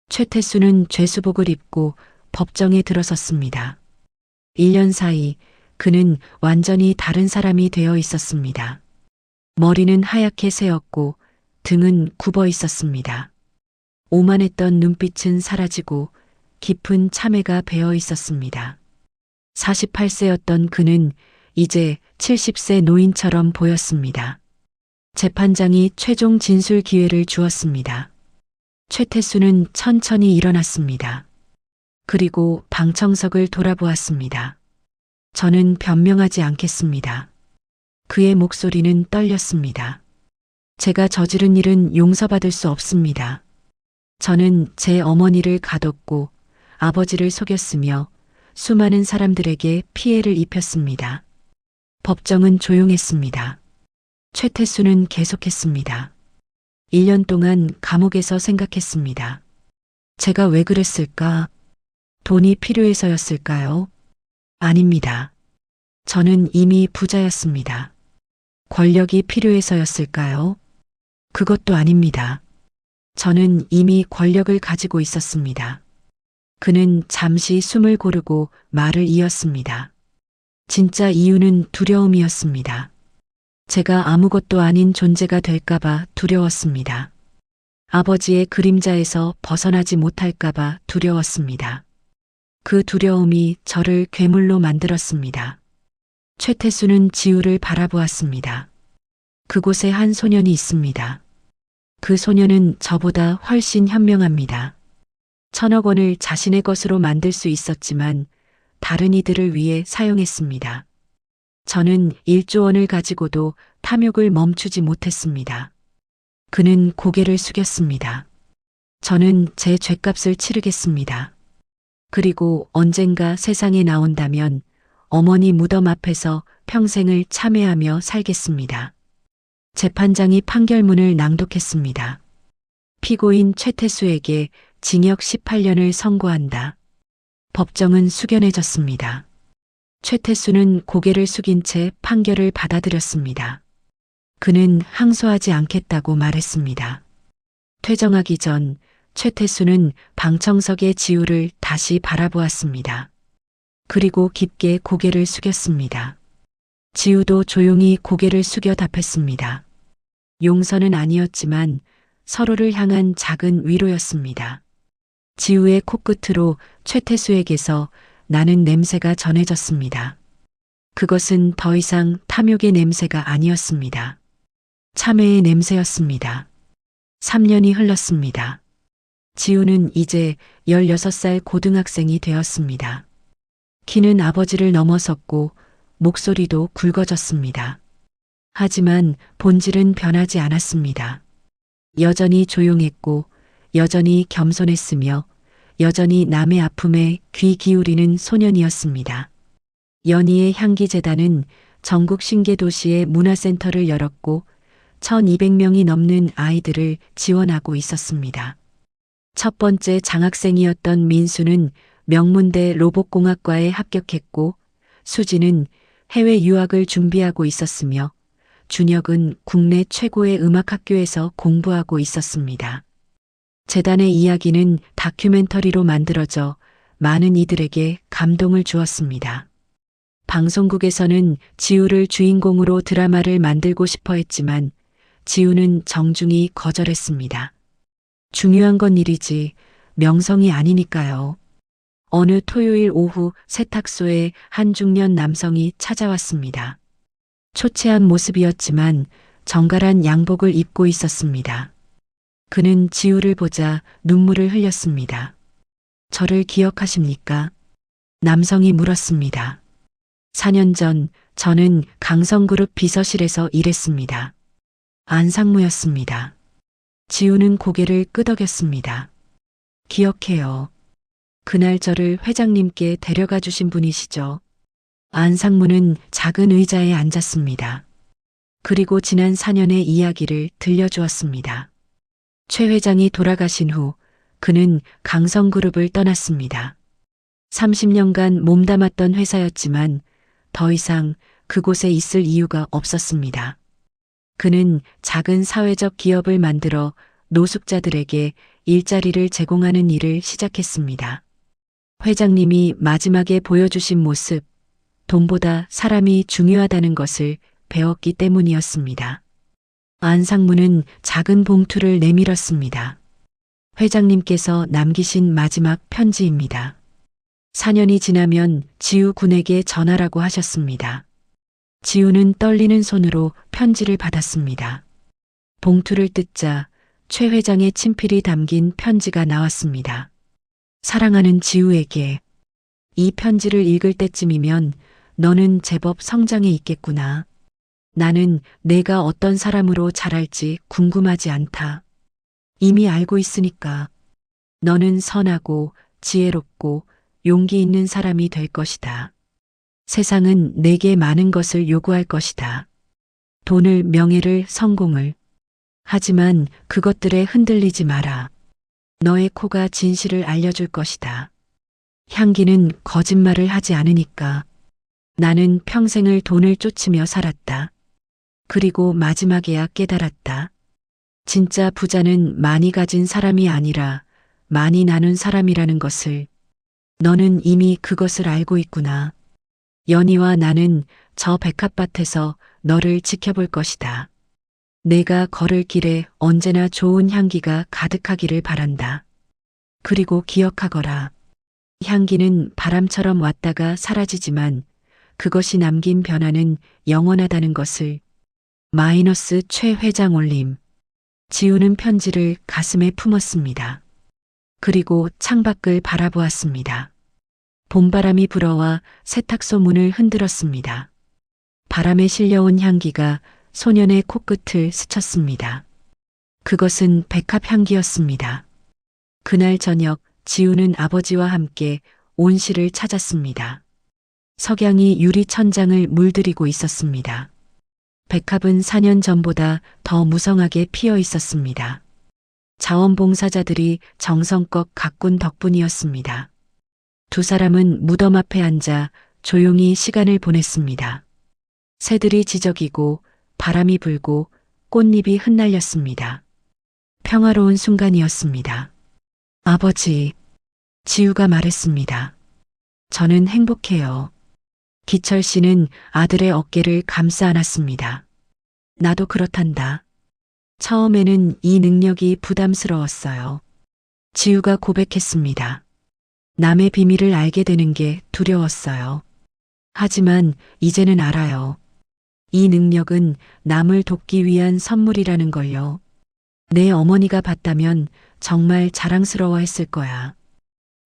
최태수는 죄수복을 입고 법정에 들어섰습니다. 1년 사이 그는 완전히 다른 사람이 되어 있었습니다. 머리는 하얗게 새었고 등은 굽어 있었습니다. 오만했던 눈빛은 사라지고 깊은 참회가 배어 있었습니다. 48세였던 그는 이제 70세 노인처럼 보였습니다. 재판장이 최종 진술 기회를 주었습니다. 최태수는 천천히 일어났습니다. 그리고 방청석을 돌아보았습니다. 저는 변명하지 않겠습니다. 그의 목소리는 떨렸습니다. 제가 저지른 일은 용서받을 수 없습니다. 저는 제 어머니를 가뒀고 아버지를 속였으며 수많은 사람들에게 피해를 입혔습니다. 법정은 조용했습니다. 최태수는 계속했습니다. 1년 동안 감옥에서 생각했습니다. 제가 왜 그랬을까? 돈이 필요해서였을까요? 아닙니다. 저는 이미 부자였습니다. 권력이 필요해서였을까요? 그것도 아닙니다. 저는 이미 권력을 가지고 있었습니다. 그는 잠시 숨을 고르고 말을 이었습니다. 진짜 이유는 두려움이었습니다. 제가 아무것도 아닌 존재가 될까봐 두려웠습니다. 아버지의 그림자에서 벗어나지 못할까봐 두려웠습니다. 그 두려움이 저를 괴물로 만들었습니다. 최태수는 지우를 바라보았습니다. 그곳에 한 소년이 있습니다. 그 소년은 저보다 훨씬 현명합니다. 1,000억 원을 자신의 것으로 만들 수 있었지만 다른 이들을 위해 사용했습니다. 저는 1조 원을 가지고도 탐욕을 멈추지 못했습니다. 그는 고개를 숙였습니다. 저는 제 죗값을 치르겠습니다. 그리고 언젠가 세상에 나온다면 어머니 무덤 앞에서 평생을 참회하며 살겠습니다. 재판장이 판결문을 낭독했습니다. 피고인 최태수에게 징역 18년을 선고한다. 법정은 숙연해졌습니다. 최태수는 고개를 숙인 채 판결을 받아들였습니다. 그는 항소하지 않겠다고 말했습니다. 퇴정하기 전 최태수는 방청석의 지우를 다시 바라보았습니다. 그리고 깊게 고개를 숙였습니다. 지우도 조용히 고개를 숙여 답했습니다. 용서는 아니었지만 서로를 향한 작은 위로였습니다. 지우의 코끝으로 최태수에게서 나는 냄새가 전해졌습니다. 그것은 더 이상 탐욕의 냄새가 아니었습니다. 참회의 냄새였습니다. 3년이 흘렀습니다. 지우는 이제 16살 고등학생이 되었습니다. 키는 아버지를 넘어섰고 목소리도 굵어졌습니다. 하지만 본질은 변하지 않았습니다. 여전히 조용했고 여전히 겸손했으며 여전히 남의 아픔에 귀 기울이는 소년이었습니다. 연희의 향기재단은 전국 신계도시의 문화센터를 열었고 1200명이 넘는 아이들을 지원하고 있었습니다. 첫 번째 장학생이었던 민수는 명문대 로봇공학과에 합격했고 수지는 해외 유학을 준비하고 있었으며 준혁은 국내 최고의 음악학교에서 공부하고 있었습니다. 재단의 이야기는 다큐멘터리로 만들어져 많은 이들에게 감동을 주었습니다. 방송국에서는 지우를 주인공으로 드라마를 만들고 싶어 했지만 지우는 정중히 거절했습니다. 중요한 건 일이지 명성이 아니니까요. 어느 토요일 오후 세탁소에 한 중년 남성이 찾아왔습니다. 초췌한 모습이었지만 정갈한 양복을 입고 있었습니다. 그는 지우를 보자 눈물을 흘렸습니다. 저를 기억하십니까? 남성이 물었습니다. 4년 전 저는 강성그룹 비서실에서 일했습니다. 안상무였습니다. 지우는 고개를 끄덕였습니다. 기억해요. 그날 저를 회장님께 데려가 주신 분이시죠. 안상무는 작은 의자에 앉았습니다. 그리고 지난 4년의 이야기를 들려주었습니다. 최 회장이 돌아가신 후 그는 강성그룹을 떠났습니다. 30년간 몸담았던 회사였지만 더 이상 그곳에 있을 이유가 없었습니다. 그는 작은 사회적 기업을 만들어 노숙자들에게 일자리를 제공하는 일을 시작했습니다. 회장님이 마지막에 보여주신 모습, 돈보다 사람이 중요하다는 것을 배웠기 때문이었습니다. 안상무는 작은 봉투를 내밀었습니다. 회장님께서 남기신 마지막 편지입니다. 4년이 지나면 지우 군에게 전하라고 하셨습니다. 지우는 떨리는 손으로 편지를 받았습니다. 봉투를 뜯자 최 회장의 친필이 담긴 편지가 나왔습니다. 사랑하는 지우에게 이 편지를 읽을 때쯤이면 너는 제법 성장해 있겠구나. 나는 내가 어떤 사람으로 자랄지 궁금하지 않다. 이미 알고 있으니까. 너는 선하고 지혜롭고 용기 있는 사람이 될 것이다. 세상은 내게 많은 것을 요구할 것이다. 돈을, 명예를, 성공을. 하지만 그것들에 흔들리지 마라. 너의 코가 진실을 알려줄 것이다. 향기는 거짓말을 하지 않으니까. 나는 평생을 돈을 쫓으며 살았다. 그리고 마지막에야 깨달았다. 진짜 부자는 많이 가진 사람이 아니라 많이 나눈 사람이라는 것을. 너는 이미 그것을 알고 있구나. 연희와 나는 저 백합밭에서 너를 지켜볼 것이다. 내가 걸을 길에 언제나 좋은 향기가 가득하기를 바란다. 그리고 기억하거라. 향기는 바람처럼 왔다가 사라지지만 그것이 남긴 변화는 영원하다는 것을. 마이너스 최 회장 올림. 지우는 편지를 가슴에 품었습니다. 그리고 창밖을 바라보았습니다. 봄바람이 불어와 세탁소 문을 흔들었습니다. 바람에 실려온 향기가 소년의 코끝을 스쳤습니다. 그것은 백합 향기였습니다. 그날 저녁 지우는 아버지와 함께 온실을 찾았습니다. 석양이 유리 천장을 물들이고 있었습니다. 백합은 4년 전보다 더 무성하게 피어 있었습니다. 자원봉사자들이 정성껏 가꾼 덕분이었습니다. 두 사람은 무덤 앞에 앉아 조용히 시간을 보냈습니다. 새들이 지저귀고 바람이 불고 꽃잎이 흩날렸습니다. 평화로운 순간이었습니다. 아버지, 지우가 말했습니다. 저는 행복해요. 기철 씨는 아들의 어깨를 감싸 안았습니다. 나도 그렇단다. 처음에는 이 능력이 부담스러웠어요. 지우가 고백했습니다. 남의 비밀을 알게 되는 게 두려웠어요. 하지만 이제는 알아요. 이 능력은 남을 돕기 위한 선물이라는 걸요. 내 어머니가 봤다면 정말 자랑스러워했을 거야.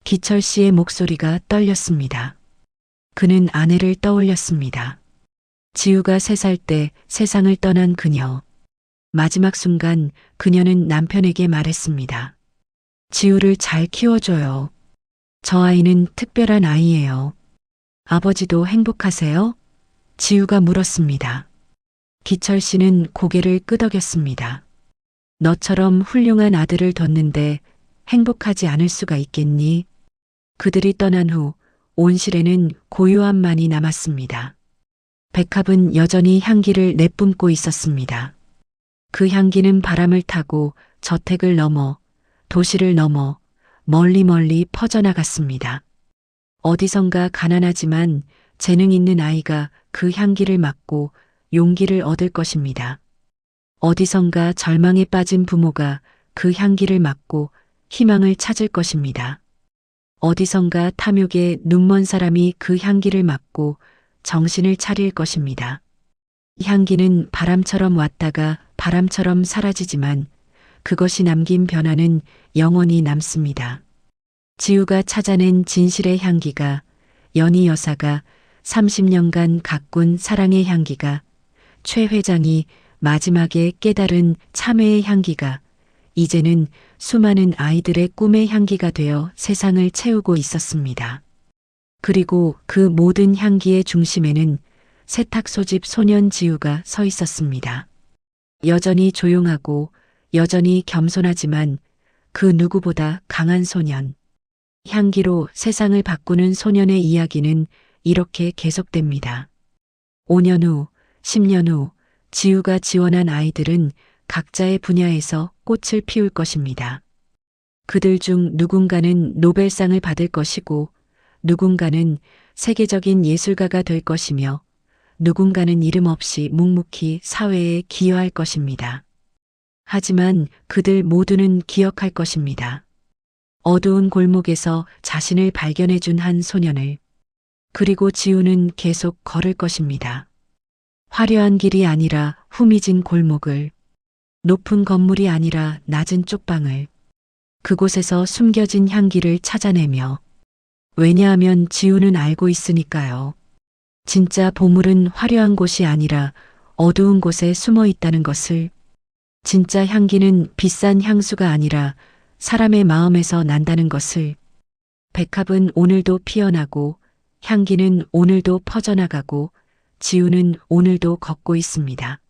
기철 씨의 목소리가 떨렸습니다. 그는 아내를 떠올렸습니다. 지우가 3살 때 세상을 떠난 그녀. 마지막 순간 그녀는 남편에게 말했습니다. 지우를 잘 키워줘요. 저 아이는 특별한 아이예요. 아버지도 행복하세요? 지우가 물었습니다. 기철 씨는 고개를 끄덕였습니다. 너처럼 훌륭한 아들을 뒀는데 행복하지 않을 수가 있겠니? 그들이 떠난 후 온실에는 고요함만이 남았습니다. 백합은 여전히 향기를 내뿜고 있었습니다. 그 향기는 바람을 타고 저택을 넘어 도시를 넘어 멀리 멀리 퍼져나갔습니다. 어디선가 가난하지만 재능 있는 아이가 그 향기를 맡고 용기를 얻을 것입니다. 어디선가 절망에 빠진 부모가 그 향기를 맡고 희망을 찾을 것입니다. 어디선가 탐욕에 눈먼 사람이 그 향기를 맡고 정신을 차릴 것입니다. 향기는 바람처럼 왔다가 바람처럼 사라지지만 그것이 남긴 변화는 영원히 남습니다. 지우가 찾아낸 진실의 향기가, 연희 여사가 30년간 가꾼 사랑의 향기가, 최 회장이 마지막에 깨달은 참회의 향기가 이제는 수많은 아이들의 꿈의 향기가 되어 세상을 채우고 있었습니다. 그리고 그 모든 향기의 중심에는 세탁소집 소년 지우가 서 있었습니다. 여전히 조용하고 여전히 겸손하지만 그 누구보다 강한 소년. 향기로 세상을 바꾸는 소년의 이야기는 이렇게 계속됩니다. 5년 후, 10년 후 지우가 지원한 아이들은 각자의 분야에서 꽃을 피울 것입니다. 그들 중 누군가는 노벨상을 받을 것이고 누군가는 세계적인 예술가가 될 것이며 누군가는 이름 없이 묵묵히 사회에 기여할 것입니다. 하지만 그들 모두는 기억할 것입니다. 어두운 골목에서 자신을 발견해 준 한 소년을. 그리고 지우는 계속 걸을 것입니다. 화려한 길이 아니라 후미진 골목을. 높은 건물이 아니라 낮은 쪽방을. 그곳에서 숨겨진 향기를 찾아내며. 왜냐하면 지우는 알고 있으니까요. 진짜 보물은 화려한 곳이 아니라 어두운 곳에 숨어 있다는 것을. 진짜 향기는 비싼 향수가 아니라 사람의 마음에서 난다는 것을. 백합은 오늘도 피어나고 향기는 오늘도 퍼져나가고 지우는 오늘도 걷고 있습니다.